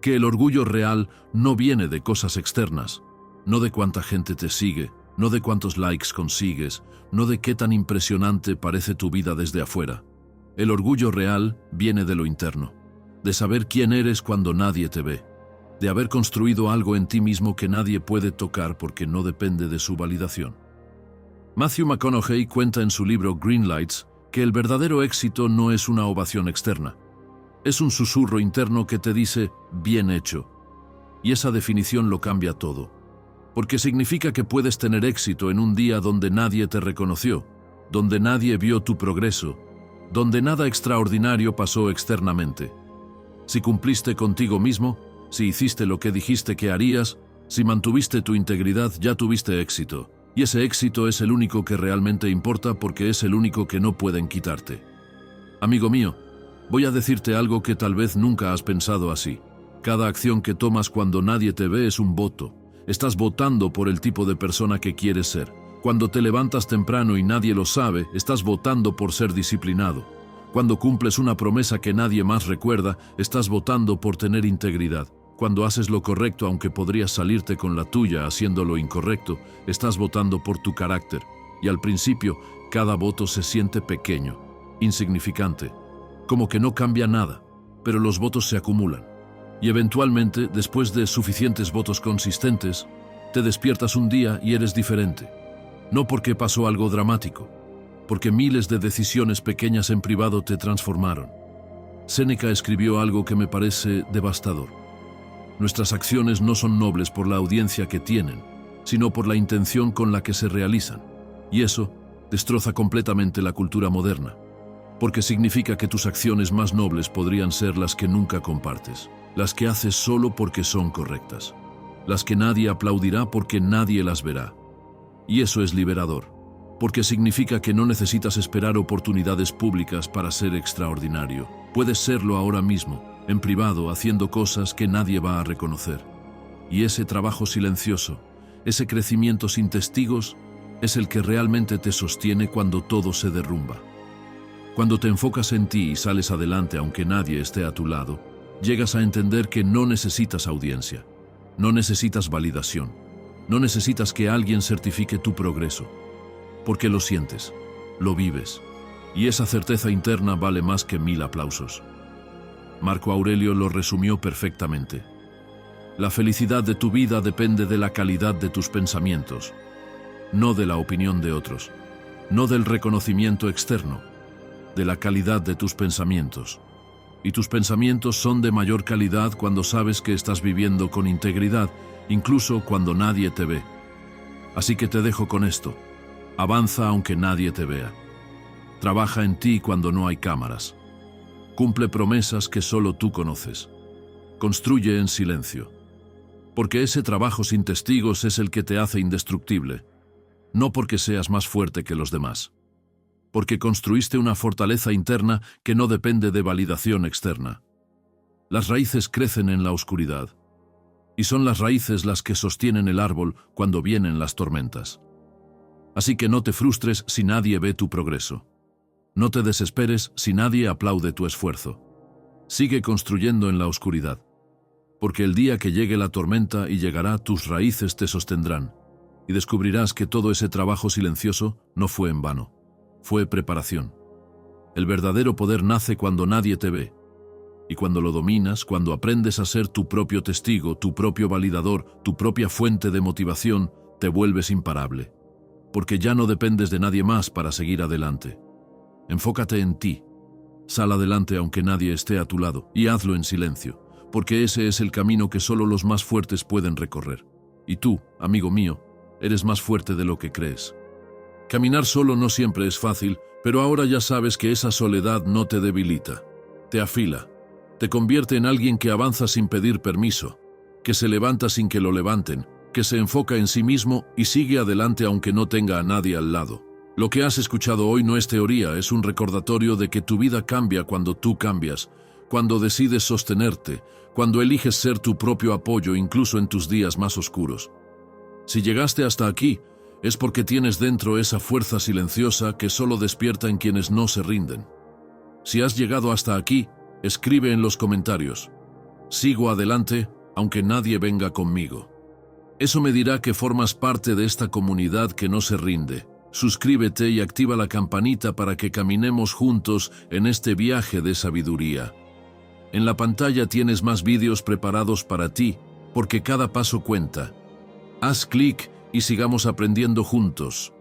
Que el orgullo real no viene de cosas externas, no de cuánta gente te sigue, no de cuántos likes consigues, no de qué tan impresionante parece tu vida desde afuera. El orgullo real viene de lo interno, de saber quién eres cuando nadie te ve, de haber construido algo en ti mismo que nadie puede tocar porque no depende de su validación. Matthew McConaughey cuenta en su libro Green Lights que el verdadero éxito no es una ovación externa. Es un susurro interno que te dice, bien hecho. Y esa definición lo cambia todo. Porque significa que puedes tener éxito en un día donde nadie te reconoció, donde nadie vio tu progreso, donde nada extraordinario pasó externamente. Si cumpliste contigo mismo, si hiciste lo que dijiste que harías, si mantuviste tu integridad, ya tuviste éxito. Y ese éxito es el único que realmente importa porque es el único que no pueden quitarte. Amigo mío, voy a decirte algo que tal vez nunca has pensado así. Cada acción que tomas cuando nadie te ve es un voto. Estás votando por el tipo de persona que quieres ser. Cuando te levantas temprano y nadie lo sabe, estás votando por ser disciplinado. Cuando cumples una promesa que nadie más recuerda, estás votando por tener integridad. Cuando haces lo correcto aunque podrías salirte con la tuya haciendo lo incorrecto, estás votando por tu carácter. Y al principio, cada voto se siente pequeño, insignificante, como que no cambia nada, pero los votos se acumulan. Y eventualmente, después de suficientes votos consistentes, te despiertas un día y eres diferente. No porque pasó algo dramático, porque miles de decisiones pequeñas en privado te transformaron. Séneca escribió algo que me parece devastador. Nuestras acciones no son nobles por la audiencia que tienen, sino por la intención con la que se realizan. Y eso destroza completamente la cultura moderna, porque significa que tus acciones más nobles podrían ser las que nunca compartes, las que haces solo porque son correctas, las que nadie aplaudirá porque nadie las verá. Y eso es liberador, porque significa que no necesitas esperar oportunidades públicas para ser extraordinario. Puedes serlo ahora mismo, en privado, haciendo cosas que nadie va a reconocer. Y ese trabajo silencioso, ese crecimiento sin testigos, es el que realmente te sostiene cuando todo se derrumba. Cuando te enfocas en ti y sales adelante aunque nadie esté a tu lado, llegas a entender que no necesitas audiencia, no necesitas validación, no necesitas que alguien certifique tu progreso, porque lo sientes, lo vives, y esa certeza interna vale más que 1000 aplausos. Marco Aurelio lo resumió perfectamente. La felicidad de tu vida depende de la calidad de tus pensamientos, no de la opinión de otros, no del reconocimiento externo, de la calidad de tus pensamientos. Y tus pensamientos son de mayor calidad cuando sabes que estás viviendo con integridad, incluso cuando nadie te ve. Así que te dejo con esto. Avanza aunque nadie te vea. Trabaja en ti cuando no hay cámaras. Cumple promesas que solo tú conoces. Construye en silencio. Porque ese trabajo sin testigos es el que te hace indestructible. No porque seas más fuerte que los demás. Porque construiste una fortaleza interna que no depende de validación externa. Las raíces crecen en la oscuridad. y son las raíces las que sostienen el árbol cuando vienen las tormentas. Así que no te frustres si nadie ve tu progreso. No te desesperes si nadie aplaude tu esfuerzo. Sigue construyendo en la oscuridad, porque el día que llegue la tormenta y llegará, tus raíces te sostendrán, y descubrirás que todo ese trabajo silencioso no fue en vano, fue preparación. El verdadero poder nace cuando nadie te ve, y cuando lo dominas, cuando aprendes a ser tu propio testigo, tu propio validador, tu propia fuente de motivación, te vuelves imparable, porque ya no dependes de nadie más para seguir adelante. Enfócate en ti. Sal adelante aunque nadie esté a tu lado, y hazlo en silencio, porque ese es el camino que solo los más fuertes pueden recorrer. Y tú, amigo mío, eres más fuerte de lo que crees. Caminar solo no siempre es fácil, pero ahora ya sabes que esa soledad no te debilita, te afila, te convierte en alguien que avanza sin pedir permiso, que se levanta sin que lo levanten, que se enfoca en sí mismo y sigue adelante aunque no tenga a nadie al lado. Lo que has escuchado hoy no es teoría, es un recordatorio de que tu vida cambia cuando tú cambias, cuando decides sostenerte, cuando eliges ser tu propio apoyo incluso en tus días más oscuros. Si llegaste hasta aquí, es porque tienes dentro esa fuerza silenciosa que solo despierta en quienes no se rinden. Si has llegado hasta aquí, escribe en los comentarios: sigo adelante, aunque nadie venga conmigo. Eso me dirá que formas parte de esta comunidad que no se rinde. Suscríbete y activa la campanita para que caminemos juntos en este viaje de sabiduría. En la pantalla tienes más vídeos preparados para ti, porque cada paso cuenta. Haz clic y sigamos aprendiendo juntos.